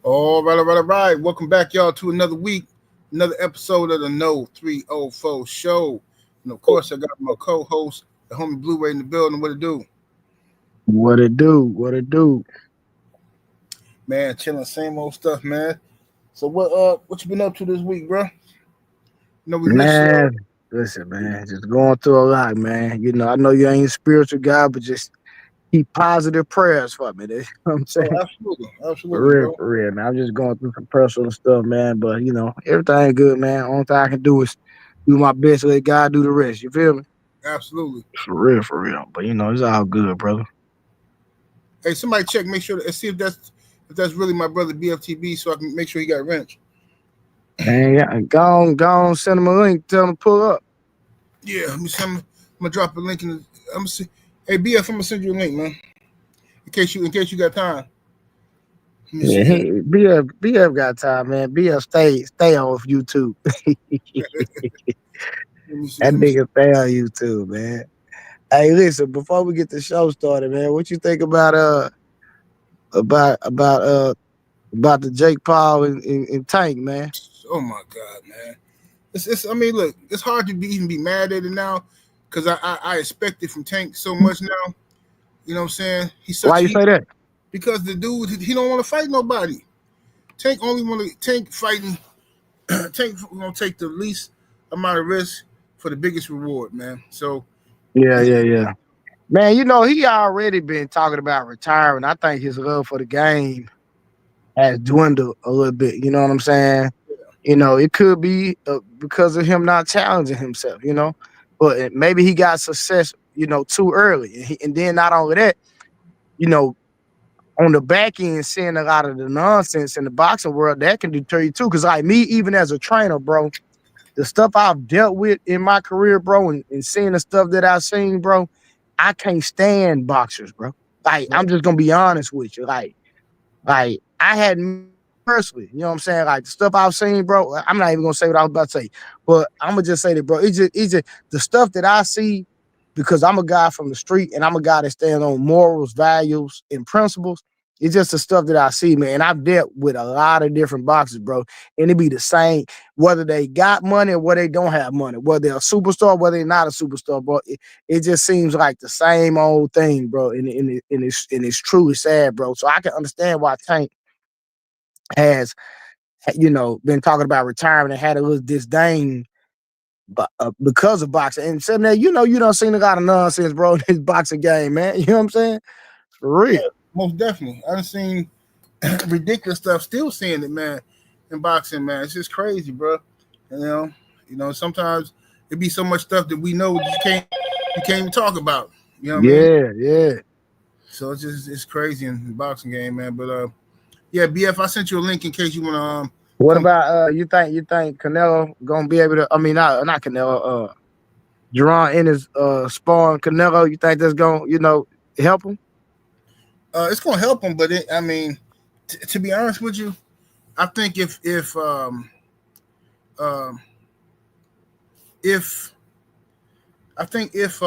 All right. Welcome back, y'all, to another week, another episode of the No 304 Show. And of course, I got my co-host, the homie Blu-ray in the building. What it do? What it do? What it do? Man, chilling, same old stuff, man. So what you been up to this week, bro? We missed you. Man, listen, man, just going through a lot, man. I know you ain't a spiritual guy, but just keep positive prayers for me. That's what I'm Oh, saying. absolutely, bro. For real, man. I'm just going through some personal stuff, man. But everything good, man. Only thing I can do is do my best, let God do the rest. You feel me? Absolutely. For real. But it's all good, brother. Hey, somebody check, make sure, see if that's really my brother BFTB, so I can make sure he got a wrench. Man, yeah, go on, send him a link, tell him to pull up. Yeah, I'm gonna drop a link in. I'm gonna see. Hey, BF, I'm gonna send you a link, man. In case you got time. Yeah, BF got time, man. BF stay off YouTube. Let me see. That Let me see. nigga stay on YouTube, man. Hey, listen, before we get the show started, man, what you think about about uh about the Jake Paul and Tank, man? Oh my God, man. It's. I mean, look, it's hard to even be mad at it now, because I expect it from Tank so much now. You know what I'm saying? Why you say that? Because the dude, he don't want to fight nobody. Tank only want to fighting. Tank gonna take the least amount of risk for the biggest reward, man. So Yeah. Man, he already been talking about retiring. I think his love for the game has dwindled a little bit. You know what I'm saying? It could be because of him not challenging himself, but maybe he got success, too early. And then not only that, you know, on the back end, seeing a lot of the nonsense in the boxing world, that can deter you too. Cause like me, even as a trainer, bro, the stuff I've dealt with in my career, bro, and seeing the stuff that I've seen, bro, I can't stand boxers, bro. Like, I'm just gonna be honest with you. Like I had personally, you know what I'm saying? Like the stuff I've seen, bro. I'm not even gonna say what I was about to say, but I'm gonna just say that, bro. It's just the stuff that I see because I'm a guy from the street and I'm a guy that stands on morals, values, and principles. It's just the stuff that I see, man. And I've dealt with a lot of different boxers, bro. And it be the same, whether they got money or whether they don't have money, whether they're a superstar, whether they're not a superstar, bro. It just seems like the same old thing, bro. And it's truly sad, bro. So I can understand why Tank has, been talking about retirement and had a little disdain because of boxing. And said that, you don't seen a lot of nonsense, bro, in this boxing game, man. You know what I'm saying? For real. most definitely, I've seen ridiculous stuff. Still seeing it, man, in boxing, man. It's just crazy, bro. Sometimes it be so much stuff that we know that you can't even talk about. You know what I mean? Yeah. So it's crazy in the boxing game, man. But yeah, BF, I sent you a link in case you wanna What come. about you think Canelo gonna be able to, I mean, not Canelo, Jerron in his sparring Canelo, you think that's gonna, help him? It's gonna help him, but I mean, to be honest with you, I think um if I think if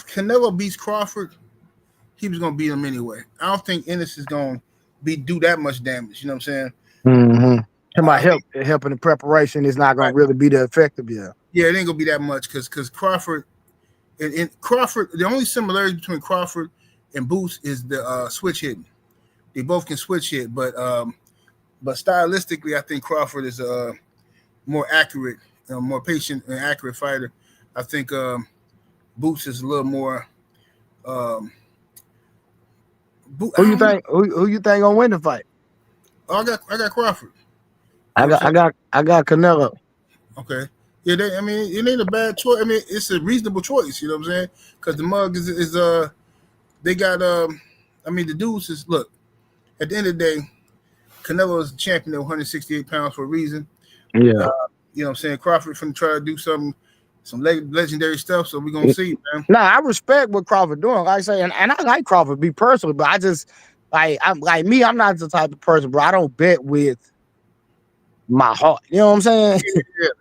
Canelo beats Crawford, he was gonna beat him anyway. I don't think Ennis is gonna do that much damage. You know what I'm saying? Mm-hmm. Somebody I think helping the preparation is not gonna really be the effective, yeah. yeah, it ain't gonna be that much because Crawford and Crawford. The only similarity between Crawford and Boots is the switch hitting. They both can switch hit, but stylistically, I think Crawford is a more accurate, more patient and accurate fighter. I think Boots is a little more. Um, Who you think who you think gonna win the fight? I got Crawford. You I know what got I'm I saying? got I got Canelo. Okay. Yeah, I mean, it ain't a bad choice. I mean, it's a reasonable choice. You know what I'm saying? Because the mug is they got I mean, the dudes is look. At the end of the day, Canelo is the champion at 168 pounds for a reason. Uh, Yeah. you know what I'm saying? Crawford finna try to do some legendary stuff. So we're gonna see, man. Nah, I respect what Crawford doing. Like I say, and I like Crawford, be personally, but I just I'm like me, I'm not the type of person, bro. I don't bet with my heart. You know what I'm saying?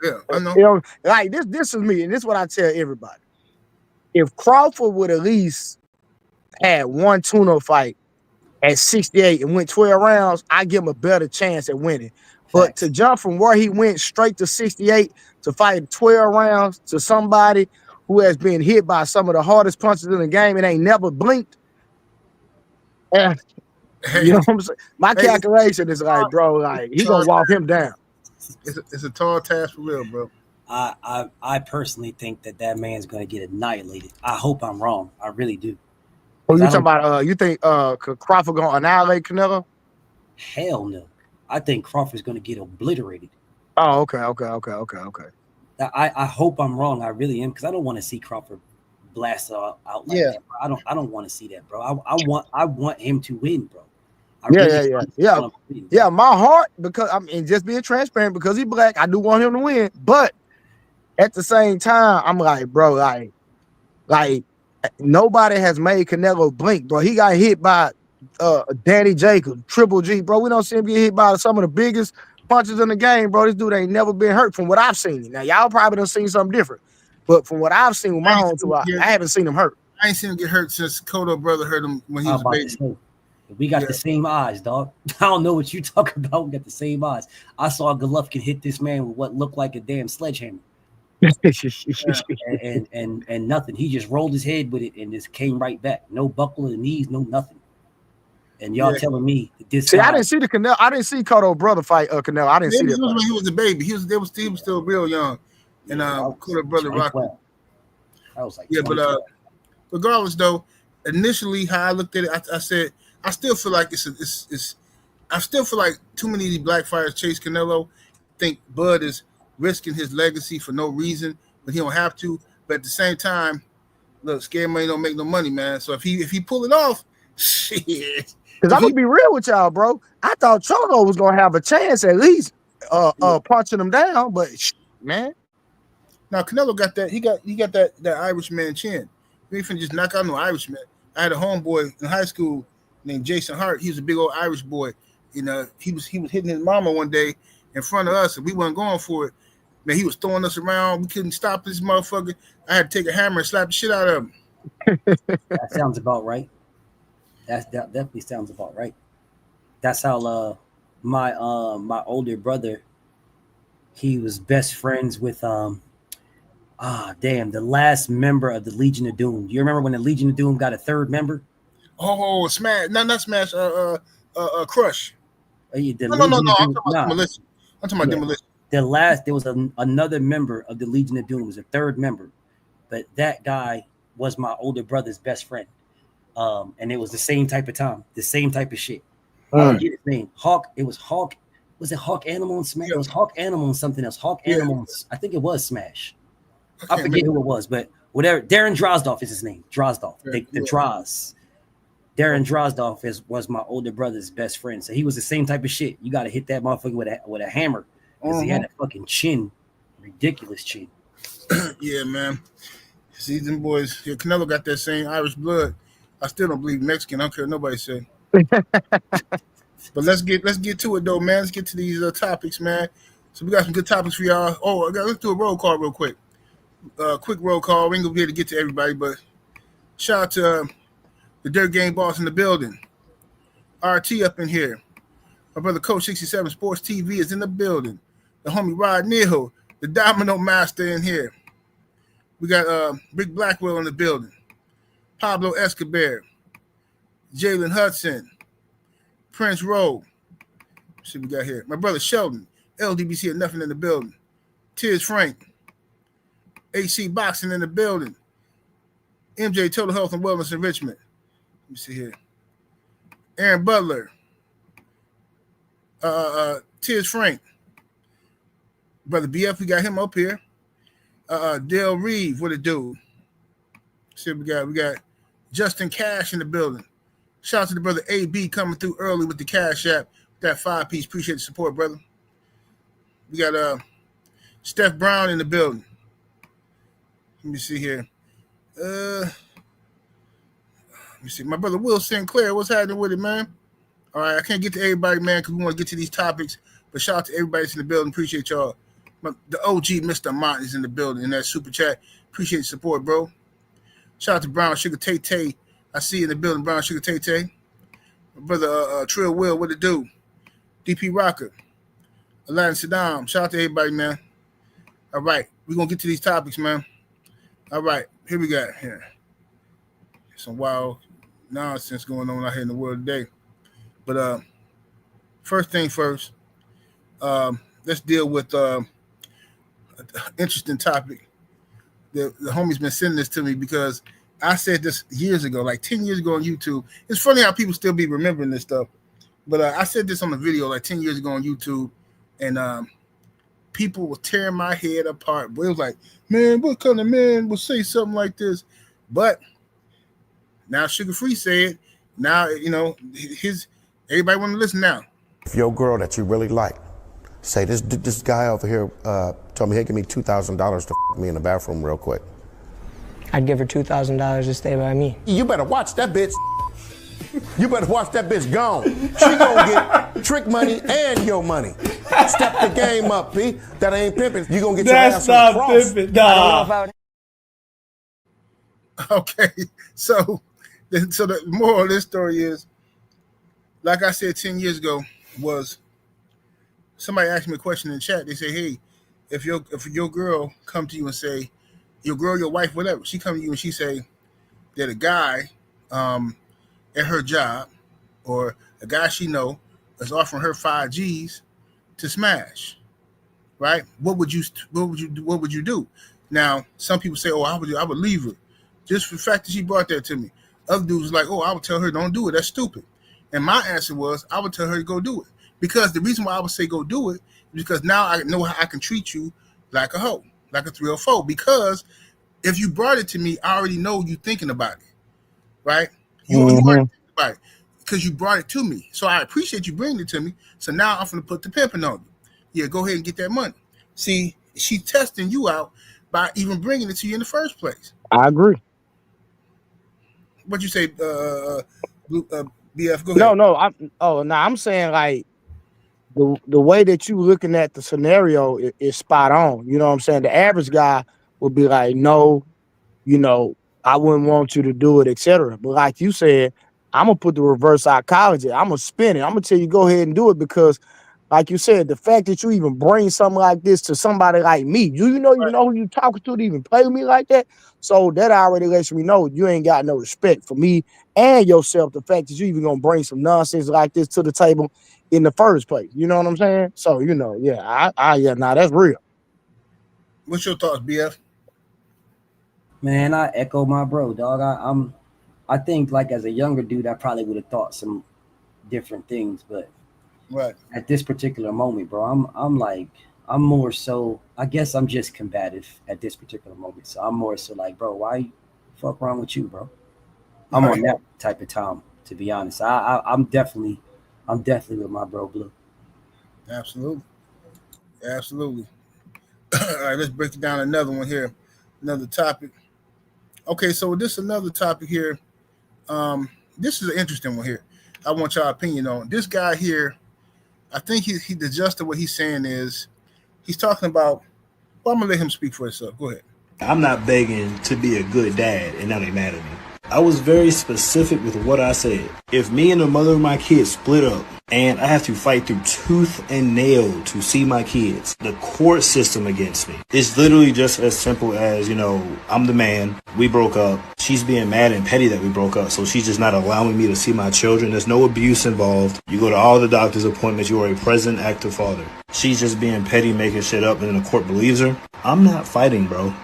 Yeah. I know. Like this is me, and this is what I tell everybody. If Crawford would at least had one tune-up fight at 68 and went 12 rounds, I give him a better chance at winning. But to Facts. jump from where he went straight to 68 to fight 12 rounds to somebody who has been hit by some of the hardest punches in the game and ain't never blinked, eh, you Hey, know what I'm saying? My hey, calculation is like, bro, like he gonna walk him down. it's a tall task for real, bro. I personally think that man's going to get annihilated. I hope I'm wrong. I really do. Who 'Cause you I talking don't. about? You think Crawford gonna annihilate Canelo? Hell no. I think Crawford's going to get obliterated. Oh, okay. I hope I'm wrong. I really am because I don't want to see Crawford blast out like Yeah. that. Bro. I don't want to see that, bro. I want him to win, bro. I Yeah, really yeah. want him to win, bro. Yeah, my heart, because I mean, just being transparent, because he's black, I do want him to win. But at the same time, I'm like, bro, like nobody has made Canelo blink, bro. He got hit by Danny Jacobs, Triple G, bro. We don't see him get hit by some of the biggest punches in the game, bro. This dude ain't never been hurt from what I've seen. Now, y'all probably done seen something different. But from what I've seen with my own two, I haven't seen him hurt. I ain't seen him get hurt since Cotto brother hurt him when he I'm was a about to baby. say, we got the same eyes, dog. I don't know what you talk about. We got the same eyes. I saw Golovkin hit this man with what looked like a damn sledgehammer. and nothing. He just rolled his head with it and just came right back. No buckle in the knees, no nothing. And y'all telling me that this See, guy, I didn't see the Canelo. I didn't see Cotto brother fight Canelo. I didn't see that. When he was a baby. He was still real young. And Cotto brother rocked. I was like, but regardless though, initially how I looked at it, I said I still feel like it's I still feel like too many of these black fighters chase Canelo. Think Bud is risking his legacy for no reason, but he don't have to. But at the same time, look, scared money don't make no money, man. So if he pull it off, shit. Because I'm gonna be real with y'all, bro. I thought Chogo was gonna have a chance at least punching him down, but man. Now Canelo got that. He got that Irishman chin. He ain't finna just knock out no Irishman. I had a homeboy in high school named Jason Hart. He was a big old Irish boy. You know, he was hitting his mama one day in front of us, and we wasn't going for it. Man, he was throwing us around. We couldn't stop this motherfucker. I had to take a hammer and slap the shit out of him. That sounds about right. That definitely sounds about right. That's how my older brother, he was best friends with the last member of the Legion of Doom. You remember when the Legion of Doom got a third member? Oh, Smash! No, not Smash. Crush. No. I'm talking about Demolition. Demolition. There was another member of the Legion of Doom. It was a third member, but that guy was my older brother's best friend. And it was the same type of time, the same type of shit. I don't get his name. Hawk. It was Hawk. Was it Hawk Animal and Smash? It was Hawk Animal and something else. Hawk Animal. I think it was Smash. I forget who it was, but whatever. Darren Drozdov is his name. Drozdov. The Droz. Darren Drozdov was my older brother's best friend. So he was the same type of shit. You got to hit that motherfucker with a hammer because he had a fucking chin, ridiculous chin. Yeah, man. See them boys. Yeah, Canelo got that same Irish blood. I still don't believe Mexican. I don't care what nobody say. But let's get to it though, man. Let's get to these topics, man. So we got some good topics for y'all. Oh, let's do a roll call real quick. Quick roll call. We ain't gonna be able to get to everybody, but shout out to the Dirt Game Boss in the building. RT up in here. My brother Coach 67 Sports TV is in the building. The homie Rod Neal, the Domino Master in here. We got Rick Blackwell in the building. Pablo Escobar, Jalen Hudson, Prince Rowe. Let's see what we got here. My brother Sheldon, LDBC had nothing in the building. Tiz Frank, AC Boxing in the building. MJ Total Health and Wellness Enrichment. Let me see here. Aaron Butler, Tiz Frank, brother BF, we got him up here. Dale Reeve, what it do? See what we got Justin Cash in the building. Shout out to the brother AB coming through early with the Cash App. That 5-piece. Appreciate the support, brother. We got Steph Brown in the building. Let me see here. Let me see. My brother Will Sinclair, what's happening with it, man? All right, I can't get to everybody, man, because we want to get to these topics. But shout out to everybody that's in the building. Appreciate y'all. The OG Mr. Mont is in the building in that super chat. Appreciate the support, bro. Shout out to Brown Sugar Tay Tay. I see you in the building, Brown Sugar Tay Tay. brother Trill Will, what it do? DP Rocker, Aladdin Saddam. Shout out to everybody, man. All right, we're gonna get to these topics, man. All right, here we got here. Some wild nonsense going on out here in the world today. But first thing first, let's deal with an interesting topic. The homie's been sending this to me because I said this years ago, like 10 years ago on YouTube. It's funny how people still be remembering this stuff. But I said this on a video like 10 years ago on YouTube, and people were tearing my head apart. But it was like, man, what kind of man would say something like this? But now Sugar Free said, now, you know, everybody want to listen now. If your girl that you really like, say this guy over here told me he'd give me $2,000 to f me in the bathroom real quick. I'd give her $2,000 to stay by me. You better watch that bitch. You better watch that bitch gone. She gonna get trick money and your money. Step the game up, P. That ain't pimping. You gonna get your ass on the cross. Pimping. Nah. Okay, so the moral of this story is, like I said 10 years ago, was somebody asked me a question in the chat. They say, hey, if your girl come to you and say, your girl, your wife, whatever, she come to you and she say that a guy at her job or a guy she know is offering her 5 G's to smash, right? What would you do? Now, some people say, oh, I would leave her just for the fact that she brought that to me. Other dudes like, oh, I would tell her don't do it. That's stupid. And my answer was, I would tell her to go do it. Because the reason why I would say go do it is because now I know how I can treat you like a hoe, like a 304. Because if you brought it to me, I already know you thinking about it, right? You already thinking about it because you brought it to me. So I appreciate you bringing it to me. So now I'm going to put the pimping on you. Yeah, go ahead and get that money. See, she's testing you out by even bringing it to you in the first place. I agree. What you say, BF? Go ahead. I'm saying like the way that you looking at the scenario is spot on. You know what I'm saying? The average guy would be like, no, you know, I wouldn't want you to do it, etc. But like you said, I'm gonna put the reverse psychology. I'm gonna spin it. I'm gonna tell you go ahead and do it because, like you said, the fact that you even bring something like this to somebody like me, you know who you talking to even play with me like that. So that already lets me know you ain't got no respect for me and yourself. The fact that you even gonna bring some nonsense like this to the table in the first place. You know what I'm saying? So that's real. What's your thoughts, BF? Man, I echo my bro, dog. I think like as a younger dude, I probably would have thought some different things, but right at this particular moment, bro, I'm more so, I guess I'm just combative at this particular moment. So I'm more so like, bro, why fuck wrong with you, bro? I'm on that type of time, to be honest. I'm definitely with my bro Blue. Absolutely. All right, let's break it down another one here. Another topic. Okay, so this is another topic here. This is an interesting one here. I want y'all opinion on this guy here. I think he the gist of what he's saying is he's talking about. Well, I'm gonna let him speak for himself. Go ahead. I'm not begging to be a good dad, and now they mad at me. I was very specific with what I said. If me and the mother of my kids split up and I have to fight through tooth and nail to see my kids, the court system against me, it's literally just as simple as, you know, I'm the man, we broke up, she's being mad and petty that we broke up, so she's just not allowing me to see my children. There's no abuse involved. You go to all the doctor's appointments, you are a present active father. She's just being petty, making shit up, and then the court believes her. I'm not fighting, bro.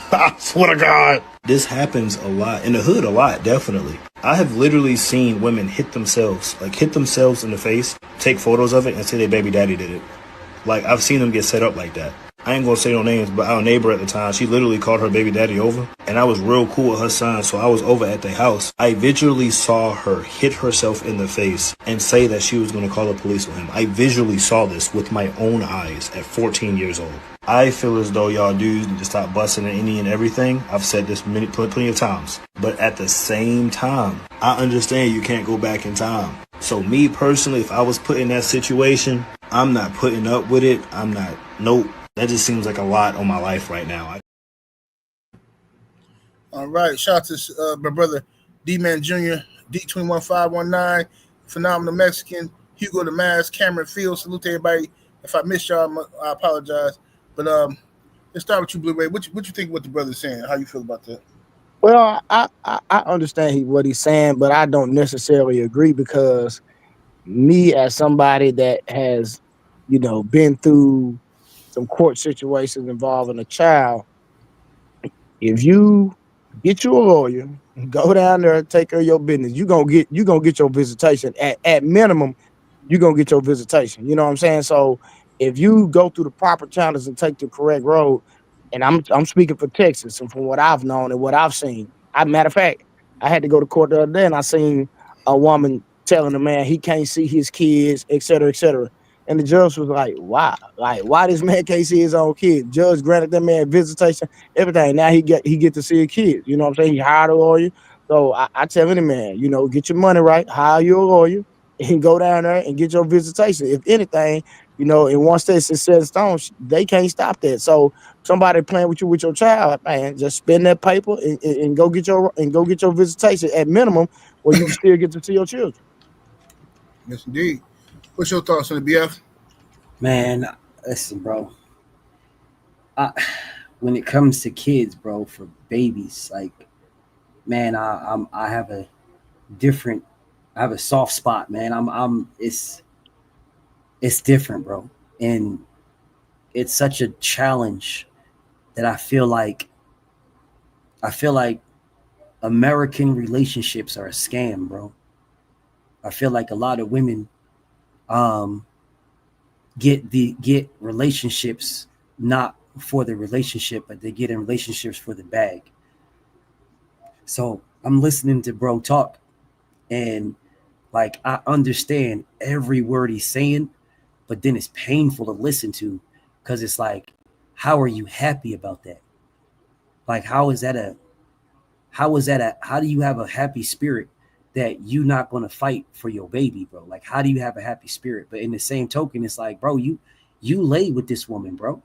I swear to God. This happens a lot. In the hood, a lot, definitely. I have literally seen women hit themselves in the face, take photos of it, and say their baby daddy did it. Like, I've seen them get set up like that. I ain't gonna say no names, but our neighbor at the time, she literally called her baby daddy over, and I was real cool with her son, so I was over at the house. I visually saw her hit herself in the face and say that she was gonna call the police on him. I visually saw this with my own eyes at 14 years old. I feel as though y'all dudes need to stop busting at any and everything. I've said this plenty of times. But at the same time, I understand you can't go back in time. So me personally, if I was put in that situation, I'm not putting up with it. Nope. That just seems like a lot on my life right now. All right. Shout out to my brother D-Man Jr., D21519. Phenomenal Mexican, Hugo the Mask, Cameron Fields. Salute to everybody. If I missed y'all, I apologize. But let's start with you, Blue Ray. What you think what the brother's saying? How you feel about that? Well, I understand what he's saying, but I don't necessarily agree because me as somebody that has, been through some court situations involving a child, if you get you a lawyer, go down there and take care of your business, you're gonna get your visitation. At minimum, you're gonna get your visitation. You know what I'm saying? So if you go through the proper channels and take the correct road, and I'm speaking for Texas and from what I've known and what I've seen. Matter of fact, I had to go to court the other day and I seen a woman telling the man he can't see his kids, et cetera, et cetera. And the judge was like, why? Like, why this man can't see his own kids? Judge granted that man visitation, everything. Now he get to see his kids. You know what I'm saying? He hired a lawyer. So I tell any man, get your money right, hire you a lawyer, and go down there and get your visitation. If anything, in one state it's set in stone, they can't stop that. So somebody playing with you with your child, man, just spend that paper and go get your visitation at minimum, where you can still get to see your children. Yes, indeed. What's your thoughts on the BF? Man, listen, bro. When it comes to kids, bro, for babies, like, man, I have a soft spot, man. It's different, bro, and it's such a challenge that I feel like American relationships are a scam, bro. I feel like a lot of women get relationships not for the relationship, but they get in relationships for the bag. So I'm listening to bro talk, and like I understand every word he's saying, but then it's painful to listen to because it's like, how are you happy about that? Like, how do you have a happy spirit that you not going to fight for your baby, bro? Like, how do you have a happy spirit? But in the same token, it's like, bro, you laid with this woman, bro.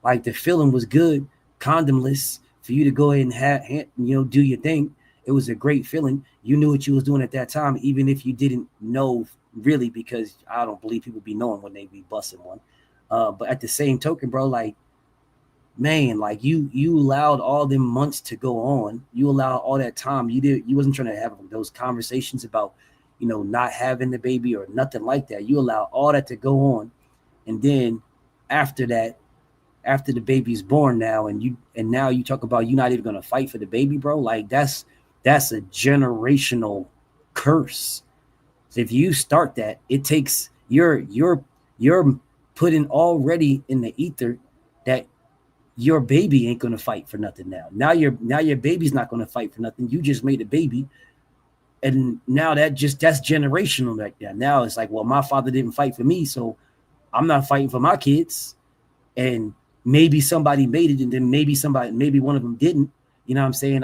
Like, the feeling was good, condomless, for you to go ahead and do your thing. It was a great feeling. You knew what you was doing at that time, even if you didn't know really, because I don't believe people be knowing when they be busting one. But at the same token, bro, like, man, like you allowed all them months to go on. You allowed all that time. You wasn't trying to have those conversations about, not having the baby or nothing like that. You allowed all that to go on. And then after that, after the baby's born now, and now you talk about you not even going to fight for the baby, bro. Like, that's a generational curse. So if you start that, it takes you're putting already in the ether that your baby ain't gonna fight for nothing now. Now your baby's not gonna fight for nothing. You just made a baby, and now that's generational like that. Now it's like, well, my father didn't fight for me, so I'm not fighting for my kids. And maybe somebody made it, and then maybe one of them didn't. You know what I'm saying?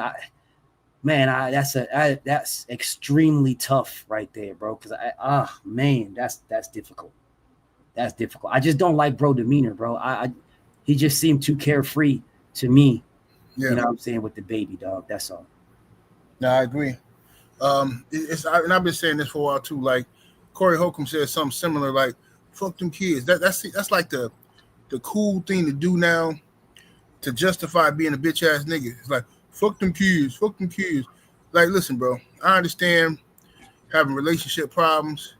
That's extremely tough right there, bro. Because that's difficult. That's difficult. I just don't like bro demeanor, bro. He just seemed too carefree to me. Yeah. You know what I'm saying, with the baby, dog. That's all. No, I agree. And I've been saying this for a while too. Like Corey Holcomb said something similar. Like, fuck them kids. That's like the cool thing to do now to justify being a bitch ass nigga. It's like, fuck them kids. Fuck them kids. Like, listen, bro. I understand having relationship problems.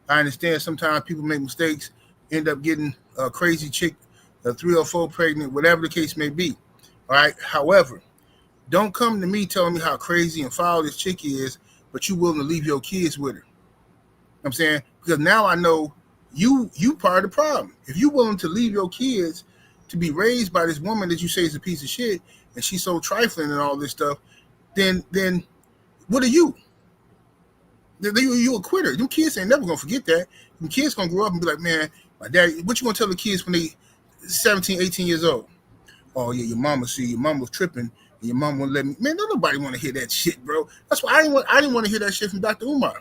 I understand sometimes people make mistakes, end up getting a crazy chick, a 3 or 4 pregnant, whatever the case may be. All right. However, don't come to me telling me how crazy and foul this chick is, but you willing to leave your kids with her. You know what I'm saying? Because now I know you part of the problem. If you willing to leave your kids to be raised by this woman that you say is a piece of shit, and she's so trifling and all this stuff, then what are you? You a quitter. Them kids ain't never gonna forget that. Them kids gonna grow up and be like, man, my daddy, what you gonna tell the kids when they 17, 18 years old? Oh yeah, your mama was tripping, and your mama wouldn't let me. Man, don't nobody want to hear that shit, bro. That's why I didn't want to hear that shit from Dr. Umar.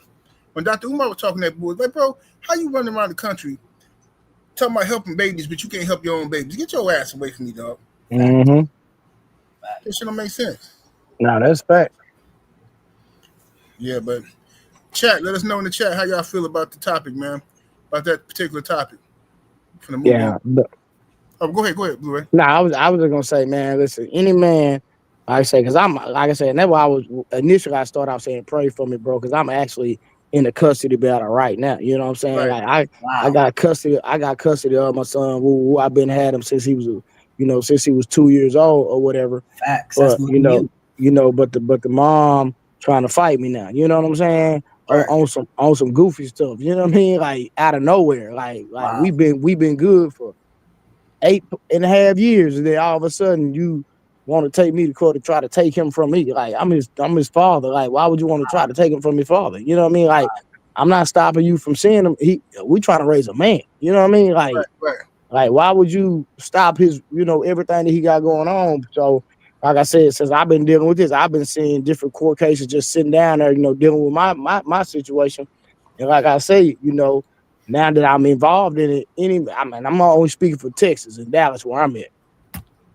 When Dr. Umar was talking to that boy, like, bro, how you running around the country talking about helping babies, but you can't help your own babies? Get your ass away from me, dog. Mm-hmm. That shit don't make sense. No, that's fact. Yeah, but chat. Let us know in the chat how y'all feel about the topic, man. About that particular topic. From the movie. Yeah. Go ahead, Blu-ray. No, I was just gonna say, man, listen, any man, like I say, because I'm like I said, and that's why I was initially I started out saying pray for me, bro, because I'm actually in the custody battle right now. You know what I'm saying? Right. Like I got custody of my son, who I've been had him since he was, since he was 2 years old or whatever. Facts. But That's you. but the mom trying to fight me now. You know what I'm saying? Right. On some goofy stuff. You know what I mean? Like out of nowhere. Like Wow. we've been good for 8.5 years, and then all of a sudden you want to take me to court to try to take him from me. Like I'm his father. Like, why would you want to try to take him from his father? You know what I mean? Like, I'm not stopping you from seeing him. We trying to raise a man. You know what I mean? Like, right. Like, why would you stop his, everything that he got going on? So, like I said, since I've been dealing with this, I've been seeing different court cases, just sitting down there, dealing with my situation. And like I say, now that I'm involved in it, I'm only speaking for Texas and Dallas, where I'm at.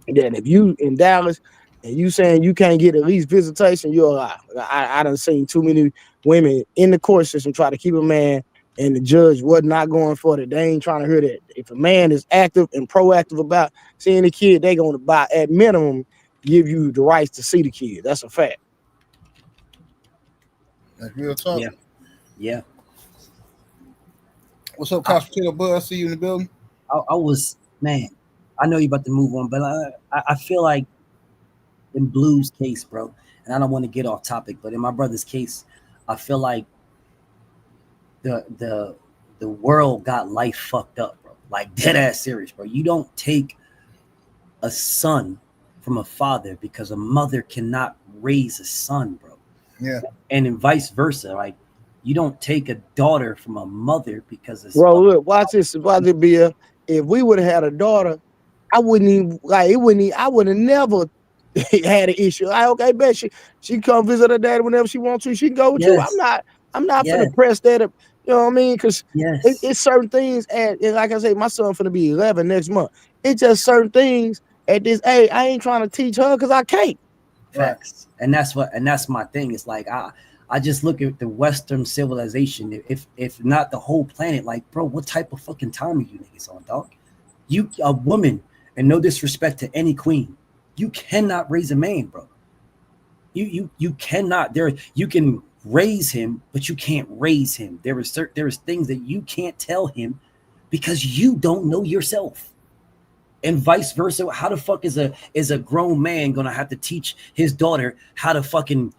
And then if you in Dallas and you saying you can't get at least visitation, you're a lie. I done seen too many women in the court system try to keep a man, and the judge was not going for it. They ain't trying to hear that. If a man is active and proactive about seeing the kid, they going to at minimum give you the rights to see the kid. That's a fact. That's real talk. Yeah. What's up, Constantino Bud? I see you in the building. I know you're about to move on, but I feel like in Blue's case, bro, and I don't want to get off topic, but in my brother's case, I feel like the world got life fucked up, bro. Like dead ass serious, bro. You don't take a son from a father because a mother cannot raise a son, bro. Yeah. And vice versa. Like you don't take a daughter from a mother because it's look, watch this. Watch it be if we would have had a daughter, I wouldn't even I would have never had an issue. Like, okay, bet she come visit her dad whenever she wants to. She can go with you. I'm not finna press that up. You know what I mean? Because it's certain things, and like I say, my son finna be 11 next month. It's just certain things at this age. I ain't trying to teach her because I can't. Facts. And that's my thing. It's like I just look at the Western civilization. If not the whole planet, like, bro, what type of fucking time are you niggas on, dog? You a woman, and no disrespect to any queen, you cannot raise a man, bro. You cannot. You can raise him, but you can't raise him. There is things that you can't tell him because you don't know yourself. And vice versa. How the fuck is a grown man gonna have to teach his daughter how to fucking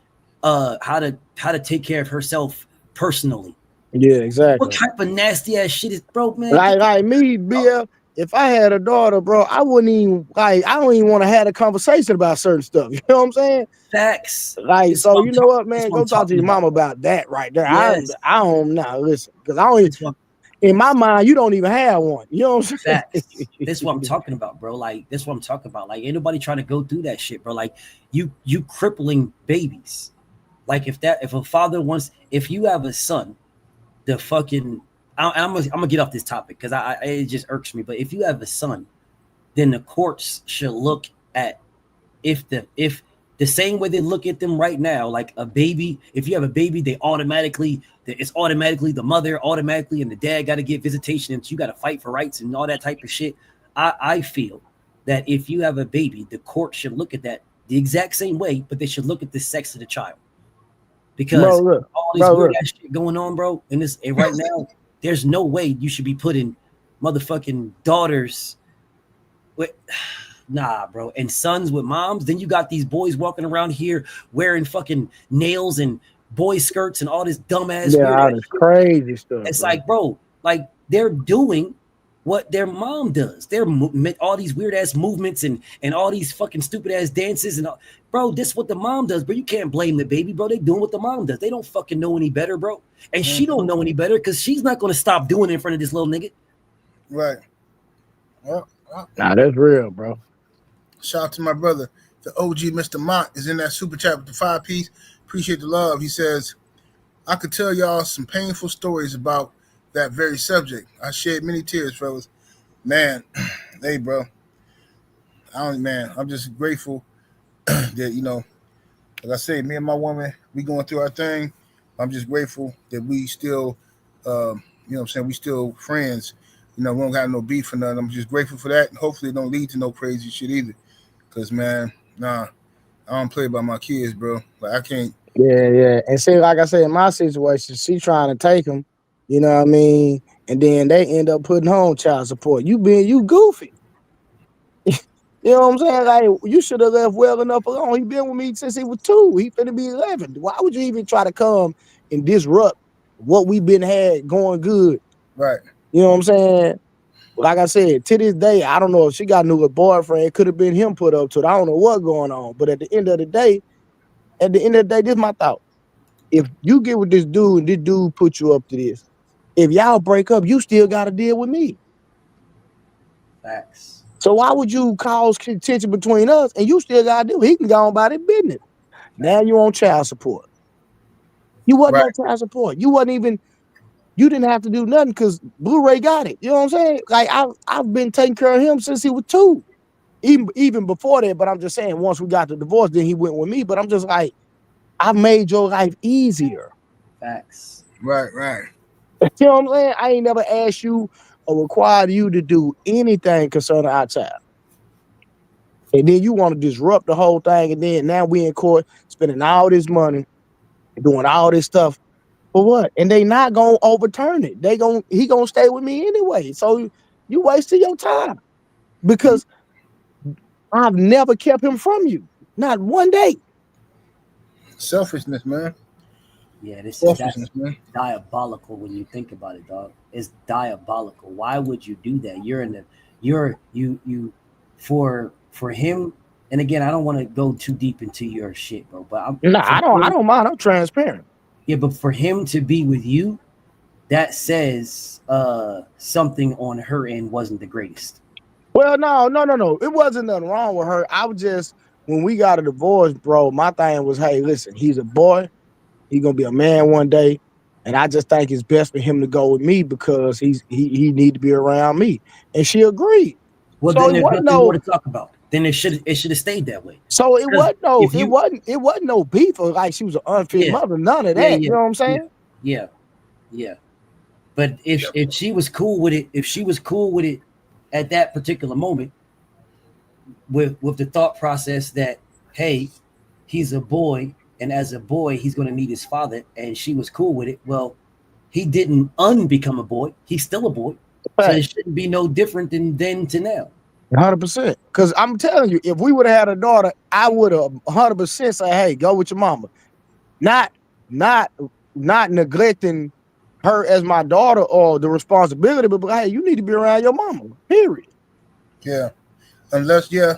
how to take care of herself personally? Yeah, exactly. What type of nasty ass shit is, bro, man? Like me, BL, if I had a daughter, bro, I wouldn't even I don't even want to have a conversation about certain stuff. You know what I'm saying? Facts. Like, so you know what, man? Go talk to your mom about that right there. Yes. I don't know. Listen, because I don't even, in my mind, you don't even have one. You know what I'm saying? Facts. That's what I'm talking about, bro. Like, that's what I'm talking about. Like, ain't nobody trying to go through that shit, bro. Like, you crippling babies. Like, if you have a son, the fucking, I'm gonna get off this topic because it just irks me. But if you have a son, then the courts should look at if the same way they look at them right now, like a baby. If you have a baby, it's automatically the mother automatically, and the dad got to get visitation, and you got to fight for rights and all that type of shit. I feel that if you have a baby, the court should look at that the exact same way, but they should look at the sex of the child. Because all this weird ass shit going on, bro, and right now, there's no way you should be putting motherfucking daughters with, nah, bro, and sons with moms. Then you got these boys walking around here wearing fucking nails and boy skirts and all this dumbass all this crazy stuff. It's like, bro, like they're doing what their mom does. They're all these weird ass movements and all these fucking stupid ass dances and all. Bro, this is what the mom does, bro. You can't blame the baby, bro. They doing what the mom does. They don't fucking know any better, bro. And she don't know any better because she's not going to stop doing it in front of this little nigga. Right. Nah, that's real, bro. Shout out to my brother, the OG Mr. Mott is in that super chat with the 5-piece. Appreciate the love. He says, I could tell y'all some painful stories about that very subject. I shed many tears, fellas. Man, hey, bro. I'm just grateful that, like I say, me and my woman, we going through our thing. I'm just grateful that we still, you know what I'm saying, we still friends. You know, we don't got no beef or nothing. I'm just grateful for that. And hopefully it don't lead to no crazy shit either. Because, man, nah, I don't play by my kids, bro. Like, I can't. Yeah. And see, like I said, in my situation, she trying to take him, you know what I mean? And then they end up putting her on child support. You goofy. You know what I'm saying? Like, you should have left well enough alone. He been with me since he was 2. He finna be 11. Why would you even try to come and disrupt what we been had going good? Right. You know what I'm saying? Like I said, to this day, I don't know if she got a new boyfriend. It could have been him put up to it. I don't know what's going on. But at the end of the day, this is my thought. If you get with this dude and this dude put you up to this, if y'all break up, you still got to deal with me. Facts. So why would you cause contention between us and you still got to do it? He can go on about his business. Now you on child support. You wasn't on child support. You didn't have to do nothing because Blu-ray got it. You know what I'm saying? Like I've been taking care of him since he was 2. Even before that, but I'm just saying once we got the divorce, then he went with me. But I'm just like, I've made your life easier. Facts. Right. You know what I'm saying? I ain't never asked you or required you to do anything concerning our child. And then you want to disrupt the whole thing, and then now we in court spending all this money, doing all this stuff for what? And they not gonna overturn it. He gonna stay with me anyway. So you wasted your time because I've never kept him from you, not one day. Selfishness, man. Yeah, that's man. diabolical when you think about it, dog. It's diabolical. Why would you do that? For him. And again, I don't want to go too deep into your shit, bro. But I don't mind. I'm transparent. Yeah, but for him to be with you, that says something on her end wasn't the greatest. Well, no. It wasn't nothing wrong with her. I was just, when we got a divorce, bro, my thing was, hey, listen, he's a boy. He's gonna be a man one day. And I just think it's best for him to go with me because he need to be around me. And she agreed. Well, so then there's nothing more to talk about. Then it should have stayed that way. So it wasn't no beef or like she was an unfit mother. None of that. You know what I'm saying? Yeah. But if she was cool with it, at that particular moment, with the thought process that, hey, he's a boy, and as a boy, he's going to need his father, and she was cool with it. Well, he didn't unbecome a boy. He's still a boy. Right. So it shouldn't be no different than then to now. 100%. Because I'm telling you, if we would have had a daughter, I would have 100% say, hey, go with your mama. Not neglecting her as my daughter or the responsibility, but hey, you need to be around your mama, period. Yeah. Unless, I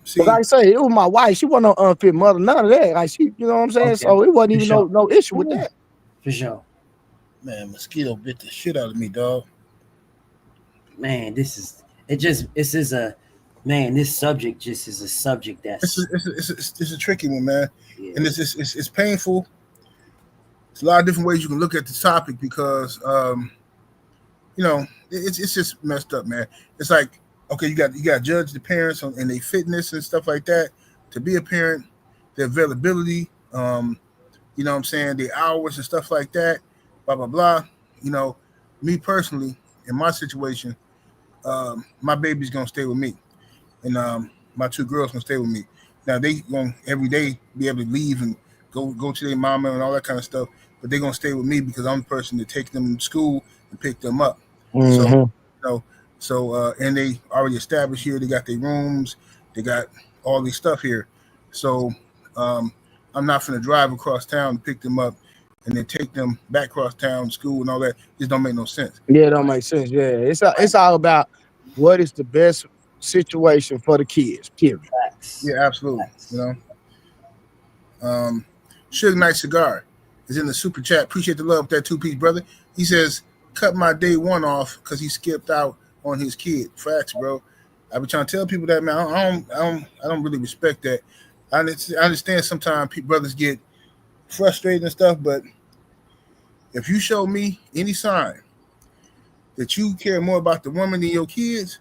see. But like I say, it was my wife. She wasn't no unfit mother, none of that. Like she, you know what I'm saying? Okay. So it wasn't even no issue with that. For sure. Man, mosquito bit the shit out of me, dog. Man, this subject just is a subject that's it's a tricky one, man. Yeah. And it's painful. There's a lot of different ways you can look at the topic because it's just messed up, man. It's like, okay, you got to judge the parents and their fitness and stuff like that to be a parent, their availability, you know what I'm saying, the hours and stuff like that, blah blah blah. You know, me personally, in my situation, my baby's gonna stay with me, and my 2 girls gonna stay with me. Now they gonna every day be able to leave and go to their mama and all that kind of stuff, but they're gonna stay with me because I'm the person to take them to school and pick them up. Mm-hmm. So and they already established here. They got their rooms. They got all this stuff here. So I'm not gonna drive across town to pick them up and then take them back across town, school and all that. This don't make no sense. Yeah, it don't make sense. Yeah, it's all about what is the best situation for the kids. Period. Yeah, absolutely. You know. Suge Knight Cigar is in the super chat. Appreciate the love with that 2-piece, brother. He says, cut my day 1 off because he skipped out on his kid. Facts, bro. I be trying to tell people that, man. I don't really respect that. I understand sometimes brothers get frustrated and stuff, but if you show me any sign that you care more about the woman than your kids,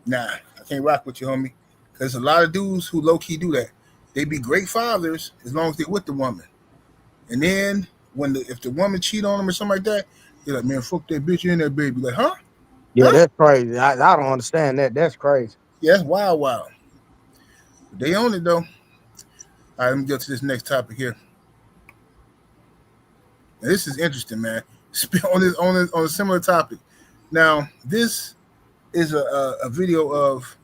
nah, I can't rock with you, homie. Because a lot of dudes who low-key do that. They be great fathers as long as they're with the woman. And then if the woman cheat on him or something like that, you're like, man, fuck that bitch and that baby. Like, huh? Yeah, Huh? that's crazy. I don't understand that. That's crazy. Yeah, that's wild. But they own it though. All right, let me get to this next topic here. Now, this is interesting, man. On a similar topic. Now, this is a video of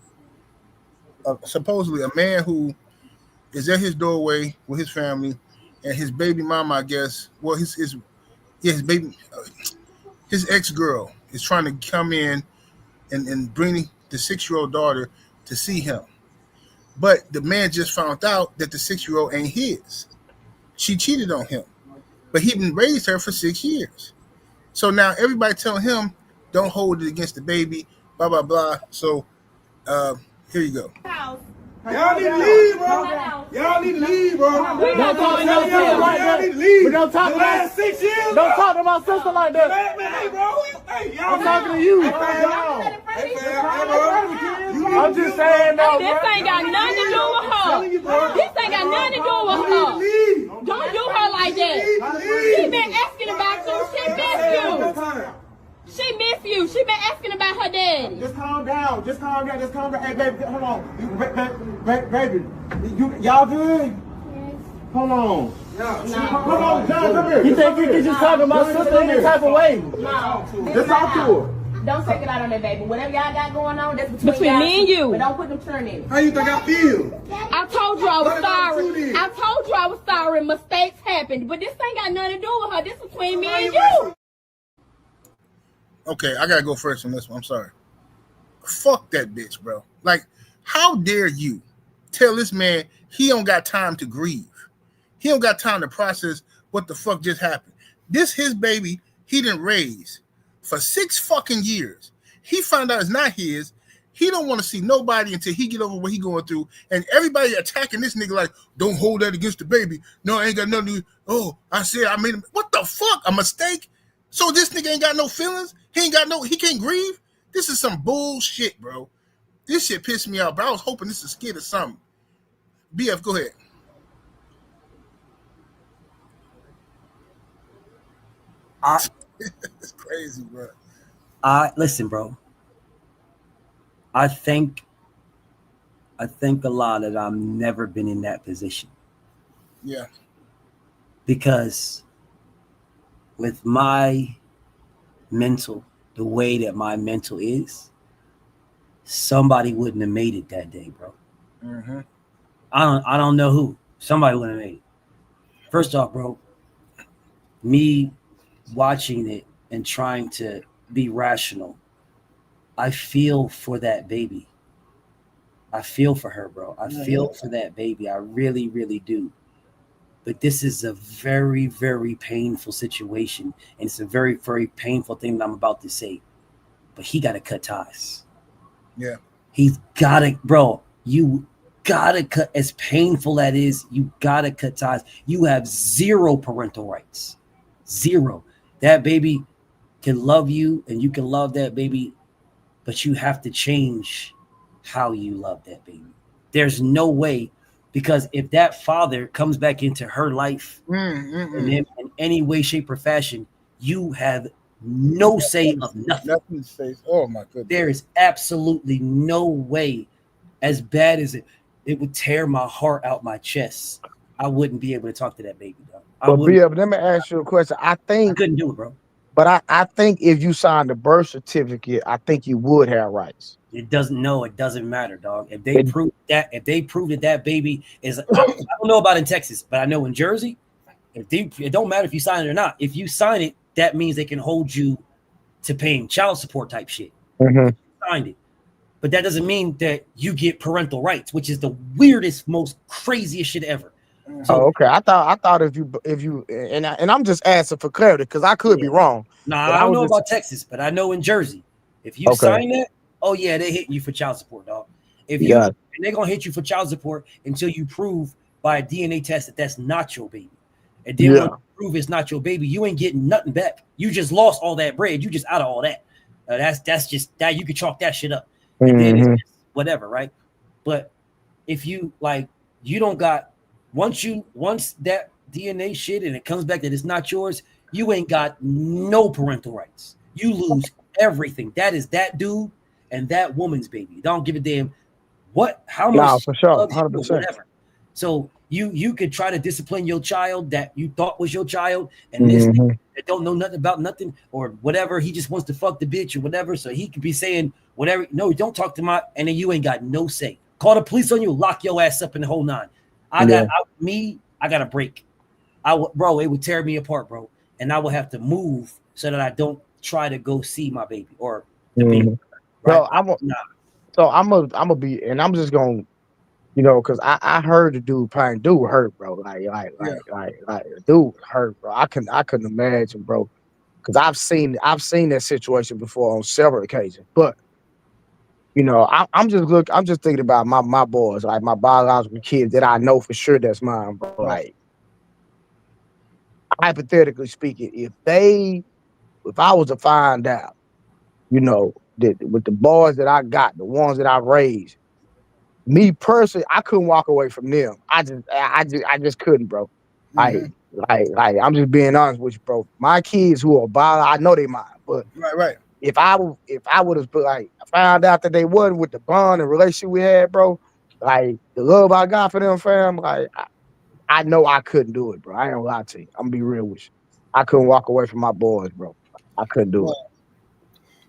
supposedly a man who is at his doorway with his family, and his baby mama, I guess. Well, his baby, his ex-girl is trying to come in and bring the 6-year-old daughter to see him. But the man just found out that the 6-year-old ain't his. She cheated on him, but he been raised her for 6 years. So now everybody telling him, don't hold it against the baby, blah, blah, blah. So here you go. Y'all need to leave, bro. Y'all need to leave, bro. We don't talk to no sister like that. We don't talk to my 6 years. Don't talk to my sister like that. Man, hey, bro. Hey, y'all. I'm talking to you. I'm just saying, no, this ain't got nothing to do with her. This ain't got nothing to do with her. Don't do her like that. She been asking about you. She miss you. She miss you. She been asking about her daddy. Just calm down. Just calm down. Just calm down. Hey, baby, hold on. Baby, y'all good? Yes. Hold on. Hold on, John, come here. You think you can just talk to my sister in this type of way? No. Just talk to her. Don't take it out on that baby. Whatever y'all got going on, that's between me and you. But don't put them churn in it. How you think I feel? I told you I was sorry. I told you I was sorry. Mistakes happened. But this ain't got nothing to do with her. This is between me and you. Okay, I gotta go first on this one. I'm sorry. Fuck that bitch, bro. Like, how dare you tell this man he don't got time to grieve? He don't got time to process what the fuck just happened. This his baby he didn't raise for 6 fucking years. He found out it's not his. He don't want to see nobody until he get over what he going through. And everybody attacking this nigga like, don't hold that against the baby. No, I ain't got nothing to do. Oh, I said I made him. What the fuck? A mistake? So this nigga ain't got no feelings? He can't grieve? This is some bullshit, bro. This shit pissed me off, but I was hoping this is a skit or something. BF, go ahead. It's crazy, bro. Listen, bro. I think a lot that I've never been in that position. Yeah. Because with my mental, the way that my mental is, somebody wouldn't have made it that day, bro. Mm-hmm. I don't know who. Somebody wouldn't have made it. First off, bro, me watching it and trying to be rational, I feel for that baby. I feel for her, bro. I feel for that baby. I really, really do. But this is a very, very painful situation. And it's a very, very painful thing that I'm about to say. But he got to cut ties. Yeah. He's got to, bro, you got to cut, as painful that is, you got to cut ties. You have 0 parental rights. 0. That baby can love you and you can love that baby, but you have to change how you love that baby. There's no way. Because if that father comes back into her life in any way, shape, or fashion, you have no say of nothing. Nothing to say. Oh my goodness. There is absolutely no way, as bad as it would tear my heart out my chest, I wouldn't be able to talk to that baby, dog. But let me ask you a question. I couldn't do it, bro. But I think if you signed a birth certificate, I think you would have rights. It doesn't matter, dog. If they prove that baby is, I don't know about in Texas, but I know in Jersey, it don't matter if you sign it or not. If you sign it, that means they can hold you to paying child support type shit. Mm-hmm. Signed it. But that doesn't mean that you get parental rights, which is the weirdest, most craziest shit ever. So, okay. I thought if you and I'm just asking for clarity because I could be wrong. Nah, I don't know about Texas, but I know in Jersey, if you sign that, oh yeah, they hitting you for child support, dog. And they're gonna hit you for child support until you prove by a DNA test that that's not your baby. And then when you prove it's not your baby, you ain't getting nothing back. You just lost all that bread. You just out of all that. That's just that you can chalk that shit up. And then it's just whatever, right? But if you you don't got once that DNA shit and it comes back that it's not yours, you ain't got no parental rights. You lose everything. That is that dude and that woman's baby. Don't give a damn how much for sure, love you or 100%. whatever. So you could try to discipline your child that you thought was your child, and this nigga that don't know nothing about nothing or whatever, he just wants to fuck the bitch or whatever. So he could be saying whatever. No, don't talk to my, and then you ain't got no say. Call the police on you, lock your ass up in the whole nine. I got a break. Bro, it would tear me apart, bro. And I would have to move so that I don't try to go see my baby or the baby. Right? So I'm gonna be, and I'm just gonna, you know, because I heard the dude probably dude hurt, bro. Like the dude hurt, bro. I couldn't imagine, bro. Because I've seen that situation before on several occasions. But you know, I'm just thinking about my boys, like my biological kids that I know for sure that's mine, bro. Like hypothetically speaking, if I was to find out, you know, that with the boys that I got, the ones that I raised, me personally, I couldn't walk away from them. I just couldn't, bro. Like I'm just being honest with you, bro. My kids who are I know they mine, but right. If I would have like found out that they wasn't with the bond and relationship we had, bro, like the love I got for them, fam, like I know I couldn't do it, bro. I ain't gonna lie to you. I'm gonna be real with you. I couldn't walk away from my boys, bro. I couldn't do it.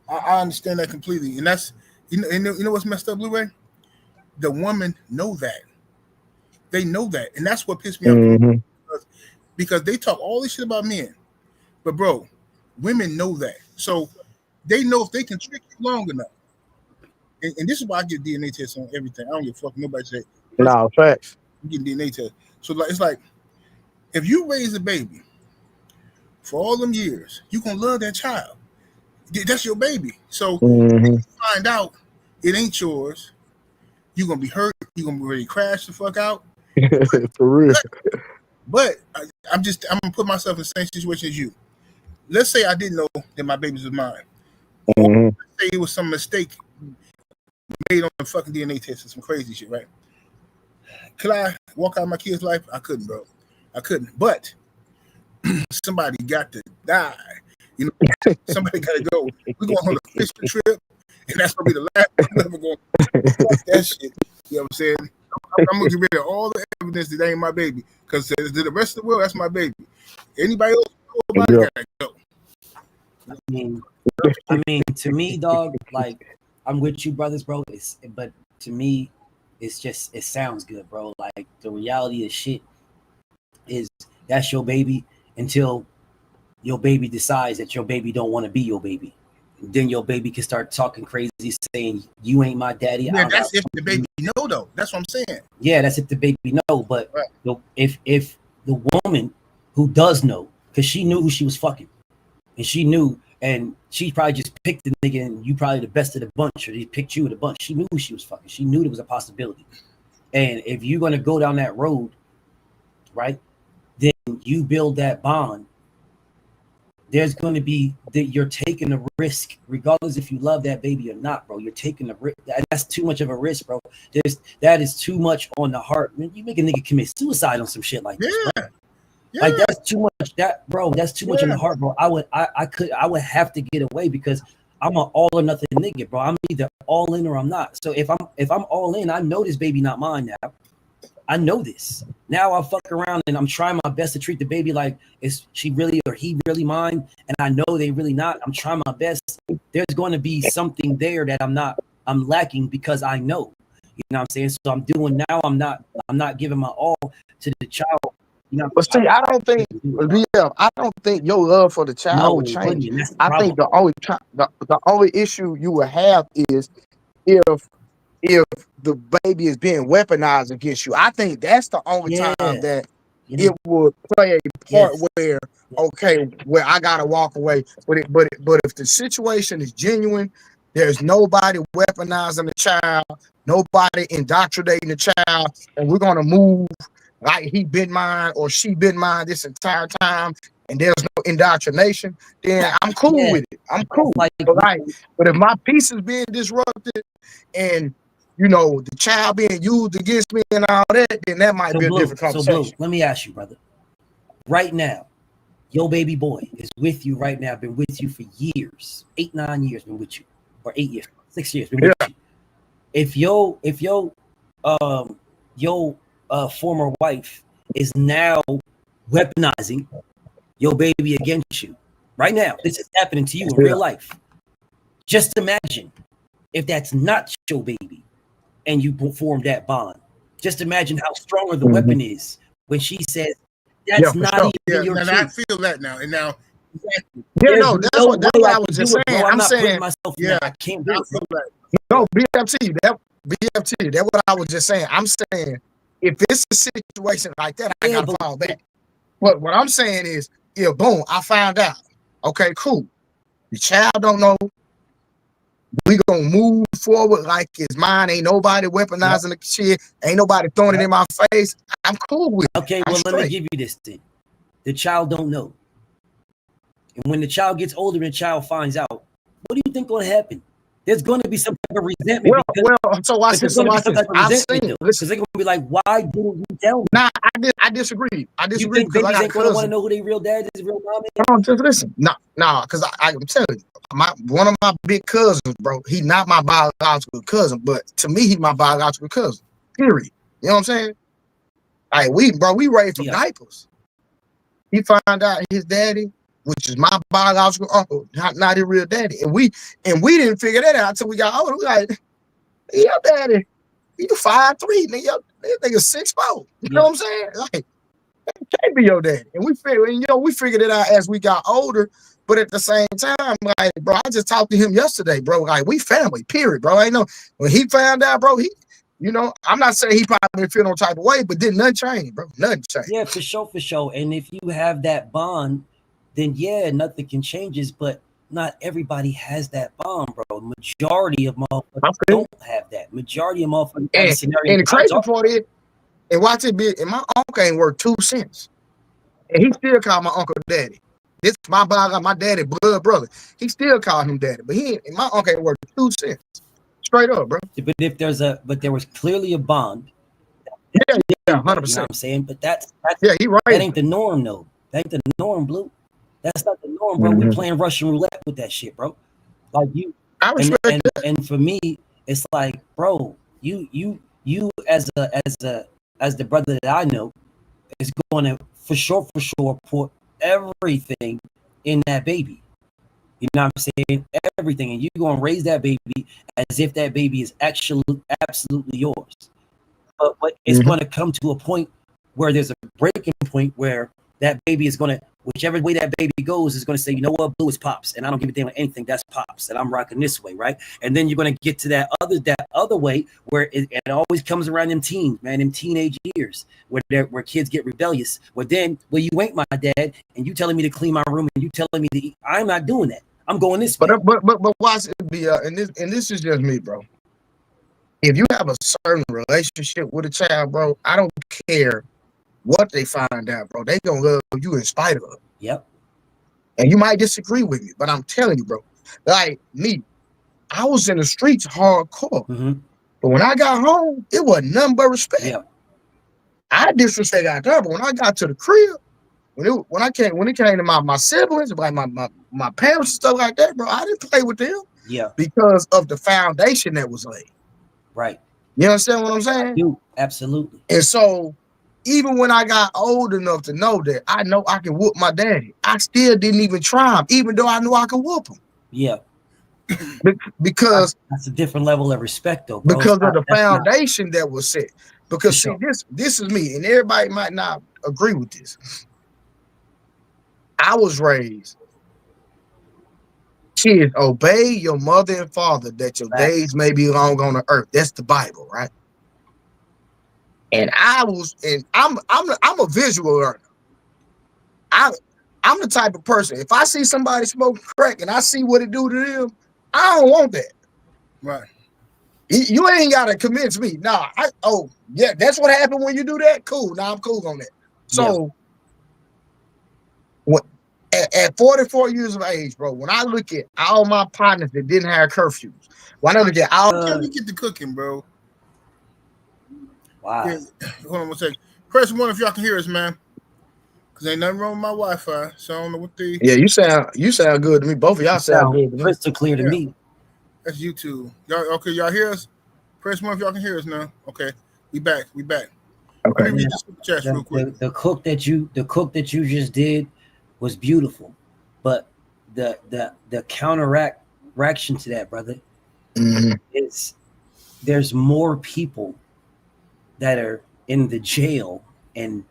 I understand that completely, and that's you know what's messed up, Blu-ray. The women know that. They know that, and that's what pissed me off because they talk all this shit about men, but bro, women know that, so they know if they can trick you long enough. And this is why I get DNA tests on everything. I don't give a fuck nobody say. No facts. I'm getting DNA tests. So like it's like if you raise a baby for all them years, you gonna love that child. That's your baby. So when you find out it ain't yours, you're gonna be hurt. You're gonna be ready to crash the fuck out. For real. But I'm gonna put myself in the same situation as you. Let's say I didn't know that my babies was mine. Or let's say it was some mistake made on the fucking DNA test or some crazy shit, right? Could I walk out of my kid's life? I couldn't, bro. I couldn't. But somebody got to die. You know, somebody got to go. We're going on a fishing trip, and that's going to be the last time I'm ever going to fuck that shit. You know what I'm saying? I'm going to get rid of all the evidence that ain't my baby. Because to the rest of the world, that's my baby. Anybody else know about it, gotta go. I mean, to me, dog, like, I'm with you, brothers, bro. But to me, it's just, it sounds good, bro. Like, the reality of shit is that's your baby until your baby decides that your baby don't want to be your baby. Then your baby can start talking crazy, saying, you ain't my daddy. Yeah, that's if the baby know, though. That's what I'm saying. Yeah, that's if the baby know. But if the woman who does know, because she knew who she was fucking, and she knew, and she probably just picked the nigga, and you probably the best of the bunch, or he picked you of the bunch. She knew who she was fucking. She knew there was a possibility. And if you're going to go down that road, right, then you build that bond. There's going to be that you're taking a risk, regardless if you love that baby or not, bro. You're taking a risk. That's too much of a risk, bro. That is too much on the heart. Man, you make a nigga commit suicide on some shit like this, bro. Yeah. Like that's too much. That's too much on the heart, bro. I would have to get away because I'm an all or nothing nigga, bro. I'm either all in or I'm not. So if I'm all in, I know this baby not mine now. I know this. Now I'll fuck around and I'm trying my best to treat the baby like is she really or he really mine, and I know they really not. I'm trying my best. There's going to be something there that I'm lacking because I know. You know what I'm saying? So I'm doing now. I'm not giving my all to the child. You know, but see, I don't think your love for the child would change. I think the only issue you will have is if the baby is being weaponized against you. I think that's the only time that it would play a part where where I gotta walk away. But if the situation is genuine, there's nobody weaponizing the child, nobody indoctrinating the child, and we're gonna move like he been mine or she been mine this entire time, and there's no indoctrination, then I'm cool with it. I'm cool. But if my peace is being disrupted and you know the child being used against me and all that, then that might be a different conversation. So, Blue, let me ask you, brother. right now, your baby boy is with you right now, been with you for years, 8, 9 years, been with you, or 8 years, 6 years, been with you. If your former wife is now weaponizing your baby against you right now, this is happening to you in real life. Just imagine if that's not your baby and you form that bond. Just imagine how stronger the weapon is when she says that's not even your kid. I feel that now. And now, that's what I was just saying. I'm saying myself. I can't do it. No, BFT. BFT. That's what I was just saying. I'm saying if it's a situation like that, I gotta fall back. But what I'm saying is, boom, I found out. Okay, cool. The child don't know. We gonna move forward like it's mine. Ain't nobody weaponizing the shit. Ain't nobody throwing it in my face. I'm cool with it. Okay, well, let me give you this thing. The child don't know. And when the child gets older and the child finds out, what do you think gonna happen? There's going to be some type of resentment. So watch this. Because they're going to be like, why didn't you tell me? Nah, I disagree. You think babies ain't going to want to know who their real dad is, real mom is? No, just listen. Nah, because I'm telling you, one of my big cousins, bro, he not my biological cousin, but to me, he's my biological cousin, period. You know what I'm saying? Like, we raised from diapers. He found out his daddy, which is my biological uncle, not his real daddy. And we didn't figure that out until we got older. We like, yeah, daddy, you 5'3", nigga, that nigga 6'4". You know what I'm saying? Like, that can't be your daddy. And we figured it out as we got older. But at the same time, like, bro, I just talked to him yesterday, bro. Like, we family, period, bro. I know when he found out, bro, I'm not saying he probably didn't feel no type of way, but didn't nothing change, bro. Nothing changed. Yeah, for sure. And if you have that bond, then nothing can change it, but not everybody has that bond, bro. Majority of motherfuckers don't have that. Majority of motherfuckers have a scenario. And the crazy part is, and watch it be, and my uncle ain't worth 2 cents. And he still called my uncle daddy. This is my daddy blood brother. He still called him daddy, but my uncle ain't worth 2 cents. Straight up, bro. But there was clearly a bond. Yeah, 100%. You know what I'm saying? But that's he right. That ain't the norm, though. That ain't the norm, Blue. That's not the norm, bro. We playing Russian roulette with that shit, bro. Like you, and for me, it's like, bro, you as the brother that I know is going to for sure put everything in that baby. You know what I'm saying? Everything, and you're gonna raise that baby as if that baby is absolutely yours. But it's going to come to a point where there's a breaking point where that baby is going to, whichever way that baby goes, is going to say, you know what, Blue is Pops, and I don't give a damn with anything. That's Pops, and I'm rocking this way, right? And then you're going to get to that other way where it always comes around them teens, man, them teenage years where kids get rebellious. You ain't my dad, and you telling me to clean my room, and you telling me to eat. I'm not doing that. I'm going this way. But watch it be, and this is just me, bro. If you have a certain relationship with a child, bro, I don't care what they find out, bro. They gonna love you in spite of it. Yep. And you might disagree with me, but I'm telling you, bro. Like me, I was in the streets hardcore. Mm-hmm. But when I got home, it wasn't nothing but respect. Yeah. I disrespect out there, but when I got to the crib, when it came to my siblings, like my parents and stuff like that, bro, I didn't play with them. Yeah. Because of the foundation that was laid. Right. You understand what I'm saying? Dude, absolutely. And so even when I got old enough to know that I know I can whoop my daddy, I still didn't even try him, even though I knew I could whoop him. Yeah. Because that's a different level of respect, though, bro. Because of the foundation that was set. Because see, this is me, and everybody might not agree with this. I was raised, kids, obey your mother and father that your days may be long on the earth. That's the Bible, right? And I'm a visual learner. I'm the type of person, if I see somebody smoking crack and I see what it do to them, I don't want that. Right. You ain't gotta convince me. Nah, that's what happened when you do that. Cool. Nah, I'm cool on that. So at 44 years of age, bro, when I look at all my partners that didn't have curfews, when I look at all we get to cooking, bro. Wow. Yeah, hold on one second. Press 1 if y'all can hear us, man. Cause ain't nothing wrong with my Wi-Fi, so I don't know what the. Yeah, you sound good to me. Both of y'all sound good to me. Crystal clear to me. That's YouTube. Y'all okay? Y'all hear us? Press one if y'all can hear us now. Okay, we back. Okay. Let me read the super chats real quick. The cook that you just did was beautiful, but the counteraction to that, brother, is there's more people that are in the jail and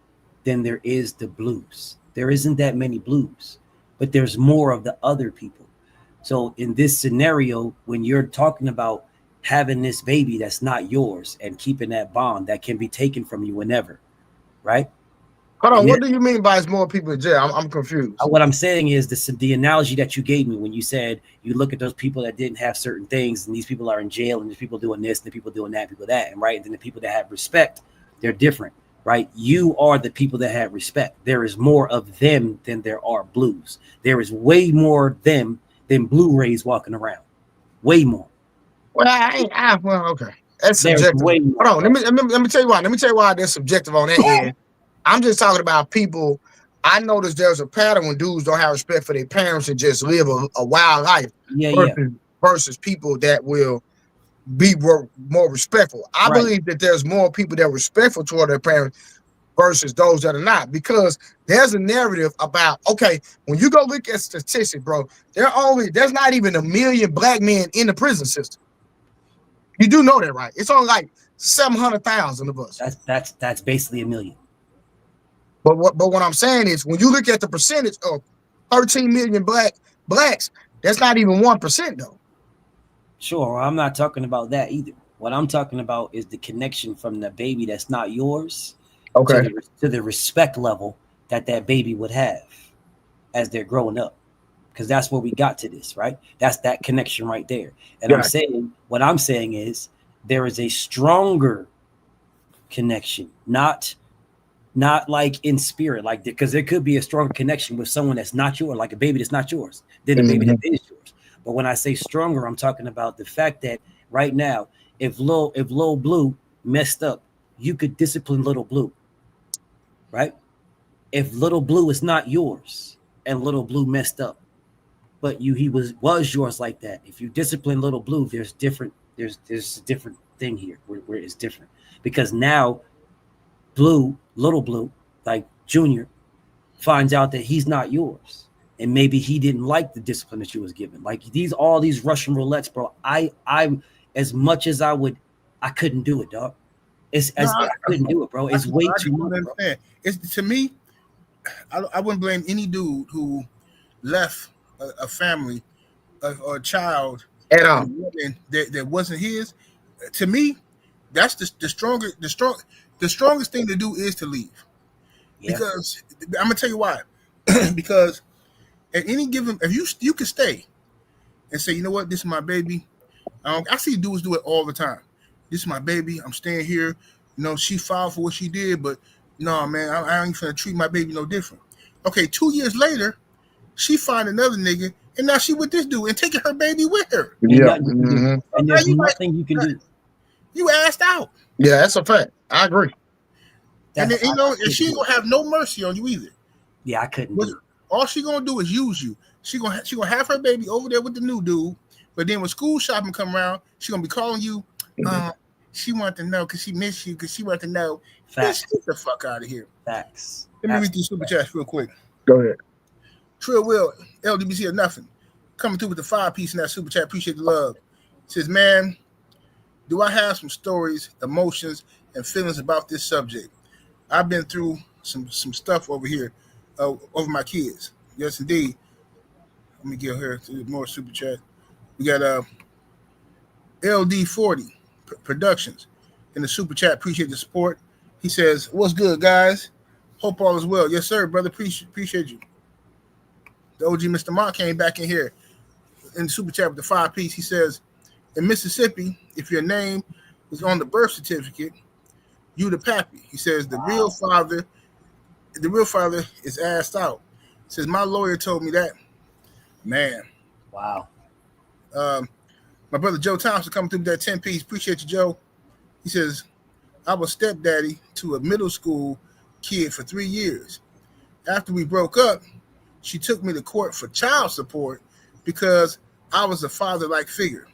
than there is the blues. There isn't that many blues, but there's more of the other people. So in this scenario, when you're talking about having this baby that's not yours and keeping that bond that can be taken from you whenever, right? Hold on, what do you mean by it's more people in jail? I'm confused. What I'm saying is the analogy that you gave me when you said you look at those people that didn't have certain things, and these people are in jail, and there's people doing this, and the people doing that, people that, and right, and then the people that have respect, they're different, right? You are the people that have respect. There is more of them than there are blues. There is way more them than Blu-rays walking around. Way more. Well, okay. That's subjective. Hold on, let me tell you why. Let me tell you why that's subjective on that end. I'm just talking about people. I noticed there's a pattern when dudes don't have respect for their parents and just live a wild life versus people that will be more respectful. I believe that there's more people that are respectful toward their parents versus those that are not, because there's a narrative about, okay, when you go look at statistics, bro, there's not even 1 million black men in the prison system. You do know that, right? It's only like 700,000 of us. That's basically 1 million. But what I'm saying is, when you look at the percentage of 13 million blacks, that's not even 1% though. Sure, I'm not talking about that either. What I'm talking about is the connection from the baby that's not yours, to the respect level that baby would have as they're growing up, because that's where we got to this, right? That's that connection right there. And what I'm saying is there is a stronger connection, not like in spirit, like, because there could be a stronger connection with someone that's not yours, like a baby that's not yours, than a baby that is yours. But when I say stronger, I'm talking about the fact that right now, if Lil Blue messed up, you could discipline Little Blue, right? If Little Blue is not yours and Little Blue messed up, but he was yours like that, if you discipline Little Blue, there's a different thing here where it's different, because now Little Blue, like Junior, finds out that he's not yours. And maybe he didn't like the discipline that you was given. Like all these Russian roulettes, bro. I as much as I couldn't do it, dog. I couldn't do it, bro. It's way too much. It's, to me, I wouldn't blame any dude who left a family or a child at all that wasn't his. To me, that's the strongest thing to do is to leave. Yeah. Because I'm gonna tell you why. Because at any given, if you can stay and say, you know what, this is my baby. I see dudes do it all the time. This is my baby. I'm staying here. You know, she filed for what she did, but no, man, I ain't gonna treat my baby no different. Okay, 2 years later, she find another nigga, and now she with this dude and taking her baby with her. Yeah, and there's nothing you can do. You asked out. Yeah, that's a fact. I agree. And then, and she ain't gonna have no mercy on you either. Yeah, I couldn't do it. All she gonna do is use you. She gonna have her baby over there with the new dude, but then when school shopping come around, she gonna be calling you. She want to know because she miss you, because she want to know. Facts. Get the fuck out of here. Facts. Let me read these super chats real quick. Go ahead. Trill Will, LDBC or nothing, coming through with the 5-piece in that super chat. Appreciate the love. Says, man, do I have some stories, emotions, and feelings about this subject? I've been through some stuff over here, over my kids. Yes, indeed. Let me get here to more super chat. We got LD40 Productions in the super chat. Appreciate the support. He says, what's good, guys? Hope all is well. Yes, sir, brother. Appreciate you. The OG Mr. Mont came back in here in the super chat with the 5-piece. He says, in Mississippi, if your name is on the birth certificate, you the pappy. He says the real father is asked out. He says, my lawyer told me that. Man. Wow. My brother Joe Thompson coming through with that 10-piece. Appreciate you, Joe. He says, I was stepdaddy to a middle school kid for 3 years. after we broke up, she took me to court for child support because I was a father-like figure.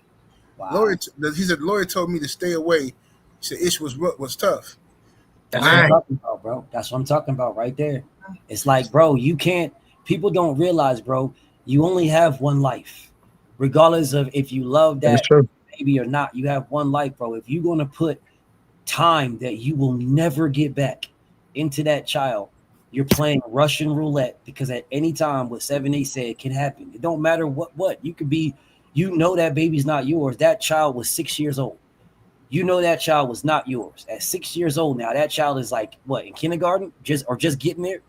Wow. He said the lawyer told me to stay away. He said it was tough. That's what I'm talking about, bro. That's what I'm talking about right there. It's like, bro, you can't. People don't realize, bro, you only have one life, regardless of if you love that baby or not. You have one life, bro. If you're gonna put time that you will never get back into that child, you're playing Russian roulette, because at any time, what 7-8 said, it can happen. It don't matter what you could be. You know that baby's not yours. That child was 6 years old. You know that child was not yours. At 6 years old now, that child is like what, in kindergarten, just getting there.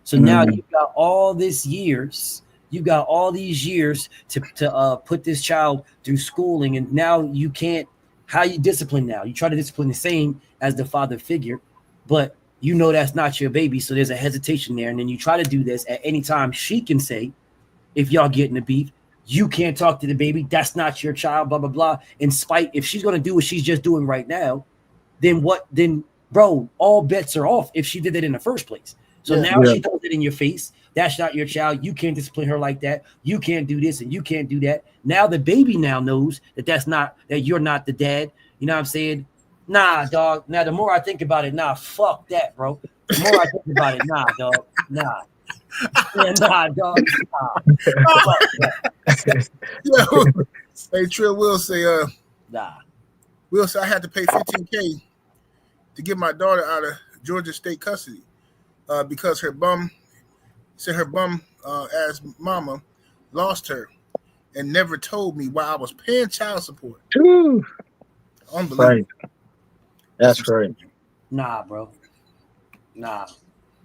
So now you've got all these years. You got all these years to put this child through schooling, and now you can't. How you discipline now? You try to discipline the same as the father figure, but you know that's not your baby, so there's a hesitation there. And then you try to do this at any time. She can say, if y'all get in a beef, you can't talk to the baby. That's not your child, blah, blah, blah. In spite, if she's going to do what she's just doing right now, then what? Then, bro, all bets are off if she did it in the first place. So now she throws it in your face. That's not your child. You can't discipline her like that. You can't do this and you can't do that. Now the baby now knows that you're not the dad. You know what I'm saying? Nah, dog. Now, the more I think about it, nah, fuck that, bro. The more I think about it, nah, dog. Nah. Yeah, nah, dog. Yo, hey, Trill will say, nah. Will say I had to pay $15,000 to get my daughter out of Georgia state custody because her bum ass mama lost her and never told me why I was paying child support. Ooh. Unbelievable. Right. That's crazy. Nah, bro. Nah.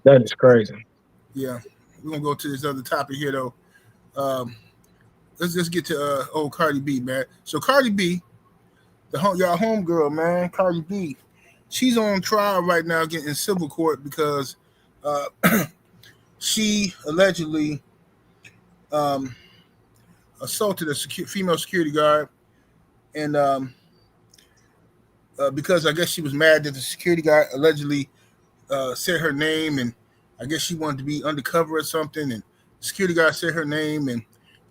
That is crazy. Yeah. We're going to go to this other topic here, though. Let's just get to old Cardi B, man. So Cardi B, y'all homegirl, man, Cardi B, she's on trial right now getting in civil court because she allegedly assaulted a female security guard, and because I guess she was mad that the security guard allegedly said her name, and I guess she wanted to be undercover or something, and the security guard said her name, and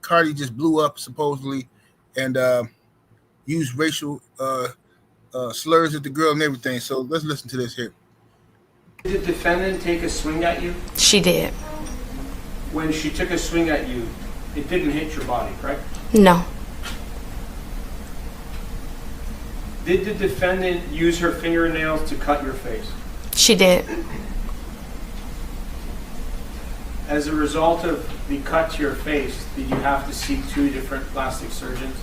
Cardi just blew up supposedly and used racial slurs at the girl and everything. So let's listen to this here. Did the defendant take a swing at you? She did. When she took a swing at you, it didn't hit your body, correct? No. Did the defendant use her fingernails to cut your face? She did. As a result of the cut to your face, did you have to see 2 different plastic surgeons?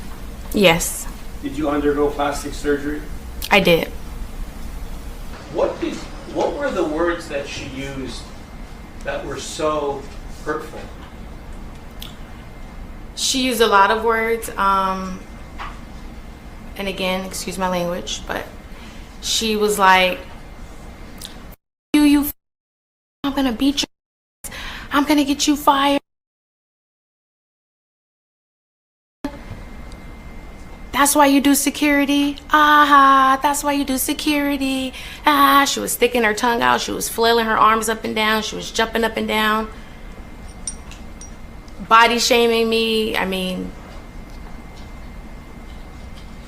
Yes. Did you undergo plastic surgery? I did. What were the words that she used that were so hurtful? She used a lot of words, and again, excuse my language, but she was like, you, I'm gonna beat you, I'm gonna get you fired. That's why you do security. Ah, that's why you do security. Ah, she was sticking her tongue out. She was flailing her arms up and down. She was jumping up and down. Body shaming me. I mean,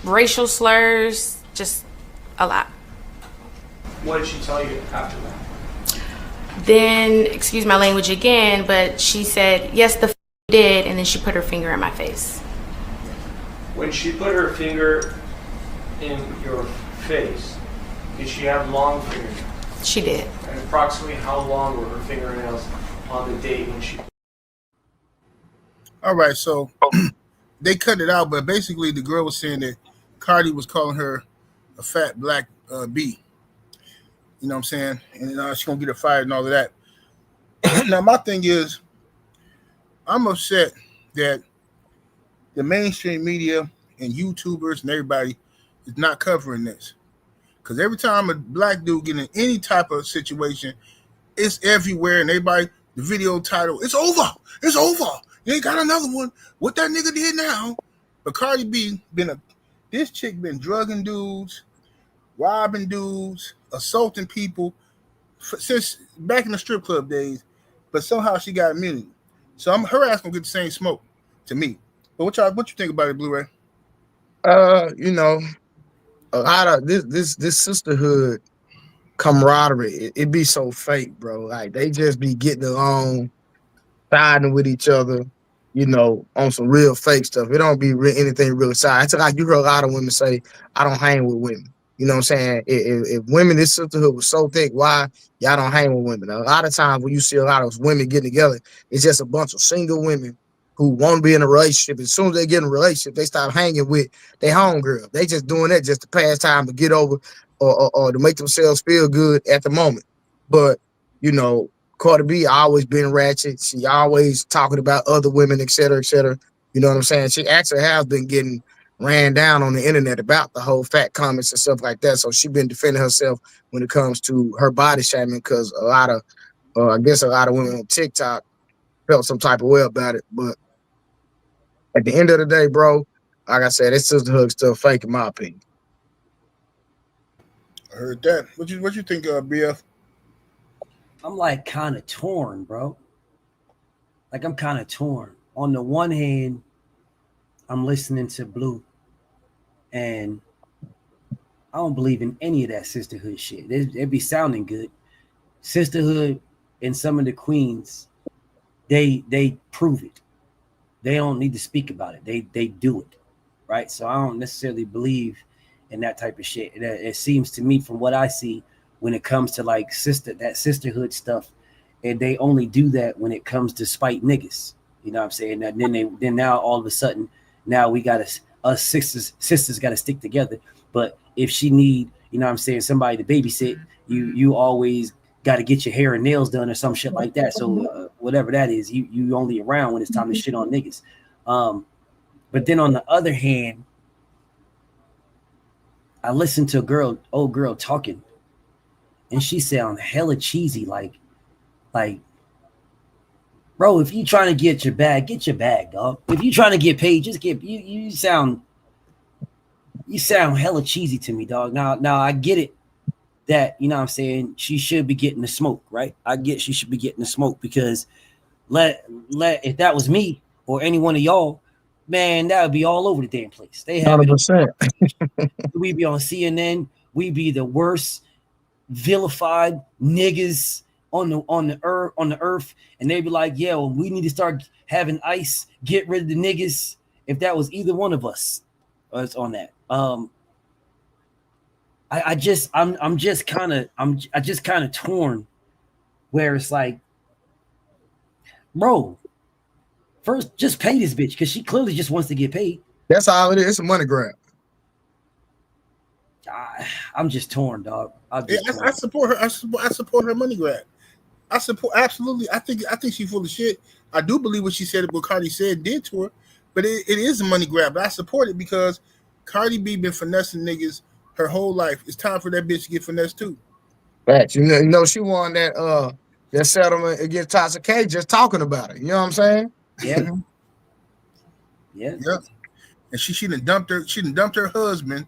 racial slurs, just a lot. What did she tell you after that? Then, excuse my language again, but she said, yes, the did, and then she put her finger in my face. When she put her finger in your face, did she have long fingernails? She did. And approximately how long were her fingernails on the day when she... All right, so they cut it out, but basically the girl was saying that Cardi was calling her a fat black bee. You know what I'm saying? And she's going to get her fired and all of that. Now, my thing is, I'm upset that the mainstream media and YouTubers and everybody is not covering this. Because every time a black dude get in any type of situation, it's everywhere. And everybody, the video title, it's over. It's over. You ain't got another one. What that nigga did now. But Cardi B, this chick been drugging dudes, robbing dudes, assaulting people since back in the strip club days. but somehow she got immunity. So her ass gonna get the same smoke to me. But what you think about it, Blu-ray? You know, a lot of this sisterhood camaraderie, it be so fake, bro. Like they just be getting along, siding with each other, you know, on some real fake stuff. It don't be anything real side. It's like you heard a lot of women say, I don't hang with women. You know what I'm saying? If women, this sisterhood was so thick, why y'all don't hang with women? A lot of times when you see a lot of those women getting together, it's just a bunch of single women who want to be in a relationship. As soon as they get in a relationship, they stop hanging with their homegirl. They just doing that just to pass time, to get over, or to make themselves feel good at the moment. But, you know, Cardi B always been ratchet. She always talking about other women, et cetera, et cetera. You know what I'm saying? She actually has been getting ran down on the internet about the whole fat comments and stuff like that. So she been defending herself when it comes to her body shaming, because I guess a lot of women on TikTok felt some type of way about it. But at the end of the day, bro, like I said, this sisterhood still fake in my opinion. I heard that. What you think, BF? I'm like kind of torn, bro. Like I'm kind of torn. On the one hand, I'm listening to Blue, and I don't believe in any of that sisterhood shit. It'd be sounding good. Sisterhood and some of the queens, they prove it. They don't need to speak about it. They do it, right? So I don't necessarily believe in that type of shit. It seems to me, from what I see, when it comes to like sisterhood stuff, and they only do that when it comes to spite niggas. You know what I'm saying? And then now all of a sudden, now we got us sisters got to stick together. But if she need, you know what I'm saying, somebody to babysit, you always got to get your hair and nails done or some shit like that. So whatever that is, you only around when it's time to shit on niggas. But then on the other hand, I listened to old girl talking, and she sound hella cheesy, like, bro, if you trying to get your bag, dog. If you trying to get paid, just get you sound hella cheesy to me, dog. Now I get it that, you know what I'm saying, she should be getting the smoke, right? I get she should be getting the smoke, because if that was me or any one of y'all, man, that would be all over the damn place. They have 100%. We be on CNN, we be the worst vilified niggas on the earth, and they be like, yeah, well, we need to start having ICE get rid of the niggas. If that was either one of us, it's on that. I'm just kind of torn, where it's like, bro, first just pay this bitch, because she clearly just wants to get paid. That's all it is. It's a money grab. I'm just torn, dog. I support her. I support her money grab. I support, absolutely. I think she's full of shit. I do believe what she said, what Cardi said did to her, but it is a money grab. But I support it because Cardi B been finessing niggas her whole life. It's time for that bitch to get finessed too. Facts. You know she won that settlement against Tasha K just talking about it. You know what I'm saying? Yeah. Yeah. Yeah. And she done dumped her. She done dumped her husband.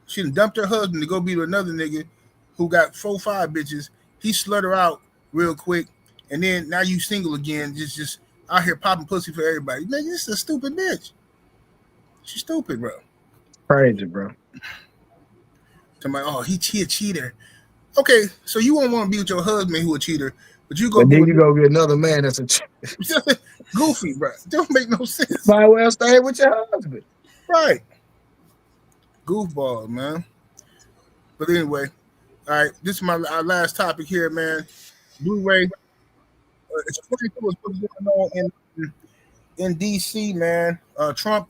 She done dumped her husband to go be with another nigga who got 4-5 bitches. He slut her out real quick, and then now you single again, just out here popping pussy for everybody. Man, this is a stupid bitch. She's stupid, bro. Crazy, bro. Somebody, oh, he a cheater. Okay, so you won't want to be with your husband who a cheater, but you go get another man that's a cheater. Goofy, bro. It don't make no sense. Might well stay with your husband. Right. Goofball, man. But anyway, all right, this is our last topic here, man. Blu-ray. It's pretty cool what's going on in D.C., man. Trump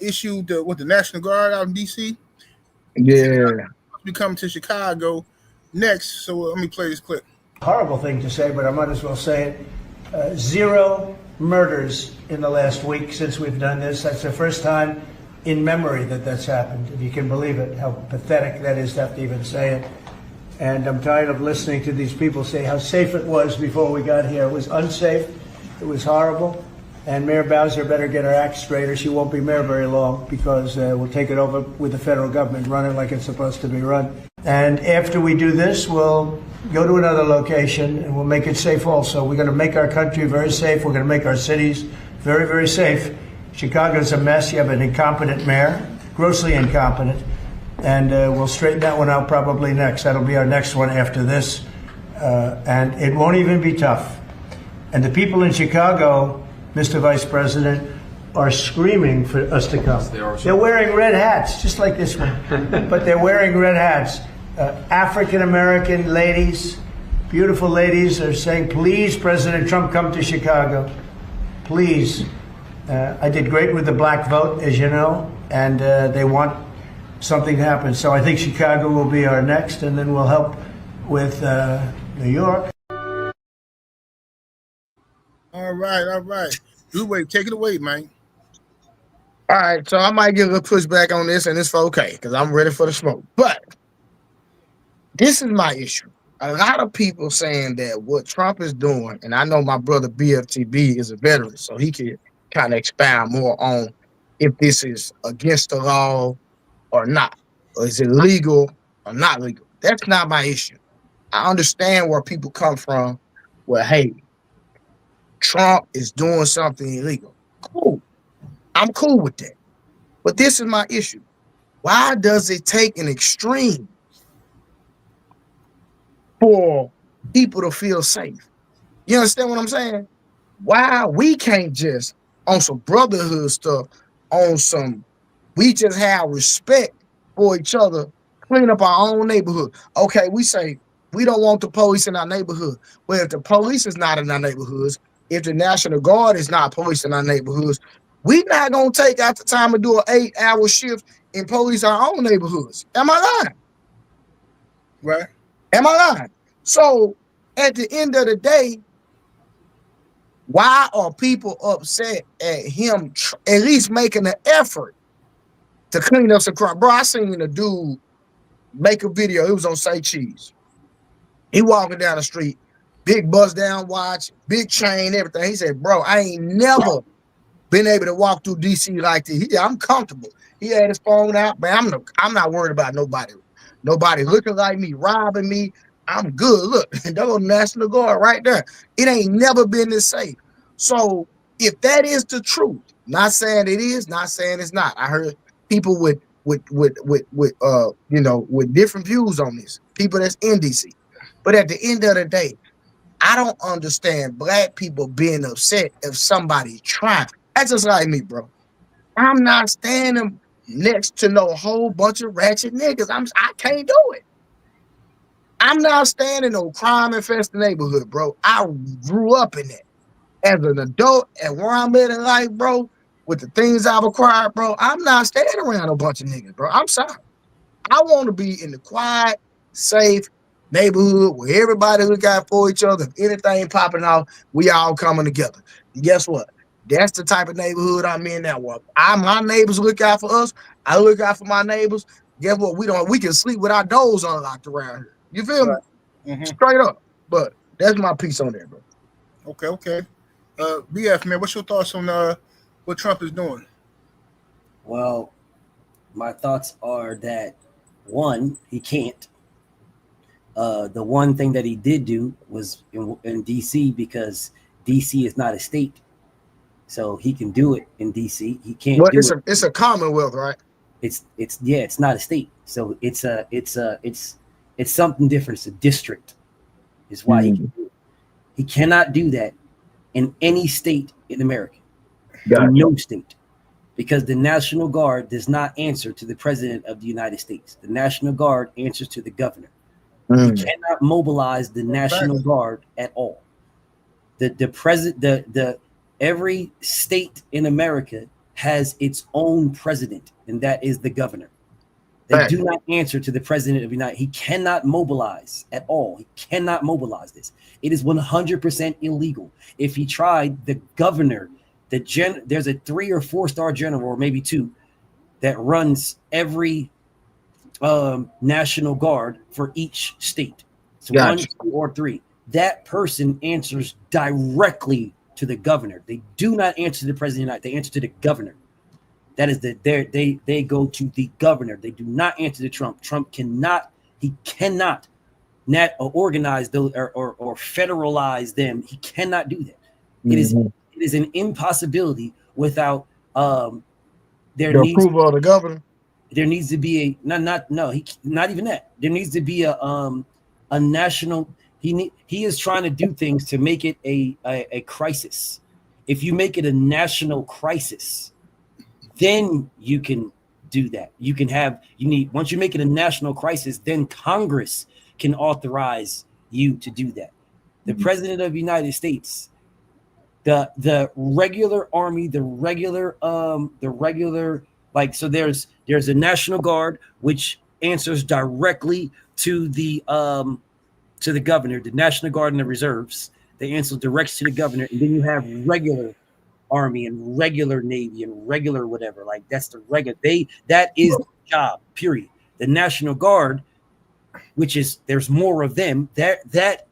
issued the National Guard out in D.C. Yeah. We come to Chicago next, so let me play this clip. Horrible thing to say, but I might as well say it. 0 murders in the last week since we've done this. That's the first time in memory that's happened, if you can believe it, how pathetic that is to have to even say it. And I'm tired of listening to these people say how safe it was before we got here. It was unsafe. It was horrible. And Mayor Bowser better get her act straight, or she won't be mayor very long, because we'll take it over with the federal government, run it like it's supposed to be run. And after we do this, we'll go to another location and we'll make it safe also. We're going to make our country very safe. We're going to make our cities very, very safe. Chicago's a mess. You have an incompetent mayor, grossly incompetent. And we'll straighten that one out probably next. That'll be our next one after this. And it won't even be tough. And the people in Chicago, Mr. Vice President, are screaming for us to come. They're wearing red hats, just like this one. But they're wearing red hats. African-American ladies, beautiful ladies, are saying, please, President Trump, come to Chicago. Please. I did great with the black vote, as you know, and they want something to happen. So I think Chicago will be our next, and then we'll help with New York. All right. Blue Wave, take it away, man. All right, so I might give a little pushback on this, and it's okay, because I'm ready for the smoke. But this is my issue. A lot of people saying that what Trump is doing, and I know my brother BFTB is a veteran, so he can kind of expound more on if this is against the law or not, or is it legal or not legal. That's not my issue. I understand where people come from, where, hey, Trump is doing something illegal. Cool. I'm cool with that. But this is my issue. Why does it take an extreme for people to feel safe? You understand what I'm saying? Why we can't just, on some brotherhood stuff, on some, we just have respect for each other, clean up our own neighborhood. Okay, we say we don't want the police in our neighborhood. Well, if the police is not in our neighborhoods, if the National Guard is not policing our neighborhoods, we not going to take out the time to do an 8-hour shift and police our own neighborhoods. Am I lying? Right. Am I lying? So at the end of the day, why are people upset at him at least making an effort to clean up some crime? Bro, I seen a dude make a video. It was on Say Cheese. He walking down the street, big bust down watch, big chain, everything. He said, bro, I ain't never been able to walk through DC like this. I'm comfortable. He had his phone out, man. I'm not worried about nobody looking like me, robbing me. I'm good. Look, there go National Guard right there. It ain't never been this safe. So if that is the truth, not saying it is, not saying it's not. I heard people with different views on this. People that's in DC. But at the end of the day, I don't understand black people being upset if somebody trying. That's just like me, bro. I'm not standing next to no whole bunch of ratchet niggas. I can't do it. I'm not standing no crime-infested neighborhood, bro. I grew up in that. As an adult and where I'm at in life, bro, with the things I've acquired, bro, I'm not standing around a bunch of niggas, bro. I'm sorry. I want to be in the quiet, safe neighborhood where everybody look out for each other. If anything popping off, we all coming together. And guess what? That's the type of neighborhood I'm in now. My neighbors look out for us. I look out for my neighbors. Guess what? We can sleep with our doors unlocked around here. You feel me? Mm-hmm. Straight up. But that's my piece on that, bro. Okay. BF, man, what's your thoughts on what Trump is doing? Well, my thoughts are that, one, he can't. The one thing that he did do was in D.C. because D.C. is not a state. So he can do it in D.C. He can't do it. It's a commonwealth, right? It's not a state. So it's something different. It's a district. Is why he can do it. He cannot do that in any state in America. No state. Because the National Guard does not answer to the President of the United States. The National Guard answers to the governor. You cannot mobilize the National Guard at all. Every state in America has its own president, and that is the governor. They do not answer to the President of the United States. He cannot mobilize at all. He cannot mobilize this. It is 100% illegal. If he tried, the governor, there's a 3 or 4-star general, or maybe 2, that runs every National Guard for each state. So 1, 2, or 3. That person answers directly to the governor. They do not answer to the President. They answer to the governor. That is they go to the governor. They do not answer to Trump. Trump cannot He cannot organize those or federalize them. He cannot do that. Mm-hmm. It is an impossibility without the approval of the governor. There needs to be not even that. There needs to be a national. He is trying to do things to make it a crisis. If you make it a national crisis, then you can do that. Once you make it a national crisis, then Congress can authorize you to do that. The president of the United States, the regular army, the regular so there's a National Guard which answers directly to the governor, the National Guard and the reserves. They answer directly to the governor, and then you have regular army and regular navy and regular whatever. Like that's the regular. That is the job. Period. The National Guard, which is there's more of them. That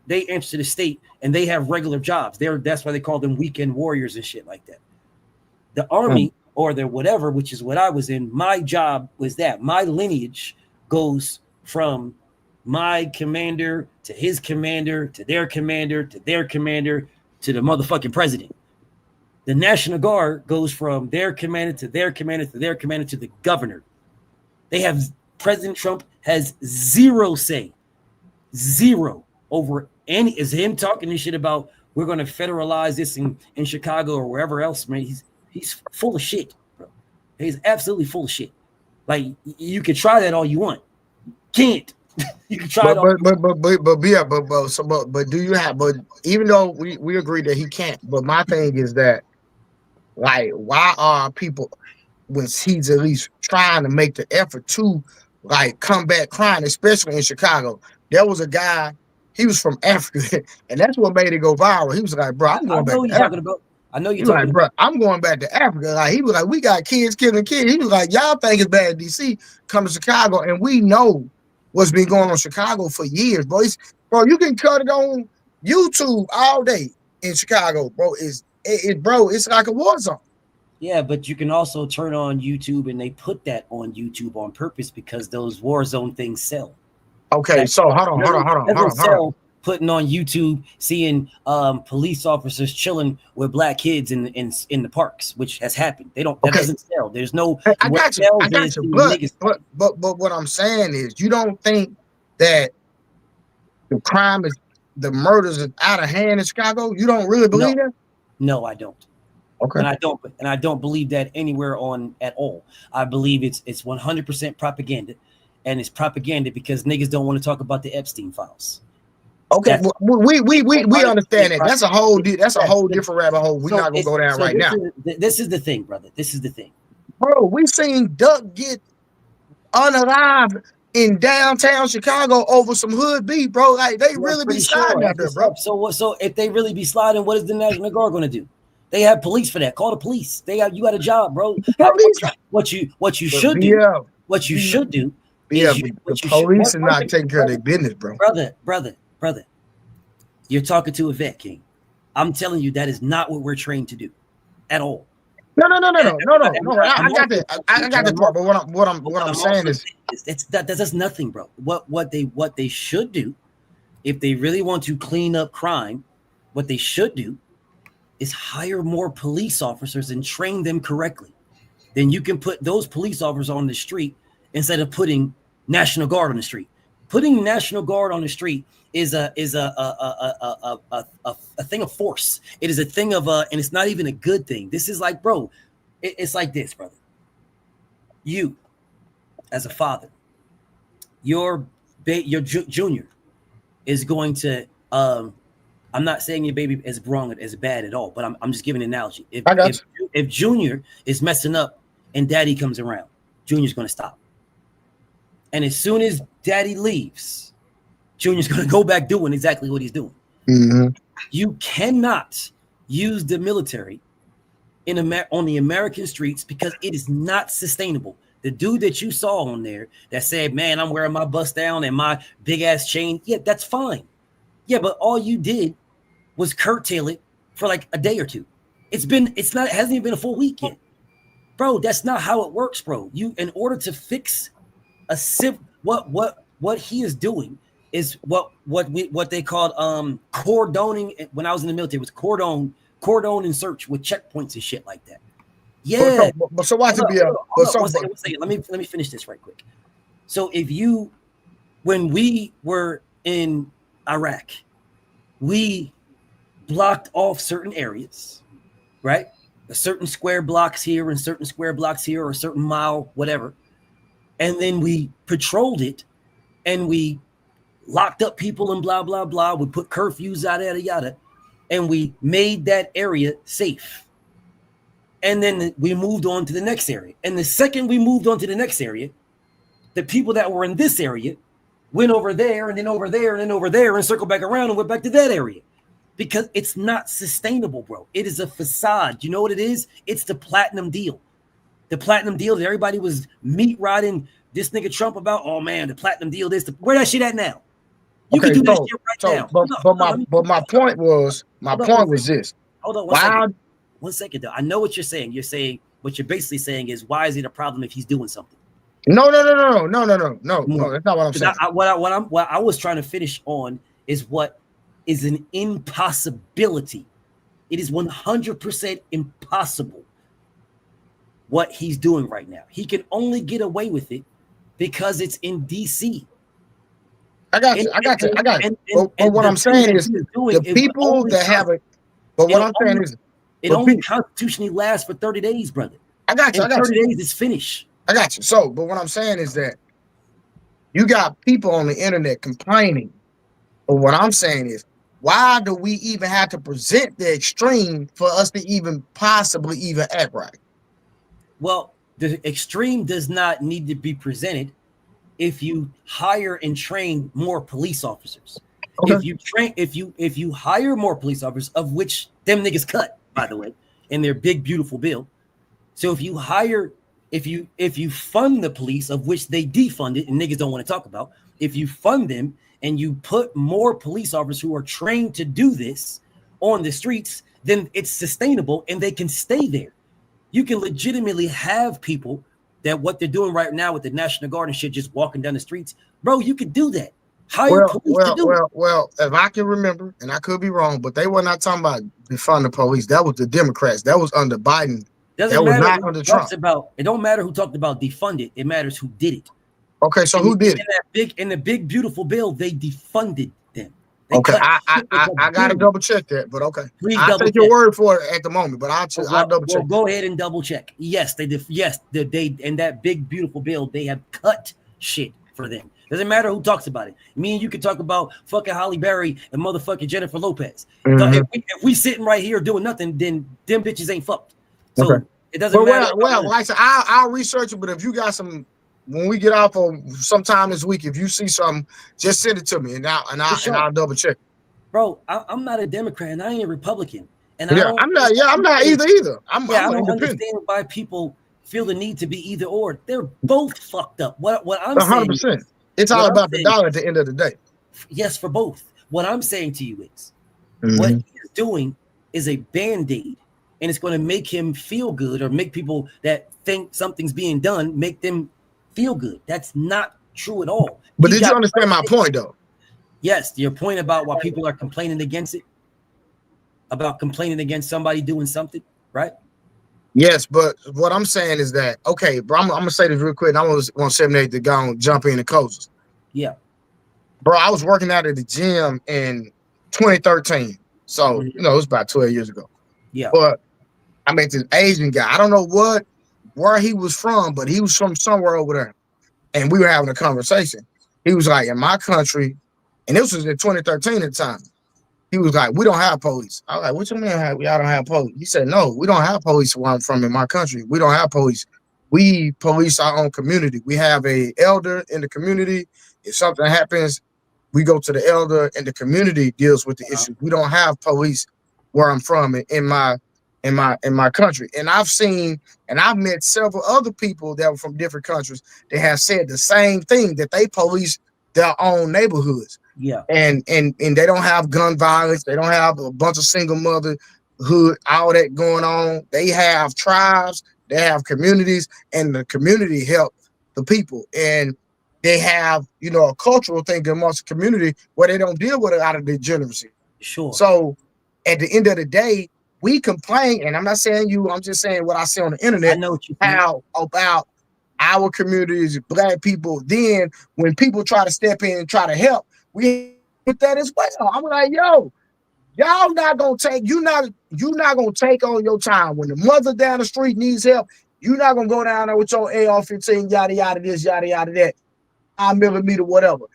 they answer to the state, and they have regular jobs. That's why they call them weekend warriors and shit like that. The army or the whatever, which is what I was in. My job was that. My lineage goes from my commander to his commander to their commander to their commander to the motherfucking president. The National Guard goes from their commander to their commander to their commander to the governor. President Trump has zero say, zero over any. Is him talking this shit about we're going to federalize this in Chicago or wherever else, man. He's full of shit, bro. He's absolutely full of shit. Like you can try that all you want. Can't. You can try but do you have? But even though we agree that he can't, but my thing is that, like, why are people when he's at least trying to make the effort to like combat crime, especially in Chicago? There was a guy, he was from Africa, and that's what made it go viral. He was like, bro, I'm going back to Africa. I know you're talking about. Bro, I'm going back to Africa. Like he was like, we got kids killing kids. He was like, y'all think it's bad in DC, come to Chicago, and we know what's been going on in Chicago for years, bro. Bro, you can cut it on YouTube all day in Chicago, bro. It's like a war zone. Yeah, but you can also turn on YouTube, and they put that on YouTube on purpose because those war zone things sell. Okay, so hold on. Putting on YouTube, seeing police officers chilling with black kids in the parks, which has happened. That doesn't sell. There's no. I got you. But what I'm saying is, you don't think that the murders is out of hand in Chicago? You don't really believe that? No, I don't. Okay. And I don't believe that anywhere at all. I believe it's 100% propaganda, and it's propaganda because niggas don't want to talk about the Epstein files. Okay, we understand that. That's a whole different rabbit hole. We're not gonna go down right now. This is the thing, brother. This is the thing, bro. We seen Duck get unalived in downtown Chicago over some hood beef, bro. Like they really be sliding out there, bro. So if they really be sliding, what is the National Guard going to do? They have police for that. Call the police. You got a job, bro. What you should do is the police are not taking care of their business, bro. Brother, you're talking to a vet, King. I'm telling you, that is not what we're trained to do at all. No. I got that. I got that part. But what I'm saying is that's nothing, bro. What they should do, if they really want to clean up crime, what they should do is hire more police officers and train them correctly. Then you can put those police officers on the street instead of putting National Guard on the street. Putting National Guard on the street is a thing of force. It is a thing of and it's not even a good thing. This is like, bro, it's like this, brother. You, as a father, your junior is going to. I'm not saying your baby is wrong as bad at all, but I'm just giving an analogy. If Junior is messing up and Daddy comes around, Junior's going to stop. And as soon as Daddy leaves, Junior's going to go back doing exactly what he's doing. Mm-hmm. You cannot use the military on the American streets because it is not sustainable. The dude that you saw on there that said, man, I'm wearing my bust down and my big ass chain. Yeah, that's fine. Yeah, but all you did was curtail it for like a day or two. It hasn't even been a full week yet. Bro, that's not how it works, bro. In order to fix what what he is doing is what they called cordoning. When I was in the military, it was cordon and search with checkpoints and shit like that. Yeah. But so watch it be one second. Let me finish this right quick. So when we were in Iraq, we blocked off certain areas, right? A certain square blocks here and certain square blocks here, or a certain mile, whatever. And then we patrolled it and we locked up people and blah, blah, blah. We put curfews, yada, yada. And we made that area safe. And then we moved on to the next area. And the second we moved on to the next area, the people that were in this area went over there and then over there and then over there and circled back around and went back to that area. Because it's not sustainable, bro. It is a facade. You know what it is? It's the platinum deal. The platinum deal that everybody was meat riding this nigga Trump about. Oh man, the platinum deal. Where that shit at now? You can do that shit right now. But my point was this. Hold on one second though. I know what you're saying. You're saying what you're basically saying is, why is it a problem if he's doing something? No. That's not what I'm saying. What I was trying to finish on is what is an impossibility. It is 100% impossible what he's doing right now. He can only get away with it because it's in DC. I got you. But what I'm saying is the people that have it. But what I'm saying is it only constitutionally lasts for 30 days, brother. I got you. 30 days is finished. I got you. So, but what I'm saying is that you got people on the internet complaining. But what I'm saying is, why do we even have to present the extreme for us to even possibly even act right? Well, the extreme does not need to be presented if you hire and train more police officers. Okay. If you hire more police officers, of which them niggas cut, by the way, in their big beautiful bill. So if you fund the police, of which they defunded and niggas don't want to talk about, if you fund them and you put more police officers who are trained to do this on the streets, then it's sustainable and they can stay there. You can legitimately have people that what they're doing right now with the National Guard and shit, just walking down the streets. Bro, you could do that. Well, if I can remember, and I could be wrong, but they were not talking about defunding the police. That was the Democrats. That was under Biden. That was not under Trump. It don't matter who talked about defund it. It matters who did it. Okay, so who did it? In the big beautiful bill, they defunded them. Okay, I gotta double check that, but okay. I'll take your word for it at the moment, but I'll double check. Go ahead and double check. Yes, they did. Yes, they in that big beautiful bill, they have cut shit for them. Doesn't matter who talks about it. Me and you can talk about fucking Halle Berry and motherfucking Jennifer Lopez. Mm-hmm. If we sitting right here doing nothing, then them bitches ain't fucked. So it doesn't matter. Well, like I said, I'll research it, but if you got some, when we get off on sometime this week, if you see something, just send it to me and I'll double check. Bro, I'm not a Democrat and I ain't a Republican. And I'm not either. I'm I don't understand why people feel the need to be either or. They're both fucked up. What I'm 100%. Saying, it's all about the dollar at the end of the day. Yes, for both. What I'm saying to you is, what he's doing is a band-aid, and it's going to make him feel good, or make people that think something's being done, make them feel good. That's not true at all. But did you understand my point, though? Yes, your point about why people are complaining against it, about complaining against somebody doing something, right? Yes, but what I'm saying is that, okay, bro, I'm gonna say this real quick. And I was 178 to go and jump in the coaches. Yeah, bro, I was working out at the gym in 2013, so you know it was about 12 years ago. Yeah, but I met this Asian guy. I don't know where he was from, but he was from somewhere over there, and we were having a conversation. He was like, in my country, and this was in 2013 at the time. He was like, we don't have police. I was like, what you mean y'all don't have police? He said, no, we don't have police where I'm from in my country. We don't have police. We police our own community. We have a elder in the community. If something happens, we go to the elder and the community deals with the issue. We don't have police where I'm from in my country. And I've seen and I've met several other people that were from different countries that have said the same thing, that they police their own neighborhoods. Yeah, and they don't have gun violence. They don't have a bunch of single motherhood, all that going on. They have tribes, they have communities, and the community help the people. And they have, you know, a cultural thing amongst the community where they don't deal with it out of degeneracy. Sure. So at the end of the day, we complain, and I'm not saying you, I'm just saying what I see on the internet. I know what you how about our communities, Black people. Then when people try to step in and try to help, we with that as well. I'm like, yo, y'all not gonna take, you're not gonna take on your time. When the mother down the street needs help, you're not gonna go down there with your AR-15, yada yada this, yada yada that, 5mm, whatever.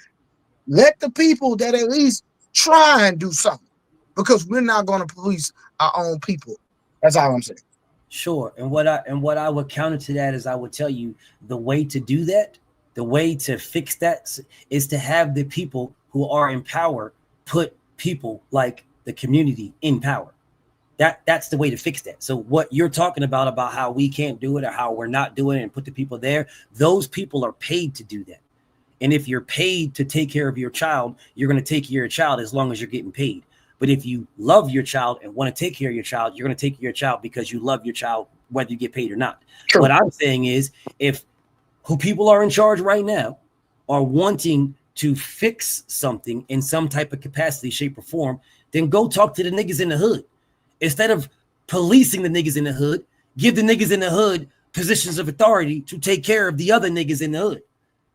Let the people that at least try and do something, because we're not gonna police our own people. That's all I'm saying. Sure. And what I would counter to that is I would tell you the way to do that, the way to fix that is to have the people who are in power put people like the community in power. That's the way to fix that. So what you're talking about how we can't do it or how we're not doing it and put the people there, those people are paid to do that. And if you're paid to take care of your child, you're going to take care of your child as long as you're getting paid. But if you love your child and want to take care of your child, you're going to take care of your child because you love your child, whether you get paid or not. True. What I'm saying is, if who people are in charge right now are wanting to fix something in some type of capacity, shape, or form, then go talk to the niggas in the hood. Instead of policing the niggas in the hood, give the niggas in the hood positions of authority to take care of the other niggas in the hood.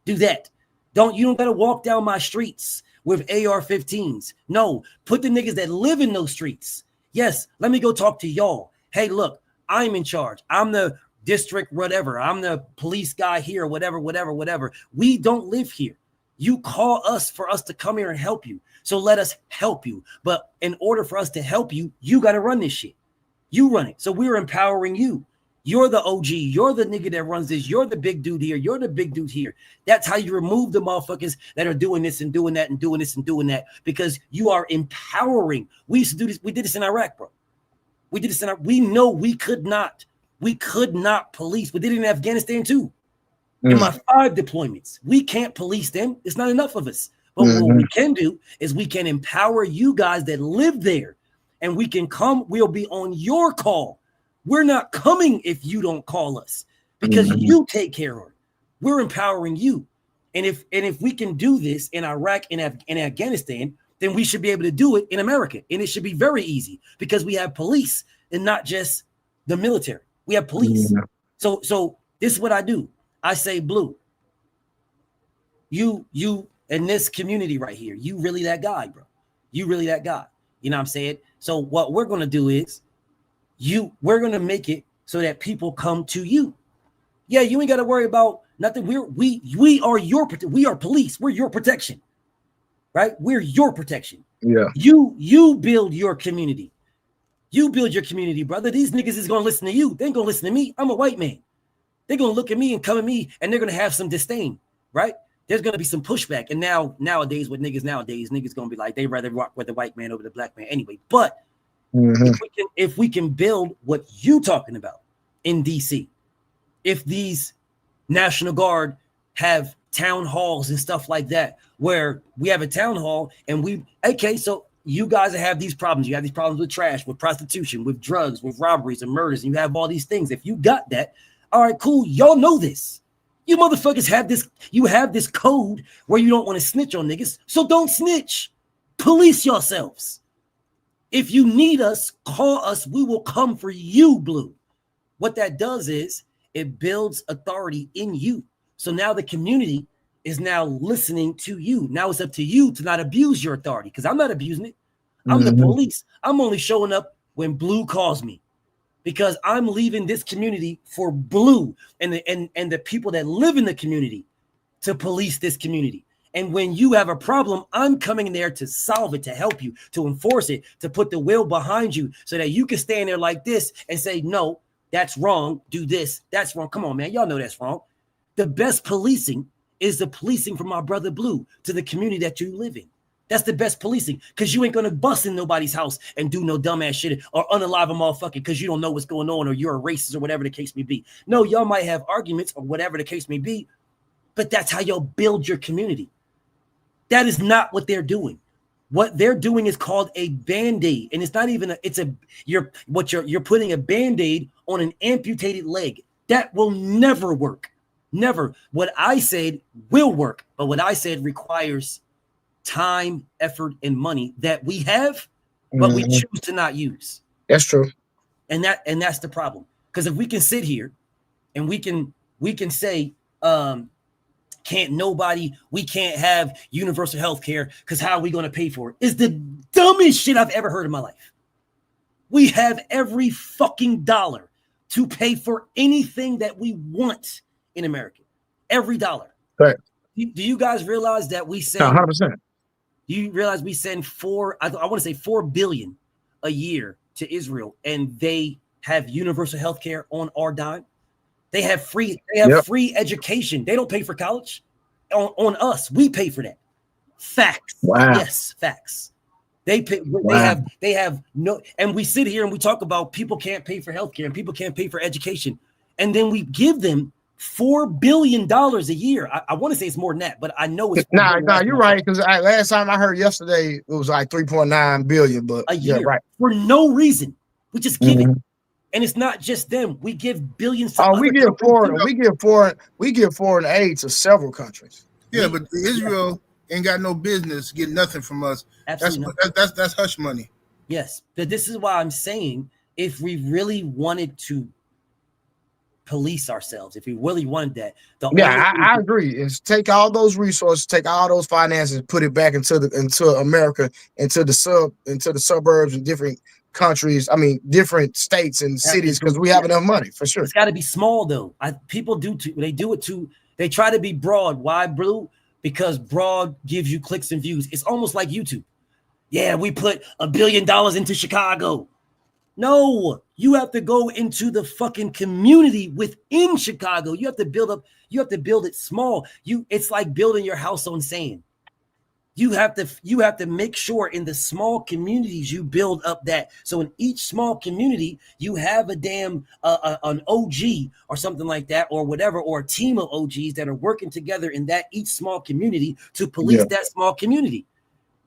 Do that. You don't gotta walk down my streets with AR-15s. No, put the niggas that live in those streets. Yes, let me go talk to y'all. Hey, look, I'm in charge. I'm the district whatever. I'm the police guy here, whatever. We don't live here. You call us for us to come here and help you. So let us help you. But in order for us to help you, you got to run this shit. You run it. So we're empowering you. You're the OG. You're the nigga that runs this. You're the big dude here. You're the big dude here. That's how you remove the motherfuckers that are doing this and doing that and doing this and doing that, because you are empowering. We used to do this. We did this in Iraq, bro. We did this in Iraq. We know we could not police. We did it in Afghanistan too. In my 5 deployments, we can't police them. It's not enough of us. But what we can do is we can empower you guys that live there, and we can come. We'll be on your call. We're not coming if you don't call us, because you take care of it. We're empowering you. And if we can do this in Iraq and Afghanistan, then we should be able to do it in America. And it should be very easy because we have police and not just the military. We have police. So this is what I do. I say, Blue, you in this community right here, you really that guy, bro. You really that guy. You know what I'm saying? So what we're going to do is we're going to make it so that people come to you. Yeah, you ain't got to worry about nothing. We are police. We're your protection, right? We're your protection. Yeah. You build your community. You build your community, brother. These niggas is going to listen to you. They ain't going to listen to me. I'm a white man. They're going to look at me and come at me, and they're going to have some disdain, right? There's going to be some pushback. And nowadays with niggas going to be like, they rather rock with the white man over the black man anyway. But if we can build what you talking about in DC, if these National Guard have town halls and stuff like that, where we have a town hall and so you guys have these problems. You have these problems with trash, with prostitution, with drugs, with robberies and murders, and you have all these things. If you got that, all right, cool. Y'all know this. You motherfuckers have this. You have this code where you don't want to snitch on niggas. So don't snitch. Police yourselves. If you need us, call us. We will come for you, Blue. What that does is it builds authority in you. So now the community is now listening to you. Now it's up to you to not abuse your authority, because I'm not abusing it. I'm the police. I'm only showing up when Blue calls me, because I'm leaving this community for Blue and the people that live in the community to police this community. And when you have a problem, I'm coming there to solve it, to help you, to enforce it, to put the will behind you so that you can stand there like this and say, no, that's wrong. Do this. That's wrong. Come on, man. Y'all know that's wrong. The best policing is the policing from our brother Blue to the community that you live in. That's the best policing, because you ain't going to bust in nobody's house and do no dumbass shit or unalive a motherfucker because you don't know what's going on or you're a racist or whatever the case may be. No, y'all might have arguments or whatever the case may be, but that's how y'all build your community. That is not what they're doing. What they're doing is called a Band-Aid, and it's not even you're putting a Band-Aid on an amputated leg. That will never work. Never. What I said will work, but what I said requires time, effort, and money that we have, but we choose to not use. That's true. And that's the problem. Because if we can sit here and we can say, we can't have universal health care because how are we going to pay for it? Is the dumbest shit I've ever heard in my life. We have every fucking dollar to pay for anything that we want in America. Every dollar. Right. Do you guys realize that we send 100%? Do you realize we send I want to say $4 billion a year to Israel, and they have universal health care on our dime? They have free free education. They don't pay for college. On us, we pay for that. Facts. Wow. Yes, facts. They pay. Wow. They have no. And we sit here and we talk about people can't pay for healthcare and people can't pay for education, and then we give them $4 billion a year. I want to say it's more than that, but I know it's nah. You're right, because last time I heard yesterday it was like 3.9 billion, but a year, right, for no reason. We just give it. And it's not just them. We give billions to we give foreign aid to several countries. Yeah, but Israel ain't got no business getting nothing from us. Absolutely that's hush money. Yes, but this is why I'm saying if we really wanted to police ourselves, if we really wanted that, I agree. Is take all those resources, take all those finances, put it back into America, into the suburbs and different countries. I mean, different states and cities, because we have enough money for sure. It's got to be small though. People they try to be broad. Why, Blue? Because broad gives you clicks and views. It's almost like YouTube. Yeah, we put $1 billion into Chicago. No, you have to go into the fucking community within Chicago. You have to build it small. It's like building your house on sand. You have to make sure in the small communities you build up that. So in each small community, you have a damn an OG or something like that, or whatever, or a team of OGs that are working together in that each small community to police that small community.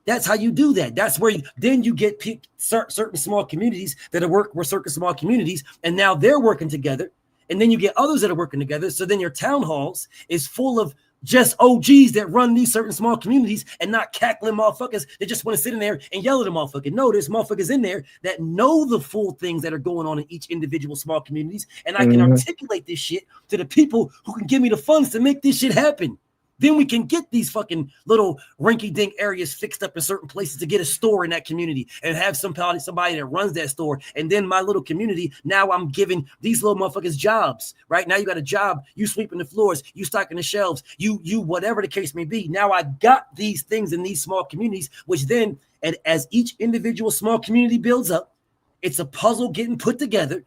That's how you do that. That's where then you get certain small communities that work with certain small communities, and now they're working together. And then you get others that are working together. So then your town halls is full of just OGs that run these certain small communities, and not cackling motherfuckers that just want to sit in there and yell at a motherfucker. No, there's motherfuckers in there that know the full things that are going on in each individual small communities. And I can articulate this shit to the people who can give me the funds to make this shit happen. Then we can get these fucking little rinky-dink areas fixed up in certain places to get a store in that community and have somebody that runs that store. And then my little community, now I'm giving these little motherfuckers jobs, right? Now you got a job, you sweeping the floors, you stocking the shelves, you whatever the case may be. Now I got these things in these small communities, which then, and as each individual small community builds up, it's a puzzle getting put together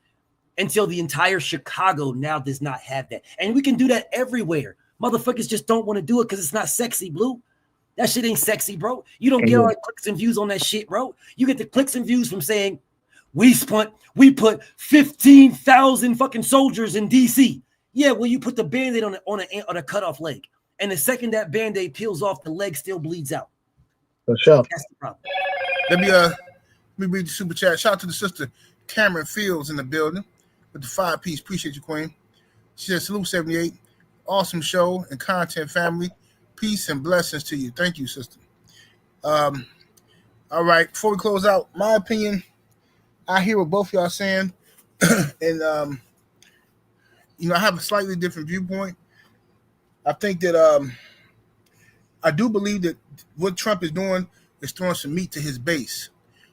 until the entire Chicago now does not have that. And we can do that everywhere. Motherfuckers just don't want to do it because it's not sexy, Blue. That shit ain't sexy, bro. You don't get all the clicks and views on that shit, bro. You get the clicks and views from saying we put 15,000 fucking soldiers in DC. Yeah, well, you put the Band-Aid on a cut off leg, and the second that Band-Aid peels off, the leg still bleeds out. For sure. That's the problem. Let me read the super chat. Shout out to the sister Cameron Fields in the building with the 5-piece. Appreciate you, Queen. She said, salute 78. Awesome show and content, family. Peace and blessings to you. Thank you, sister. All right. Before we close out, my opinion, I hear what both y'all saying, and I have a slightly different viewpoint. I think that I do believe that what Trump is doing is throwing some meat to his base.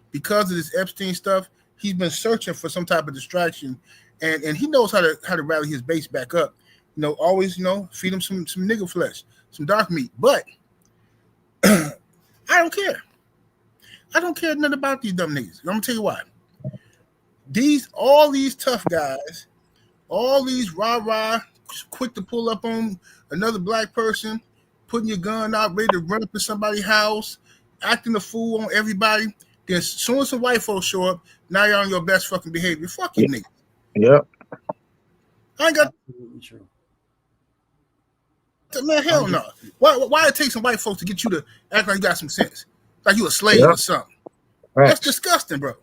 Because of this Epstein stuff, he's been searching for some type of distraction, and he knows how to rally his base back up. Always, feed them some nigga flesh, some dark meat. But I don't care. I don't care nothing about these dumb niggas. I'm gonna tell you why. All these tough guys, all these rah-rah, quick to pull up on another black person, putting your gun out, ready to run up in somebody's house, acting a fool on everybody. Then as soon as some white folks show up, now you're on your best fucking behavior. Fuck you, niggas. Yep. I ain't got. True. Man, hell no. Why it take some white folks to get you to act like you got some sense? Like you a slave or something. Right. That's disgusting, bro.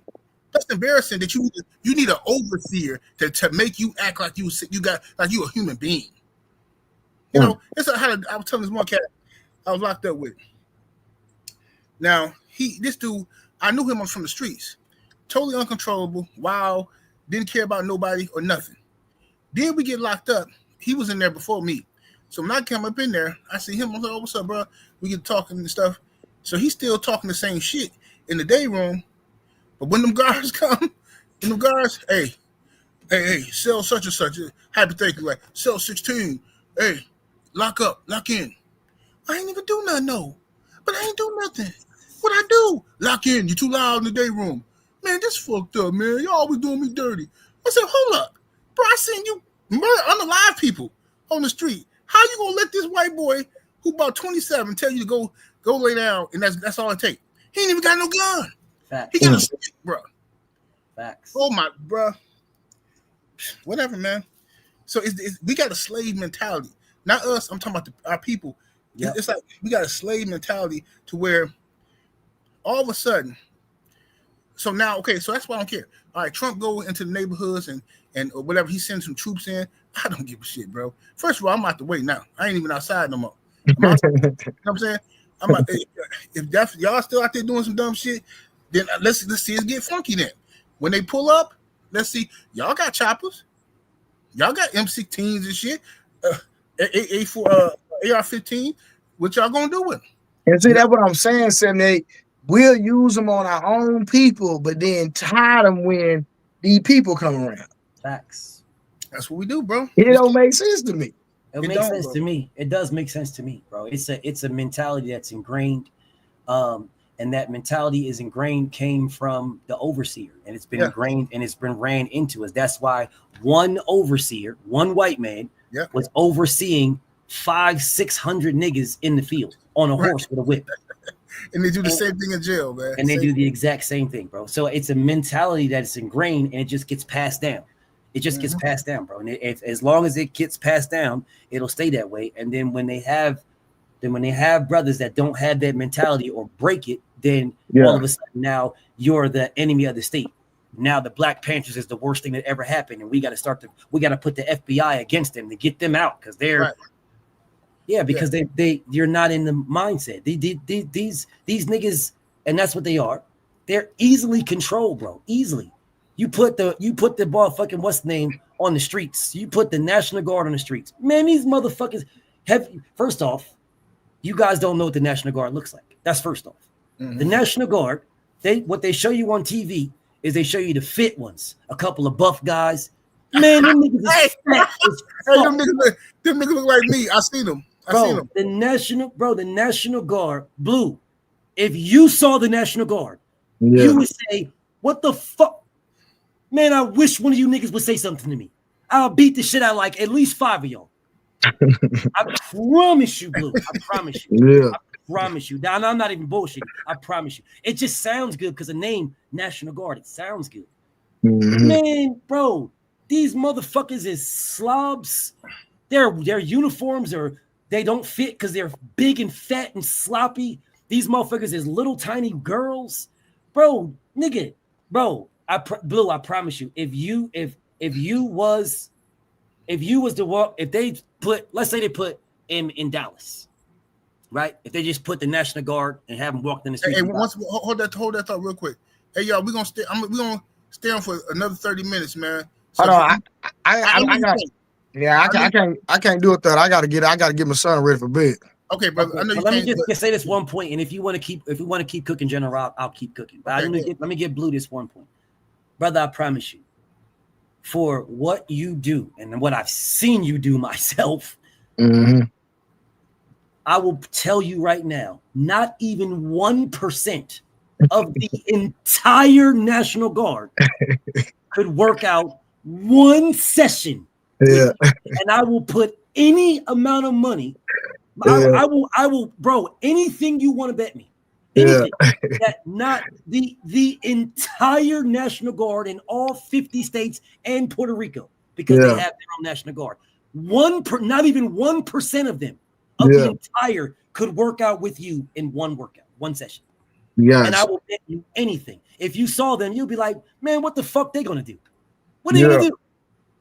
That's embarrassing that you need an overseer to make you act like you a human being. You know, it's I was telling this one cat I was locked up with. Now this dude, I knew him from the streets, totally uncontrollable, wild, didn't care about nobody or nothing. Then we get locked up. He was in there before me. So when I come up in there, I see him. I'm like, oh, what's up, bro? We get talking and stuff. So he's still talking the same shit in the day room. But when them guards come, hey, cell such and such, hypothetically, like cell 16, hey, lock up, lock in. I ain't even do nothing, no. But I ain't do nothing. What I do? Lock in. You too loud in the day room. Man, this fucked up, man. Y'all always doing me dirty. I said, hold up. Bro, I seen you murder unalive people on the street. How you gonna let this white boy who about 27 tell you to go lay down and that's all it takes? He ain't even got no gun. Facts. He got a stick, bro. Facts. Oh my, bro. Whatever, man. So we got a slave mentality. Not us. I'm talking about our people. Yep. It's like we got a slave mentality to where all of a sudden. So now, okay, so that's why I don't care. All right, Trump go into the neighborhoods and whatever, he sends some troops in. I don't give a shit, bro. First of all, I'm out the way now. I ain't even outside no more. You know what I'm saying? If y'all still out there doing some dumb shit, then let's see it get funky then. When they pull up, let's see. Y'all got choppers. Y'all got M16s and shit. AR-15. What y'all gonna do with them? And see, that's what I'm saying, 78. We'll use them on our own people, but then tie them when these people come around. Facts. That's what we do, bro. It don't make sense to me. It makes sense to me. It does make sense to me, bro. It's a mentality that's ingrained, and that mentality is ingrained came from the overseer, and it's been ingrained and it's been ran into us. That's why one overseer, one white man, was overseeing 500-600 niggas in the field on a horse with a whip. And they do the same thing in jail, man. And they do the exact same thing, bro. So it's a mentality that's ingrained, and it just gets passed down. It just gets passed down, bro. And as long as it gets passed down, it'll stay that way. And then when they have brothers that don't have that mentality or break it, then all of a sudden now you're the enemy of the state. Now the Black Panthers is the worst thing that ever happened, and we got to put the FBI against them to get them out because they're. Yeah, because you're not in the mindset. These niggas, and that's what they are. They're easily controlled, bro. Easily. You put the ball fucking what's the name on the streets. You put the National Guard on the streets. Man, these motherfuckers first off, you guys don't know what the National Guard looks like. That's first off. The National Guard, what they show you on TV is they show you the fit ones, a couple of buff guys. Man, them niggas is fat as fuck. Them niggas look like me. I see them. Bro, the National Guard, Blue. If you saw the National Guard, you would say, "What the fuck, man? I wish one of you niggas would say something to me. I'll beat the shit out of like at least 5 of y'all. I promise you, Blue. I promise you. Yeah. I promise you. Now, I'm not even bullshitting. I promise you. It just sounds good because the name National Guard. It sounds good, man, bro. These motherfuckers is slobs. Their uniforms they don't fit because they're big and fat and sloppy. These motherfuckers is little tiny girls, bro. Nigga, bro. Blue, I promise you, if let's say they put him in Dallas, right? If they just put the National Guard and have him walk in the street. Hey, hold that thought real quick. Hey, y'all, we're gonna stay on for another 30 minutes, man. So Hold on, I can't do it. That I gotta get my son ready for bed. Okay, brother. I know you let me just say this one point, and if you want to keep cooking, General, I'll keep cooking. But let me get Blue this one point, brother. I promise you, for what you do and what I've seen you do myself, I will tell you right now, not even 1% of the entire National Guard could work out one session. Yeah, and I will put any amount of money. I will, bro. Anything you want to bet me, anything that not the entire National Guard in all 50 states and Puerto Rico, because they have their own National Guard. Not even 1% of them of the entire could work out with you in one session. Yeah, and I will bet you anything. If you saw them, you'll be like, man, what the fuck they gonna do? What are they gonna do?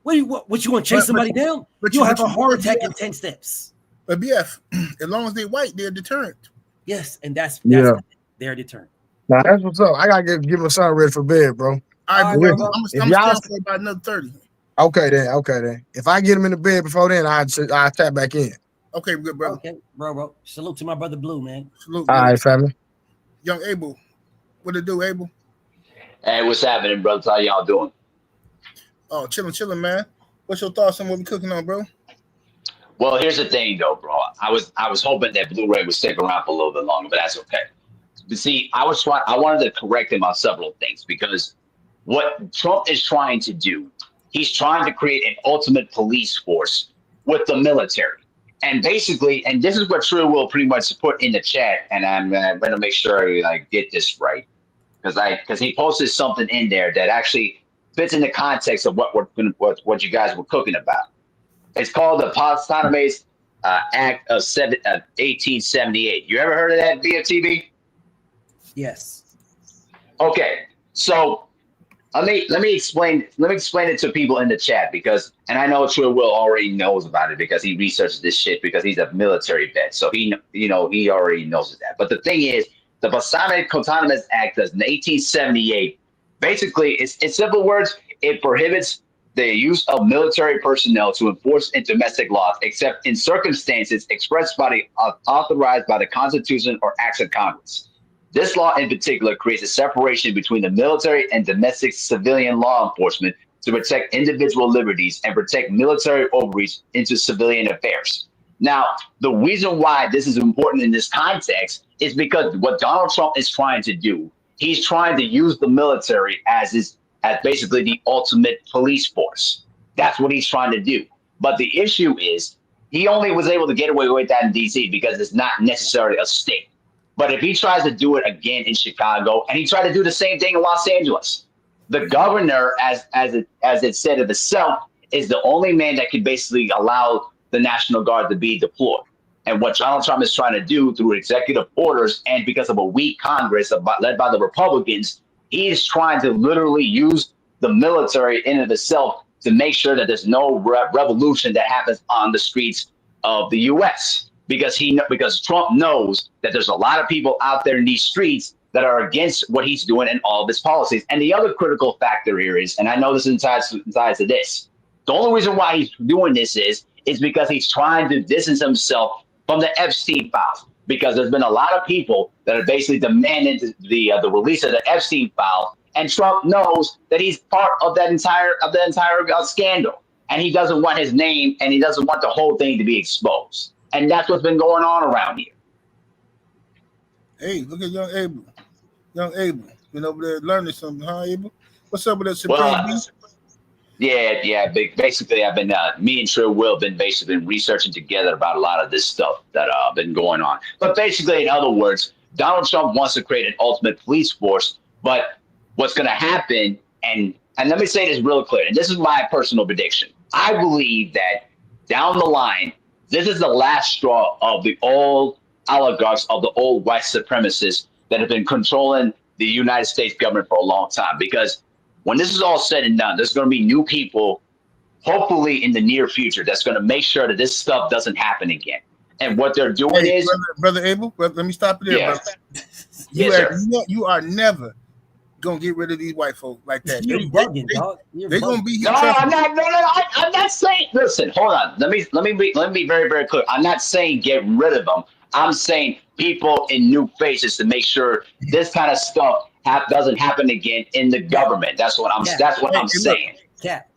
What you want to chase somebody down? You'll have a heart attack in 10 steps. But BF, as long as they're white, they're deterrent. Yes, and that's their deterrent. Now that's what's up. I gotta give my son ready for bed, bro. All right, bro. I'm gonna stay for about another 30. Okay then. If I get him in the bed before then, I'll tap back in. Okay, good, brother. Okay, bro. Salute to my brother Blue, man. Salute. All right, family. Young Abel, what it do, Abel? Hey, what's happening, brothers? How y'all doing? Oh, chilling, man. What's your thoughts on what we cooking on, bro? Well, here's the thing, though, bro. I was hoping that Blu-ray would stick around for a little bit longer, but that's okay. But see, I wanted to correct him on several things because what Trump is trying to do, he's trying to create an ultimate police force with the military. And basically, and this is what True will pretty much put in the chat, and I'm going to make sure I get this right because he posted something in there that actually fits in the context of what you guys were cooking about. It's called the Paternity Act of 1878. You ever heard of that, BFTB? Yes. Okay, so let me explain it to people in the chat and I know True Will already knows about it because he researches this shit because he's a military vet, so he already knows that. But the thing is, the Paternity Act of 1878 basically, in simple words, it prohibits the use of military personnel to enforce domestic laws, except in circumstances expressed authorized by the Constitution or acts of Congress. This law in particular creates a separation between the military and domestic civilian law enforcement to protect individual liberties and protect military overreach into civilian affairs. Now, the reason why this is important in this context is because what Donald Trump is trying to do, he's trying to use the military as basically the ultimate police force. That's what he's trying to do. But the issue is he only was able to get away with that in D.C. because it's not necessarily a state. But if he tries to do it again in Chicago, and he tried to do the same thing in Los Angeles, the governor, as it said of itself, is the only man that can basically allow the National Guard to be deployed. And what Donald Trump is trying to do through executive orders and because of a weak Congress led by the Republicans, he is trying to literally use the military in of itself to make sure that there's no revolution that happens on the streets of the U.S. Because Trump knows that there's a lot of people out there in these streets that are against what he's doing and all of his policies. And the other critical factor here is, and I know this ties to this, the only reason why he's doing this is because he's trying to distance himself from the Epstein files. Because there's been a lot of people that are basically demanding the release of the Epstein file, and Trump knows that he's part of that entire scandal, and he doesn't want his name, and he doesn't want the whole thing to be exposed, and that's what's been going on around here. Hey, look at young Abel, been over there learning something, huh, Abel? What's up with that Supreme Beast? Yeah. Basically, I've been me and True Will been basically researching together about a lot of this stuff that been going on. But basically, in other words, Donald Trump wants to create an ultimate police force. But what's going to happen, and let me say this real clear, and this is my personal prediction. I believe that down the line, this is the last straw of the old oligarchs, of the old white supremacists that have been controlling the United States government for a long time. Because when this is all said and done, there's going to be new people, hopefully in the near future, that's going to make sure that this stuff doesn't happen again. And what they're doing is... Brother Abel, let me stop you there, brother. You are never going to get rid of these white folks like that. They're going to be here. No, I'm not saying... Listen, hold on. Let me be very, very clear. I'm not saying get rid of them. I'm saying people in new faces to make sure this kind of stuff doesn't happen again in the government. That's what I'm saying.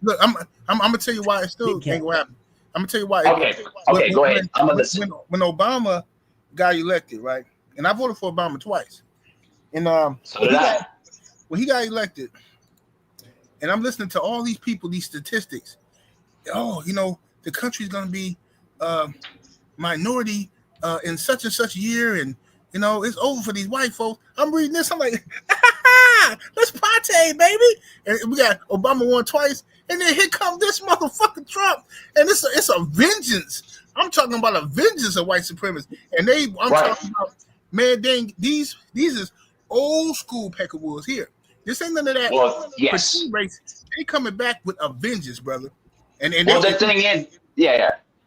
Look, I'm gonna tell you why it still ain't gonna happen. I'm gonna tell you why. Okay, go ahead. I'm gonna listen. When Obama got elected, right, and I voted for Obama twice, and when he got elected, and I'm listening to all these people, these statistics. Oh, the country's gonna be minority in such and such year, and it's over for these white folks. I'm reading this. I'm like, let's party, baby. And we got Obama won twice, and then here comes this motherfucking Trump, and it's a vengeance. I'm talking about a vengeance of white supremacists, and I'm talking about, man, dang, these is old school peckerwoods here. This ain't none of that. Well, yes, race. They coming back with a vengeance, brother. And the thing is,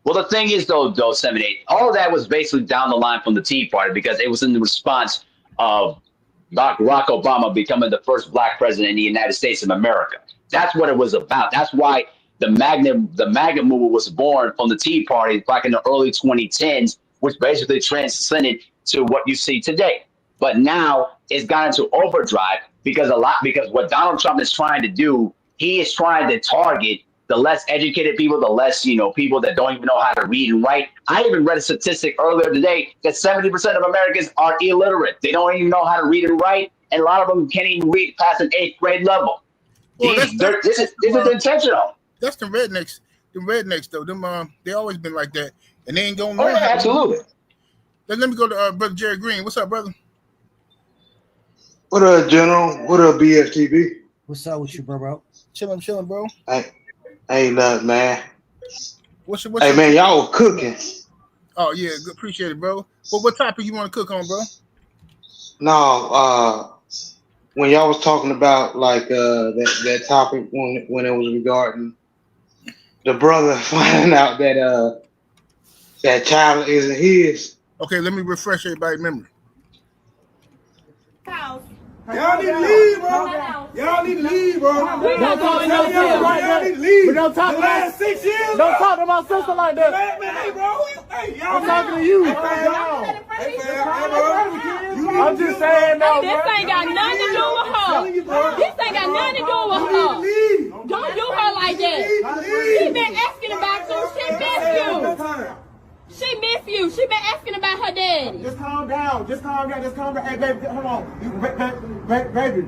Well, the thing is, though, 78, all of that was basically down the line from the Tea Party because it was in the response of Barack Obama becoming the first black president in the United States of America. That's what it was about. That's why the MAGA movement was born from the Tea Party back in the early 2010s, which basically transcended to what you see today. But now it's gone into overdrive because what Donald Trump is trying to do, he is trying to target the less educated people, the less, people that don't even know how to read and write. I even read a statistic earlier today that 70% of Americans are illiterate. They don't even know how to read and write, and a lot of them can't even read past an 8th grade level. Well, this is intentional. That's the rednecks. The rednecks, though, them they always been like that, and they ain't going to learn. Oh, yeah, absolutely. Let me go to Brother Jerry Green. What's up, brother? What up, General? What up, BFTB? What's up with you, bro? Chilling, bro. Ain't nothing, man. What's hey, man, y'all was cooking. Oh, yeah. Good, appreciate it, bro. Well, what topic you want to cook on, bro? No, when y'all was talking about, like, that topic when it was regarding the brother finding out that that child isn't his. Okay, let me refresh everybody's memory. Y'all need to leave, bro. Y'all need to leave, bro. Don't talk to your sister like that. But don't talk to my 6 years. Don't talk to my sister like that. Man, hey, bro. Hey, y'all. I'm talking to you. I'm just saying, though. This ain't got nothing to do with her. This ain't got nothing to do with her. Don't do her like that. She been asking about you. She missed you. She miss you. She been asking about her daddy. Just calm down. Hey, baby, hold on. Baby,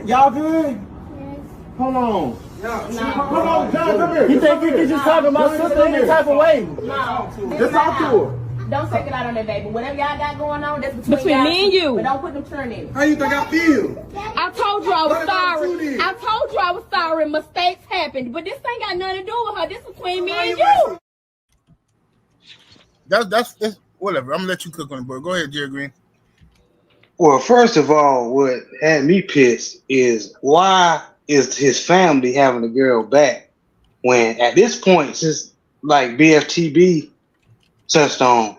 y'all good? Yes. Hold on. Hold on, John, come here. You think you can just talk to my sister in that type of way? No. Just talk to her. Don't take it out on that baby. Whatever y'all got going on, that's between me and you. But don't put them churn in it. How you think I feel? I told you I was sorry. I told you I was sorry. Mistakes happened. But this ain't got nothing to do with her. This is between me and you. That's whatever. I'm gonna let you cook on it, bro. Go ahead, Jerry Green. Well, first of all, what had me pissed is why is his family having the girl back when at this point, since like BFTB touched on,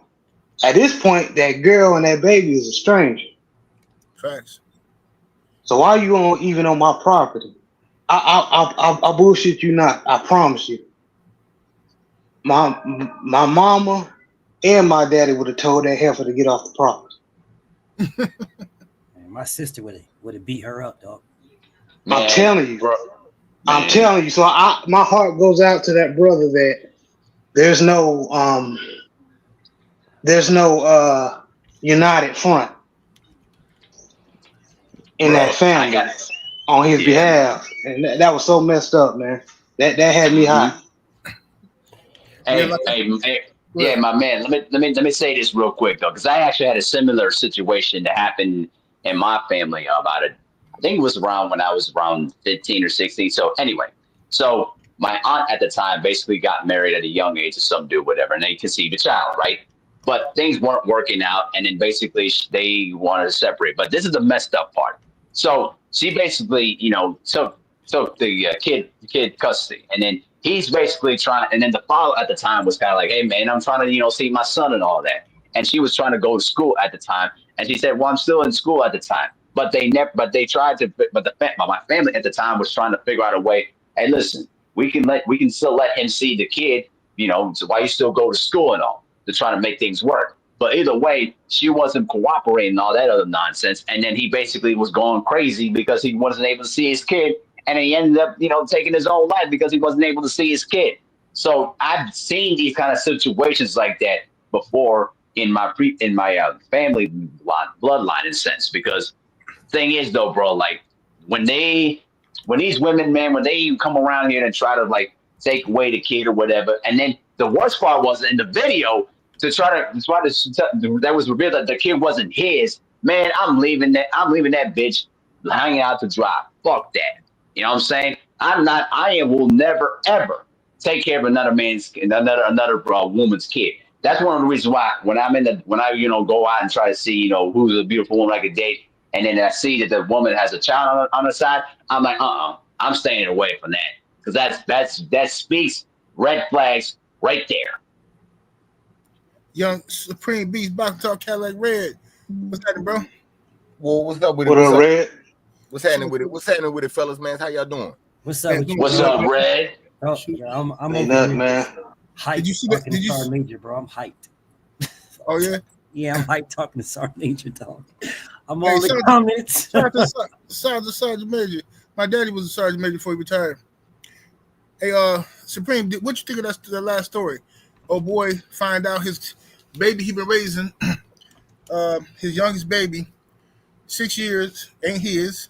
at this point that girl and that baby is a stranger. Facts. So why are you even on my property? I bullshit you not. I promise you. My mama and my daddy would have told that heifer to get off the property. Man, my sister would have beat her up, dog. I'm telling you, bro. I'm telling you. So my heart goes out to that brother that there's no united front in that family on his behalf, and that was so messed up, man. That had me hot. Hey, my man. Let me say this real quick though, because I actually had a similar situation that happened in my family about it. I think it was around when I was around 15 or 16. So anyway, my aunt at the time basically got married at a young age to some dude, whatever, and they conceived a child, right? But things weren't working out, and then basically they wanted to separate. But this is the messed up part. So she basically, took the kid custody, and then he's basically trying, and then the father at the time was kind of like, hey man, I'm trying to, see my son and all that. And she was trying to go to school at the time. And she said, well, I'm still in school at the time. But my family at the time was trying to figure out a way. Hey, listen, we can still let him see the kid, so why you still go to school and all, to try to make things work. But either way, she wasn't cooperating and all that other nonsense. And then he basically was going crazy because he wasn't able to see his kid. And he ended up, taking his own life because he wasn't able to see his kid. So I've seen these kind of situations like that before in my family bloodline, in a sense. Because thing is, though, bro, like when these women, man, when they come around here and try to like take away the kid or whatever, and then the worst part was in the video that was revealed that the kid wasn't his. Man, I'm leaving that bitch hanging out to dry. Fuck that. You know what I'm saying? I will never ever take care of another woman's kid. That's one of the reasons why when I go out and try to see, who's a beautiful woman I could date, and then I see that the woman has a child on her side, I'm like, I'm staying away from that. Because that speaks red flags right there. Young Supreme Beast, Box Talk, Cadillac Red. What's happening, bro? Well, what's up with What it? up, Red? What's happening with it? What's happening with it, fellas, man? How y'all doing? What's up with you? What's up, Red? Oh, yeah, I'm Ain't over nothing, here man. hyped. Did you see that? Talking to Sergeant Major, bro. I'm hyped. Oh yeah. Yeah, I'm hyped talking to Sergeant Major, dog. I'm on the comments. Sergeant Major. My daddy was a Sergeant Major before he retired. Hey, Supreme, what you think of that last story? Oh boy, find out his baby he been raising, his youngest baby, 6 years, ain't his,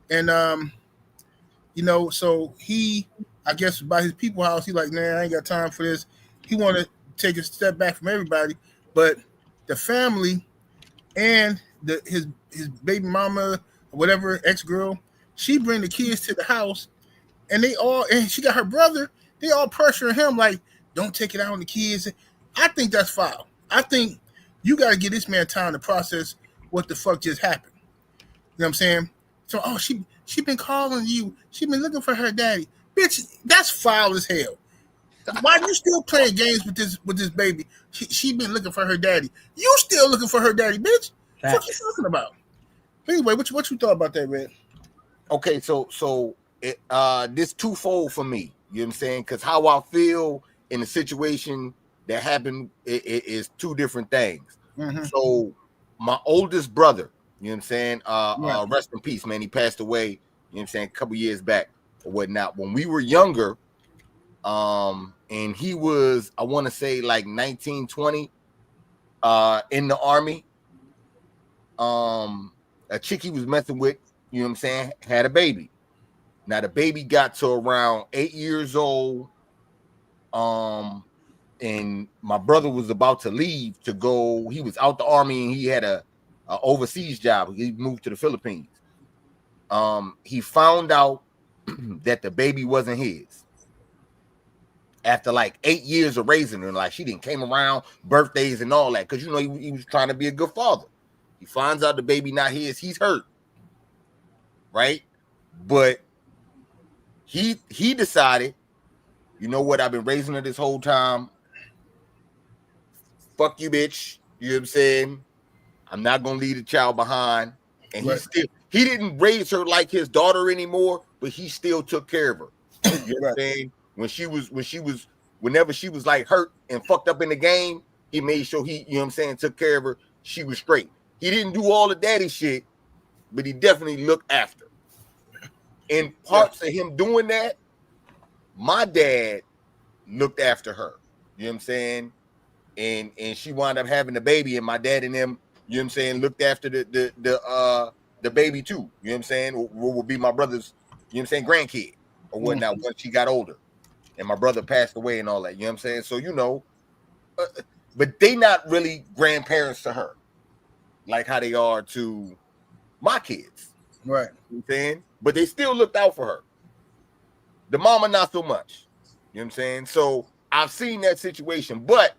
and so he, I guess, by his people house, he like, man, I ain't got time for this. He want to take a step back from everybody, but the family and his baby mama, whatever, ex-girl, she bring the kids to the house, and she got her brother, they all pressuring him like, don't take it out on the kids. I think that's foul. I think you got to give this man time to process what the fuck just happened. You know what I'm saying? So, she been calling you. She been looking for her daddy. Bitch, that's foul as hell. Why you still playing games with this baby? She been looking for her daddy. You still looking for her daddy, bitch? What you talking about? Anyway, what you thought about that, Red? Okay, so this twofold for me. You know what I'm saying? Because how I feel in the situation that happened is two different things. Mm-hmm. So my oldest brother, you know what I'm saying? Right. Rest in peace, man. He passed away, you know what I'm saying, a couple years back or whatnot. When we were younger, and he was, I want to say like 19, 20, in the Army. A chick he was messing with, you know what I'm saying, had a baby. Now the baby got to around 8 years old. And my brother was about to leave to go. He was out the Army and he had a overseas job. He moved to the Philippines. He found out that the baby wasn't his. After like 8 years of raising her, like she didn't came around birthdays and all that, because he was trying to be a good father. He finds out the baby not his. He's hurt, right? But he decided, you know what? I've been raising her this whole time. Fuck you, bitch. You know what I'm saying? I'm not gonna leave the child behind. And Right. he didn't raise her like his daughter anymore, but he still took care of her. You know what I'm saying? Whenever she was like hurt and fucked up in the game, he made sure he, you know what I'm saying, took care of her. She was straight. He didn't do all the daddy shit, but he definitely looked after. In parts of him doing that, my dad looked after her. You know what I'm saying? And she wound up having the baby, and my dad and them, you know what I'm saying, looked after the baby too. You know what I'm saying? What would be my brother's, you know what I'm saying, grandkid or whatnot once she got older. And my brother passed away and all that. You know what I'm saying? So, but they not really grandparents to her like how they are to my kids. Right. You know what I'm saying? But they still looked out for her. The mama, not so much. You know what I'm saying? So I've seen that situation. But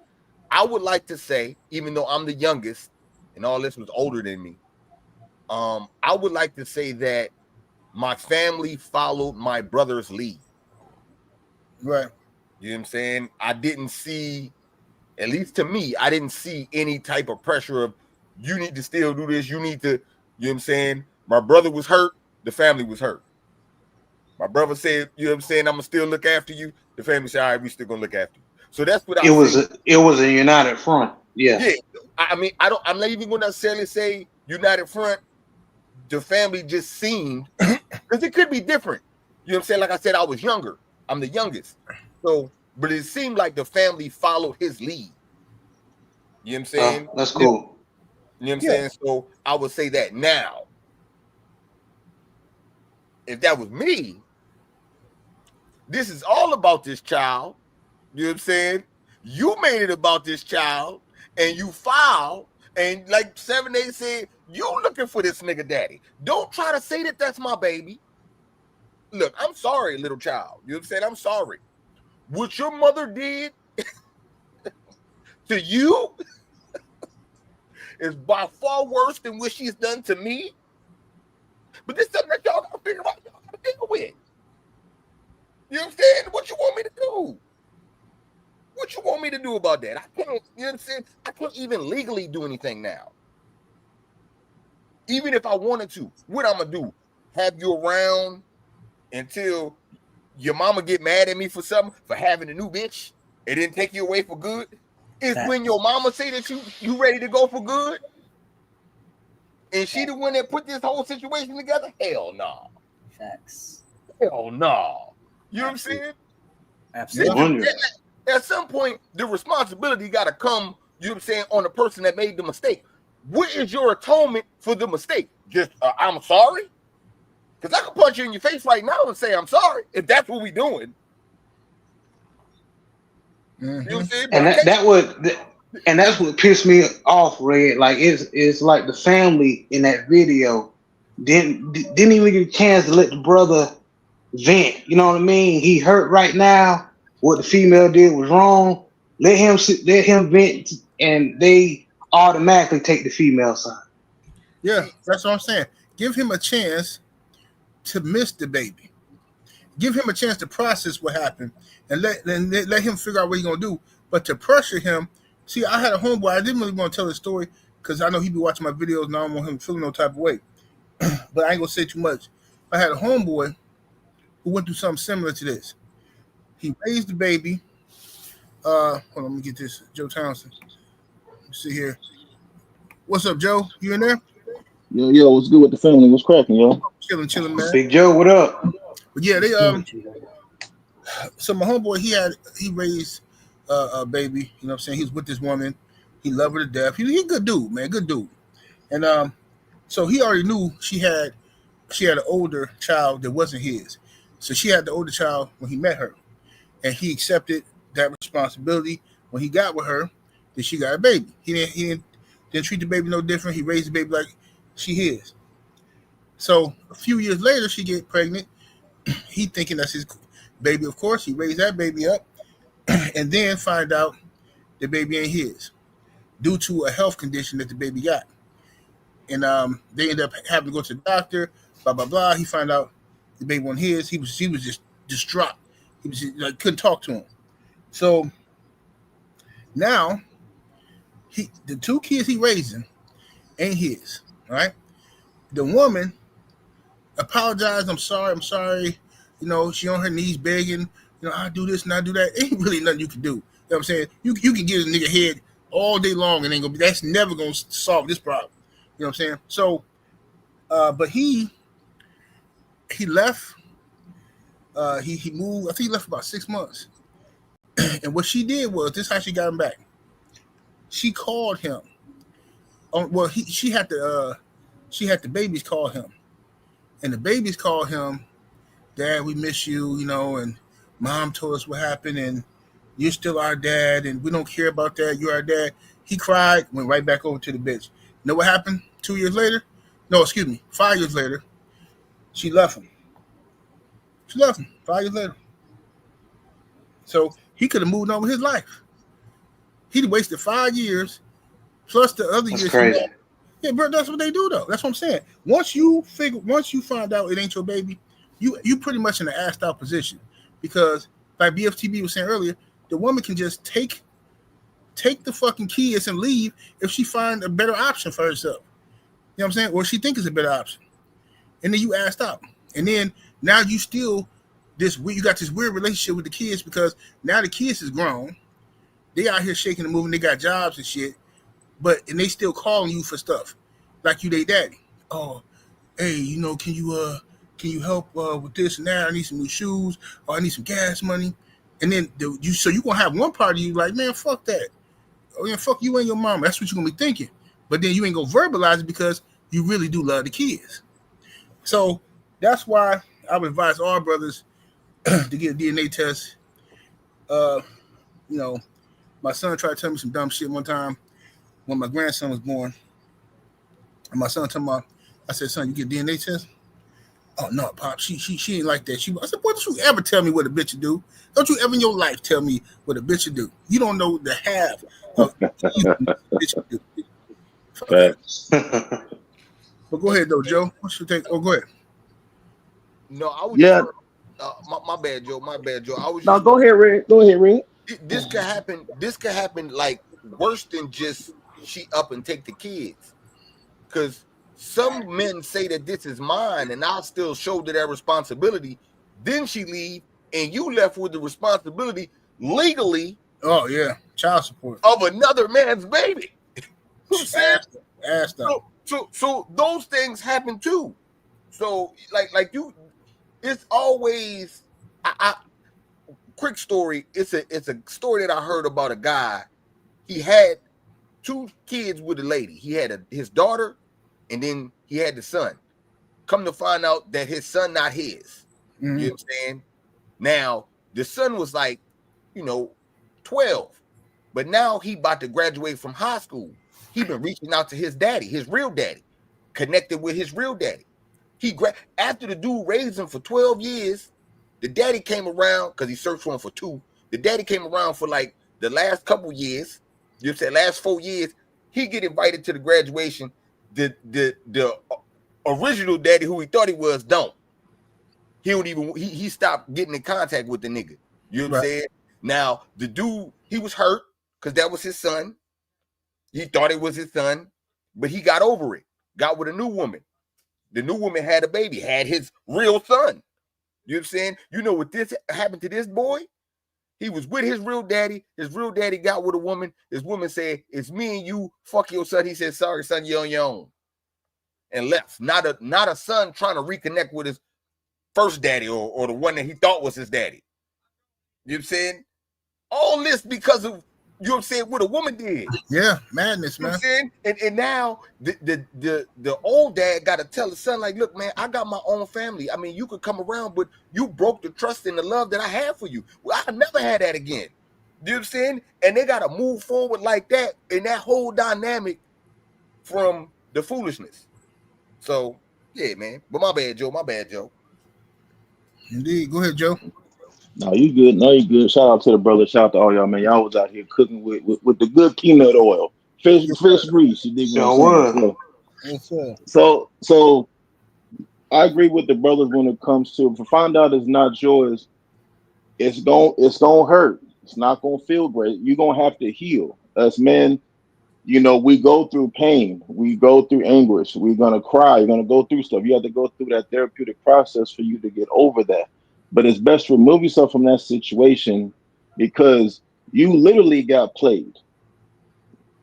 I would like to say, even though I'm the youngest and all this was older than me, I would like to say that my family followed my brother's lead. Right. You know what I'm saying? I didn't see, at least to me, I didn't see any type of pressure of, you need to still do this. You need to, you know what I'm saying? My brother was hurt. The family was hurt. My brother said, you know what I'm saying, I'm going to still look after you. The family said, all right, we still going to look after you. So that's what it was a united front. Yeah. Yeah. I mean, I'm not even going to necessarily say united front. The family just seemed, because it could be different. You know what I'm saying? Like I said, I was younger. I'm the youngest. So, but it seemed like the family followed his lead. You know what I'm saying? That's cool. You know what I'm saying? So I would say that now. If that was me, this is all about this child. You know what I'm saying? You made it about this child and you filed. And like 7 8 said, you looking for this nigga daddy. Don't try to say that that's my baby. Look, I'm sorry, little child. You know what I'm saying? I'm sorry. What your mother did to you is by far worse than what she's done to me. But this is something that y'all gotta figure out, y'all gotta deal with. You know what I'm saying? What you want me to do? What you want me to to do about that? I can't, you know what I'm saying? I can't even legally do anything now. Even if I wanted to, what I'm gonna do? Have you around until your mama get mad at me for something, for having a new bitch, and then take you away for good? Is when your mama say that you ready to go for good, and she the one that put this whole situation together? Hell no. Facts. Hell no. You know what I'm saying? Absolutely. At some point, the responsibility got to come, you know what I'm saying, on the person that made the mistake. What is your atonement for the mistake? Just, I'm sorry? Because I can punch you in your face right now and say, I'm sorry, if that's what we doing. Mm-hmm. You know what I'm saying? And that's what pissed me off, Red. Like it's like the family in that video didn't even get a chance to let the brother vent. You know what I mean? He hurt right now. What the female did was wrong. Let him vent, and they automatically take the female side. Yeah, that's what I'm saying. Give him a chance to miss the baby. Give him a chance to process what happened, and let him figure out what he's gonna do. But to pressure him, see, I had a homeboy. I didn't really want to tell his story because I know he be watching my videos, and I don't want him feeling no type of way. But I ain't gonna say too much. I had a homeboy who went through something similar to this. He raised the baby. Hold on, let me get this. Joe Townsend. Let's see here. What's up, Joe? You in there? Yo, what's good with the family? What's cracking, yo? Chilling, man. Big Joe, what up? But yeah, they so my homeboy, he raised a baby. You know what I'm saying? He was with this woman. He loved her to death. He good dude, man, good dude. And so he already knew she had an older child that wasn't his. So she had the older child when he met her, and he accepted that responsibility when he got with her. That she got a baby. He didn't treat the baby no different. He raised the baby like she his. So a few years later, she get pregnant. He thinking that's his baby. Of course, he raised that baby up, and then find out the baby ain't his due to a health condition that the baby got. And they end up having to go to the doctor. Blah blah blah. He found out the baby wasn't his. He was just distraught. He was like couldn't talk to him. So now the two kids he raising ain't his. Right? The woman apologized. I'm sorry. You know, she on her knees begging. You know, I do this and I do that. Ain't really nothing you can do. You know what I'm saying? You can get a nigga head all day long and ain't gonna be. That's never gonna solve this problem. You know what I'm saying? So, but he left. He moved. I think he left for about 6 months. And what she did was this: how she got him back. She called him. Well, she had the babies call him, and the babies called him, Dad, we miss you, you know, and Mom told us what happened, and you're still our dad, and we don't care about that. You're our dad. He cried, went right back over to the bitch. You know what happened 2 years later? No, excuse me, 5 years later, she left him. 5 years later. So he could have moved on with his life. He'd wasted 5 years plus the other years. Crazy. Yeah, bro, that's what they do though. That's what I'm saying. Once you find out it ain't your baby, you pretty much in an assed out position. Because like BFTB was saying earlier, the woman can just take the fucking kids and leave if she find a better option for herself. You know what I'm saying? Or she think it's a better option. And then you assed out. And then now you still you got this weird relationship with the kids because now the kids is grown. They out here shaking and moving, they got jobs and shit. And they still calling you for stuff like you they daddy. Oh, hey, you know, can you help with this and that? I need some new shoes, or I need some gas money. And then you gonna have one part of you like, man, fuck that. Oh yeah, fuck you and your mama. That's what you're gonna be thinking. But then you ain't gonna verbalize it because you really do love the kids. So that's why I would advise all brothers to get a DNA test. You know, my son tried to tell me some dumb shit one time when my grandson was born. And my son told me, I said, son, you get a DNA test? Oh no, Pop, she ain't like that. I said, boy, don't you ever tell me what a bitch do? Don't you ever in your life tell me what a bitch do? You don't know the half of bitch do. But go ahead though, Joe. What's your take? Oh, go ahead. No, I was Yeah. my bad, Joe. I was No, go ahead, Red. this could happen. This could happen like worse than just she up and take the kids, because some men say that this is mine, and I'll still shoulder that responsibility. Then she leave, and you left with the responsibility legally. Oh yeah, child support of another man's baby. You know Asked up. So those things happen too. So like you, it's always quick story. It's a story that I heard about a guy. He had 2 kids with a lady. He had his daughter, and then he had the son. Come to find out that his son not his. Mm-hmm. You know what I'm saying? Now the son was like, 12, but now he about to graduate from high school. He been reaching out to his daddy, his real daddy, connected with his real daddy. After the dude raised him for 12 years, the daddy came around because he searched for him for 2. The daddy came around for like the last couple years. You know what I'm saying? Last 4 years, he get invited to the graduation. The original daddy, who he thought he was, don't. He don't even. He stopped getting in contact with the nigga. You know what I'm saying? Now the dude, he was hurt because that was his son. He thought it was his son, but he got over it. Got with a new woman. The new woman had a baby, had his real son. You know what I'm saying? You know what this happened to this boy? He was with his real daddy. His real daddy got with a woman. His woman said, "It's me and you. Fuck your son." He said, "Sorry, son, you're on your own," and left. Not a son trying to reconnect with his first daddy or the one that he thought was his daddy. You know what I'm saying? All this because of, you know what I'm saying, what a woman did. Yeah, madness, man. You know what I'm saying? And now the old dad got to tell the son, like, look, man, I got my own family. I mean, you could come around, but you broke the trust and the love that I had for you. Well, I never had that again. You know what I'm saying? And they got to move forward like that in that whole dynamic from the foolishness. So, yeah, man. But my bad, Joe. Indeed. Go ahead, Joe. No, you good. No, you good. Shout out to the brother. Shout out to all y'all, man. Y'all was out here cooking with the good peanut oil, fish grease. You dig what I'm saying? So I agree with the brothers when it comes to, if you find out it's not yours, it's gonna hurt. It's not gonna feel great. You're gonna have to heal. Us men, we go through pain. We go through anguish. We're gonna cry. You're gonna go through stuff. You have to go through that therapeutic process for you to get over that. But it's best to remove yourself from that situation, because you literally got played.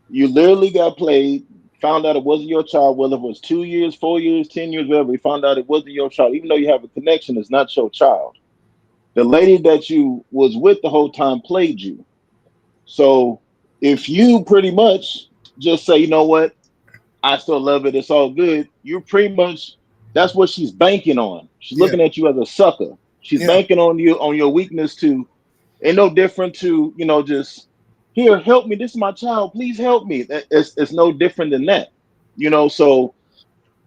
You literally got played, found out it wasn't your child, whether it was 2 years, 4 years, 10 years, whatever. You found out it wasn't your child. Even though you have a connection, it's not your child. The lady that you was with the whole time played you. So if you pretty much just say, you know what, I still love it, it's all good, you're pretty much, that's what she's banking on. She's looking at you as a sucker. She's banking on you, on your weakness to, ain't no different to, just, here, help me. This is my child. Please help me. It's no different than that. So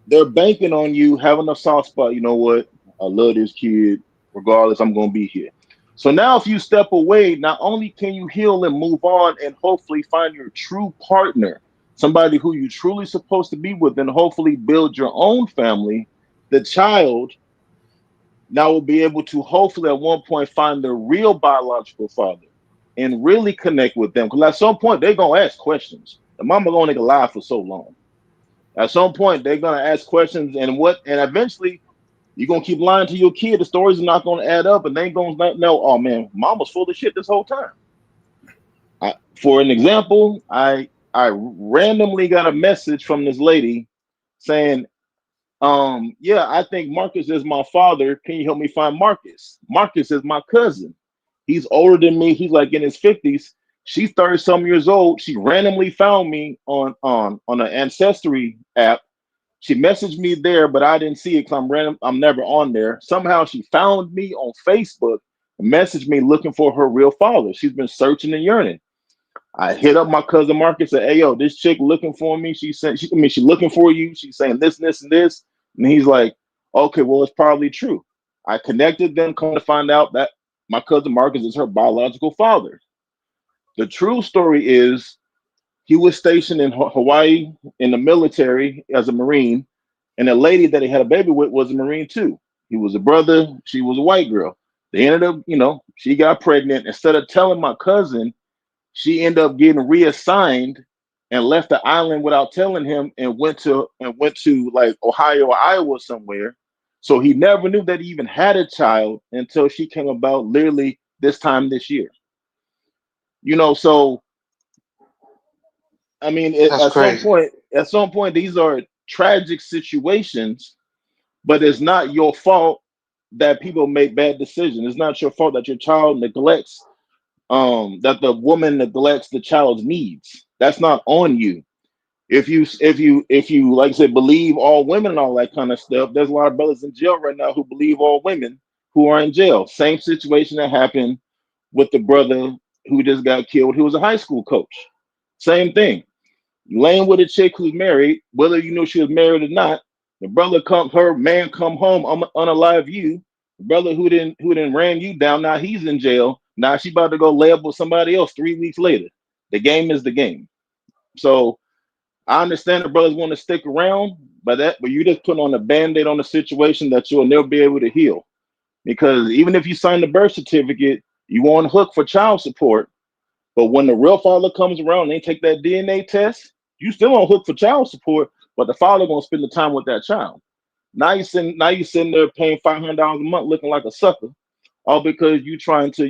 they're banking on you having a soft spot. You know what? I love this kid. Regardless, I'm going to be here. So now if you step away, not only can you heal and move on and hopefully find your true partner, somebody who you're truly supposed to be with, and hopefully build your own family, the child now will be able to hopefully at one point find their real biological father and really connect with them. Because at some point they're gonna ask questions. The mama gonna lie for so long. At some point they're gonna ask questions, and eventually you're gonna keep lying to your kid. The stories are not gonna add up, and they ain't gonna know. Oh man, mama's full of shit this whole time. For an example, I randomly got a message from this lady saying, yeah, I think Marcus is my father. Can you help me find Marcus? Marcus is my cousin. He's older than me. He's like in his 50s. She's 30-some years old. She randomly found me on an Ancestry app. She messaged me there, but I didn't see it because I'm random. I'm never on there. Somehow she found me on Facebook and messaged me looking for her real father. She's been searching and yearning. I hit up my cousin Marcus, said, "Hey, yo, this chick looking for me. She's looking for you. She's saying this, this, and this." And he's like, "Okay, well, it's probably true." I connected them, come to find out that my cousin Marcus is her biological father. The true story is he was stationed in Hawaii in the military as a Marine, and the lady that he had a baby with was a Marine too. He was a brother. She was a white girl. They ended up, She got pregnant. Instead of telling my cousin, she ended up getting reassigned and left the island without telling him, and went to like Ohio or Iowa somewhere. So he never knew that he even had a child until she came about literally this time this year. So I mean, at some point, these are tragic situations, but it's not your fault that people make bad decisions. It's not your fault that your child neglects, that the woman neglects the child's needs. That's not on you. If you like I said, believe all women and all that kind of stuff, there's a lot of brothers in jail right now who believe all women who are in jail. Same situation that happened with the brother who just got killed, who was a high school coach. Same thing. Laying with a chick who's married, whether you know she was married or not, her man come home, unalive you. The brother who didn't ran you down, now he's in jail. Now she about to go lay up with somebody else 3 weeks later. The game is the game. So I understand the brothers want to stick around, but you just put on a band-aid on a situation that you'll never be able to heal. Because even if you sign the birth certificate, you on hook for child support. But when the real father comes around and they take that DNA test, you still on hook for child support, but the father gonna spend the time with that child. Now you sitting there paying $500 a month looking like a sucker, all because you trying to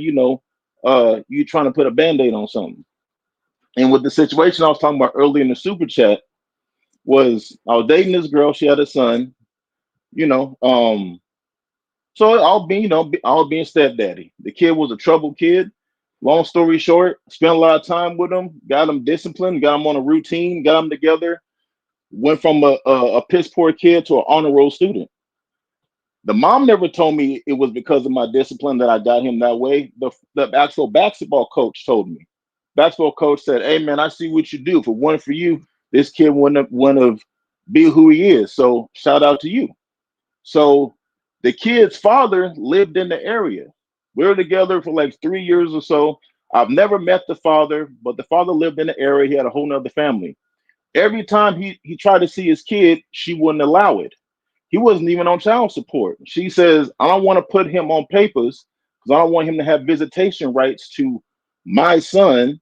put a band-aid on something. And with the situation I was talking about earlier in the super chat was I was dating this girl, she had a son, so I'll being stepdaddy. The kid was a troubled kid. Long story short, spent a lot of time with him, got him disciplined, got him on a routine, got him together, went from a piss poor kid to an honor roll student. The mom never told me it was because of my discipline that I got him that way. The actual basketball coach told me. Basketball coach said, "Hey man, I see what you do. If it wasn't for you, this kid wouldn't have be who he is. So shout out to you." So the kid's father lived in the area. We were together for like 3 years or so. I've never met the father, but the father lived in the area. He had a whole nother family. Every time he tried to see his kid, she wouldn't allow it. He wasn't even on child support. She says, "I don't want to put him on papers because I don't want him to have visitation rights to my son,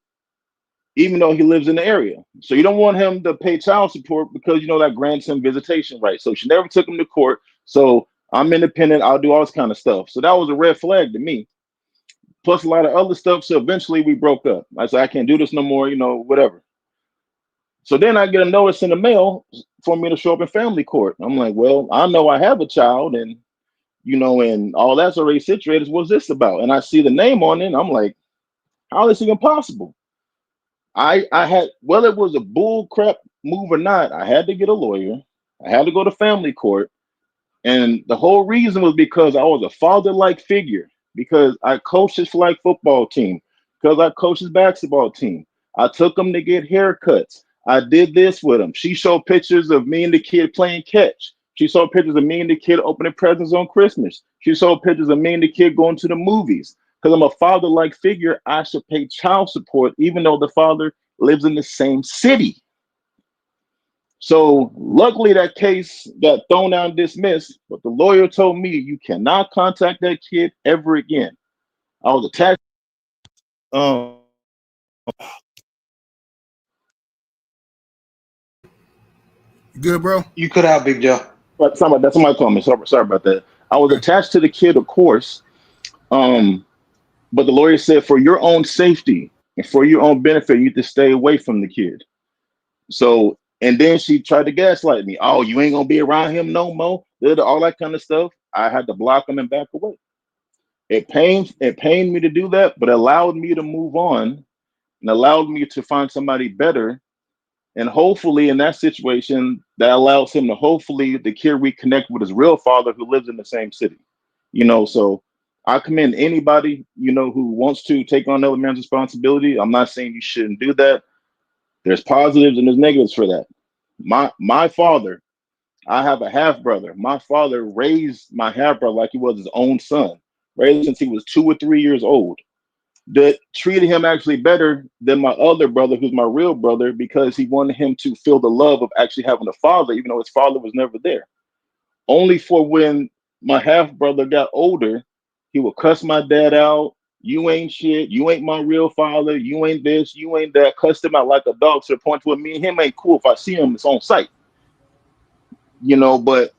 even though he lives in the area. So you don't want him to pay child support because that grants him visitation rights." So she never took him to court. So I'm independent. I'll do all this kind of stuff. So that was a red flag to me. Plus a lot of other stuff. So eventually we broke up. I said, "I can't do this no more, whatever." So then I get a notice in the mail for me to show up in family court. I'm like, well, I know I have a child and, and all that's already situated. What's this about? And I see the name on it. And I'm like, how is this even possible? I had, whether it was a bull crap move or not, I had to get a lawyer. I had to go to family court. And the whole reason was because I was a father-like figure, because I coached his flag football team, because I coached his basketball team. I took him to get haircuts. I did this with him. She showed pictures of me and the kid playing catch. She saw pictures of me and the kid opening presents on Christmas. She saw pictures of me and the kid going to the movies. Because I'm a father-like figure, I should pay child support, even though the father lives in the same city. So luckily that case got thrown out and dismissed, but the lawyer told me you cannot contact that kid ever again. I was attached. Good, bro? You cut out, Big Joe. But somebody called me. Sorry about that. I was attached to the kid, of course. But the lawyer said for your own safety and for your own benefit, you need to stay away from the kid. So, and then she tried to gaslight me. "Oh, you ain't gonna be around him no more." All that kind of stuff. I had to block him and back away. It pained me to do that, but it allowed me to move on and allowed me to find somebody better. And hopefully in that situation, that allows him to hopefully the kid reconnect with his real father who lives in the same city. So I commend anybody, who wants to take on another man's responsibility. I'm not saying you shouldn't do that. There's positives and there's negatives for that. My father, I have a half brother. My father raised my half brother like he was his own son, raised him since he was 2 or 3 years old. That treated him actually better than my other brother, who's my real brother, because he wanted him to feel the love of actually having a father, even though his father was never there. Only for when my half brother got older, he would cuss my dad out, You ain't shit. You ain't my real father. You ain't this. You ain't that. Cussed him out like a dog to the point where me and him ain't cool. If I see him, it's on sight. But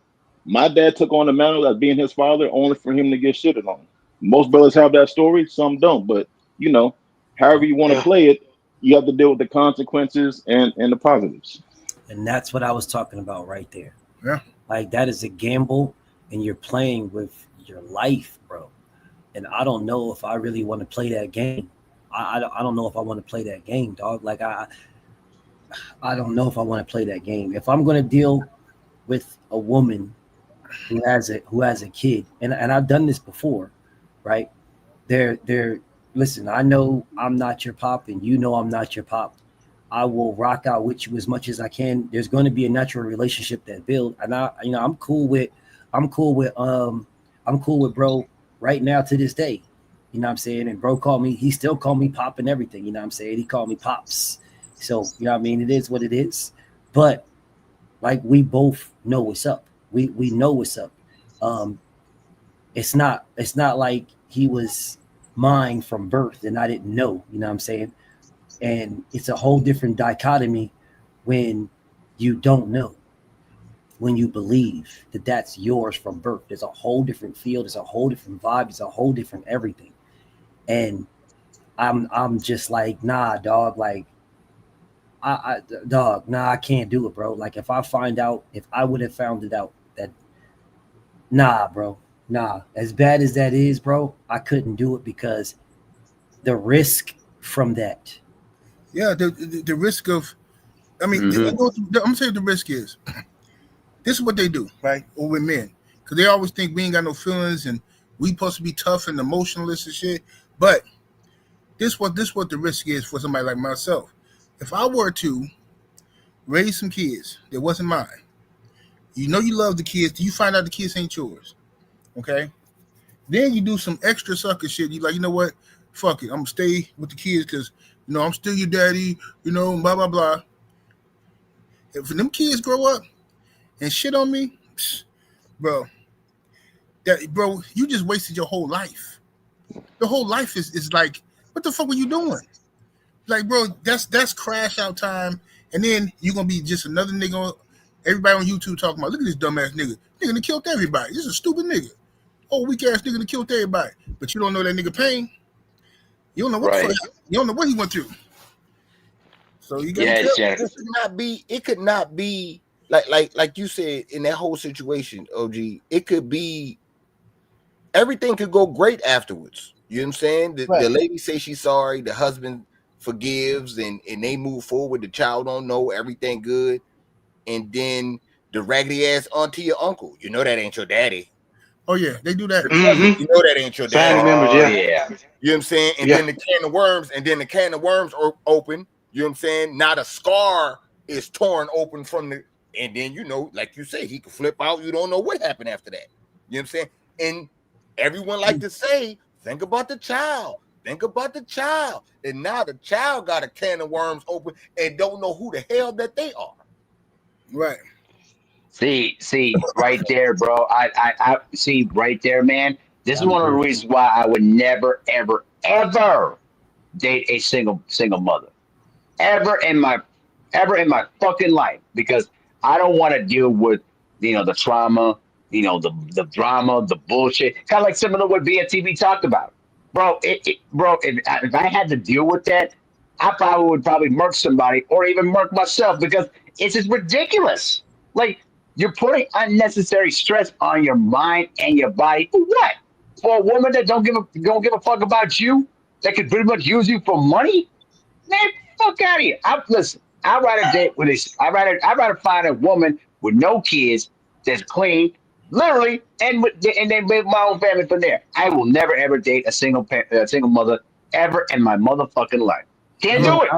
my dad took on the mantle as being his father only for him to get shitted on. Most brothers have that story. Some don't. But, however you want to play it, you have to deal with the consequences and the positives. And that's what I was talking about right there. Yeah. Like, that is a gamble, and you're playing with your life, bro. And I don't know if I really want to play that game. I don't know if I want to play that game, dog. Like, I don't know if I want to play that game. If I'm going to deal with a woman who has a kid, and I've done this before, right? Listen, I know I'm not your pop, and you know I'm not your pop. I will rock out with you as much as I can. There's going to be a natural relationship that builds, and I'm cool with bro right now to this day. You know what I'm saying? And bro he still called me pop and everything. You know what I'm saying? He called me pops. So, you know what I mean? It is what it is. But like, we both know what's up. We know what's up. It's not like he was mine from birth and I didn't know, you know what I'm saying? And it's a whole different dichotomy when you don't know, when you believe that that's yours from birth. There's a whole different feel, there's a whole different vibe, there's a whole different everything. And I'm just like, nah, dog, like, I can't do it, bro. Like, if I would have found it out that, nah, bro, nah, as bad as that is, bro, I couldn't do it because the risk from that. Yeah, the risk of, I'm gonna tell you what the risk is. This is what they do, right? Or with men, because they always think we ain't got no feelings and we supposed to be tough and emotionless and shit. But this what the risk is for somebody like myself. If I were to raise some kids that wasn't mine, you love the kids, you find out the kids ain't yours, okay? Then you do some extra sucker shit. You like, you know what? Fuck it, I'm gonna stay with the kids because I'm still your daddy. Blah blah blah. If them kids grow up and shit on me, bro, you just wasted your whole life. The whole life is like, what the fuck were you doing? Like, bro, that's crash out time, and then you're gonna be just another nigga. Everybody on YouTube talking about, look at this dumbass nigga. Nigga that killed everybody. This is a stupid nigga. Oh, weak ass nigga that killed everybody. But you don't know that nigga pain. You don't know what the fuck. You don't know what he went through. So you gotta it could not be like you said in that whole situation, OG. It could be everything could go great afterwards. You know what I'm saying? The lady say she's sorry, the husband forgives, and they move forward. The child don't know, everything good, and then the raggedy ass auntie or uncle, that ain't your daddy. Oh yeah, they do that. Mm-hmm. You know that ain't your daddy. Members, yeah. You know what I'm saying? And then the can of worms are open. You know what I'm saying? Now the scar is torn open from the, and then like you say, he could flip out. You don't know what happened after that. You know what I'm saying? And everyone like to say, think about the child. Think about the child. And now the child got a can of worms open and don't know who the hell that they are. Right. See, right there, bro. I see right there, man. This is one of the reasons why I would never, ever, ever date a single mother. Ever in my fucking life. Because I don't want to deal with, the trauma, the drama, the bullshit. Kind of like similar to what BFTV talked about. Bro, if I had to deal with that, I would murk somebody or even murk myself because it's just ridiculous. Like, you're putting unnecessary stress on your mind and your body. For what? For a woman that don't give a fuck about you, that could pretty much use you for money? Man, fuck out of here. Listen, I'd rather date with I'd rather find a woman with no kids that's clean, literally, and then make my own family from there. I will never ever date a single mother ever in my motherfucking life. Can't do it.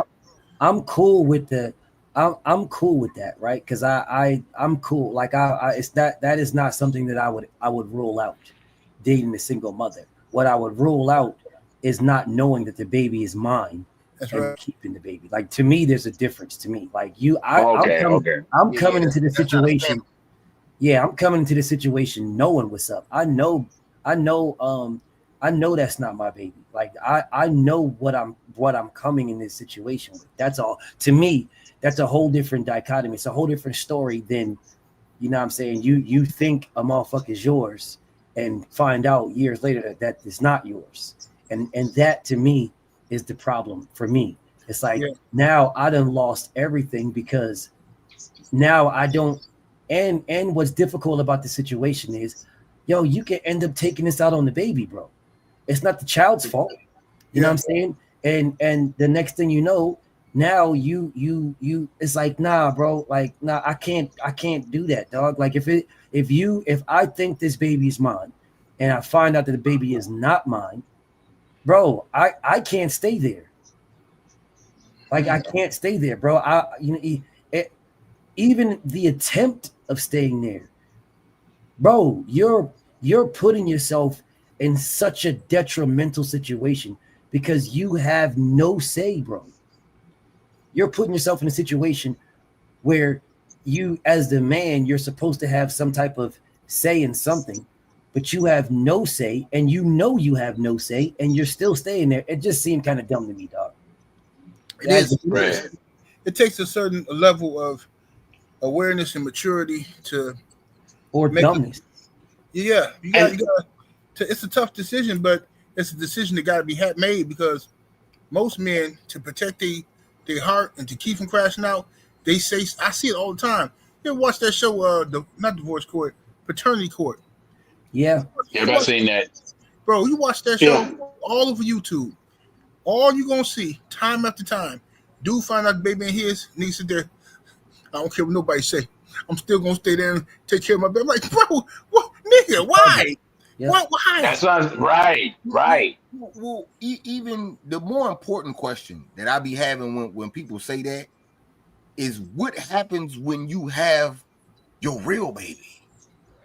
I'm cool with that. I'm cool with that, right? Because I'm cool. Like it's that is not something that I would rule out, dating a single mother. What I would rule out is not knowing that the baby is mine. That's and right. Keeping the baby. Like, to me, there's a difference to me. Like I'm coming into the situation. Yeah, I'm coming into the situation knowing what's up. I know I know that's not my baby. Like I know what I'm coming in this situation with. That's all. To me, that's a whole different dichotomy. It's a whole different story than, you know what I'm saying? You think a motherfucker's yours and find out years later that it's not yours. And that to me is the problem for me. It's like now I done lost everything because now I don't. And what's difficult about the situation is, yo, you can end up taking this out on the baby, bro. It's not the child's fault. You know what I'm saying? And the next thing you know, now you it's like, nah, bro, like, nah, I can't do that, dog. Like if I think this baby is mine and I find out that the baby is not mine, bro, I can't stay there. Like I can't stay there, bro. Even the attempt of staying there, bro, you're putting yourself in such a detrimental situation because you have no say, bro. You're putting yourself in a situation where you, as the man, you're supposed to have some type of say in something, but you have no say, and you know you have no say, and you're still staying there. It just seemed kind of dumb to me, dog. It is. Right. It takes a certain level of awareness and maturity to, or dumbness. You gotta, it's a tough decision, but it's a decision that got to be made because most men, to protect their heart and to keep from crashing out, they say, I see it all the time. You ever watch that show, not Divorce Court, Paternity Court? Yeah. I've seen that. Bro, you watch that show all over YouTube. All you're going to see, time after time, dude find out the baby ain't his, and he sit there, I don't care what nobody say. I'm still going to stay there and take care of my baby. I'm like, bro, what, nigga, why? Yeah. Why? That's right. Well, even the more important question that I be having when people say that is what happens when you have your real baby?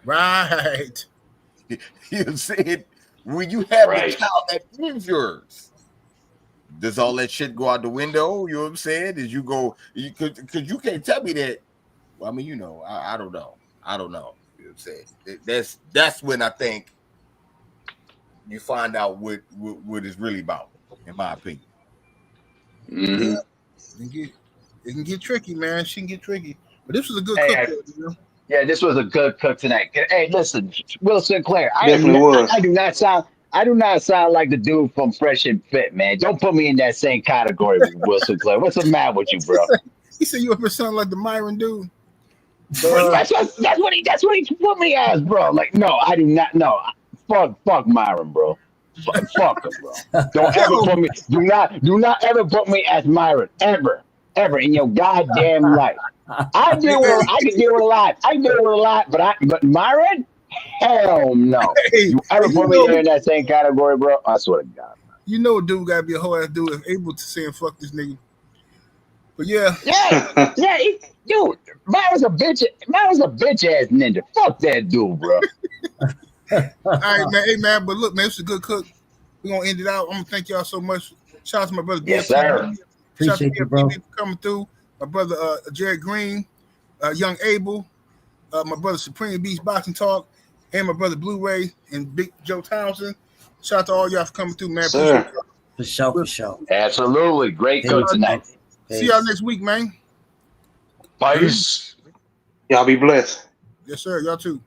Right. You know what I'm saying? When you have the child that is yours, does all that shit go out the window? You know what I'm saying? Because you can't tell me that. Well, I mean, you know, I don't know. You know what I'm saying? That's when I think you find out what it's really about, in my opinion. Mm-hmm. Yeah. It can get tricky, man. She can get tricky. But this was a good cook. You know? Yeah, this was a good cook tonight. Hey, listen, Will Sinclair. I do not sound like the dude from Fresh and Fit, man. Don't put me in that same category with Will Sinclair. What's the matter with you, bro? He said you ever sound like the Myron dude. That's what he put me as, bro. Like, no, I do not. No, fuck Myron, bro. Fuck him, bro. Don't ever put me. Do not ever put me as Myron ever in your goddamn life. I can deal with a lot. But Myron, hell no. Hey, you ever put me in that same category, bro? I swear to God. You know, dude gotta be a whole ass dude if able to say and fuck this nigga. But yeah, dude, Myron's a bitch ass ninja. Fuck that dude, bro. All right, man. Hey, man. But look, man, it's a good cook. We're gonna end it out. I'm gonna thank y'all so much. Shout out to my brother. Yes, sir. Appreciate you, bro. For coming through. My brother Jared Green, Young Abel, my brother Supreme Beast Boxing Talk, and my brother Blu-ray and Big Joe Townsend. Shout out to all y'all for coming through, man. Sir. For sure. Absolutely. Great cook tonight. See y'all next week, man. Peace. Y'all be blessed. Yes, sir. Y'all too.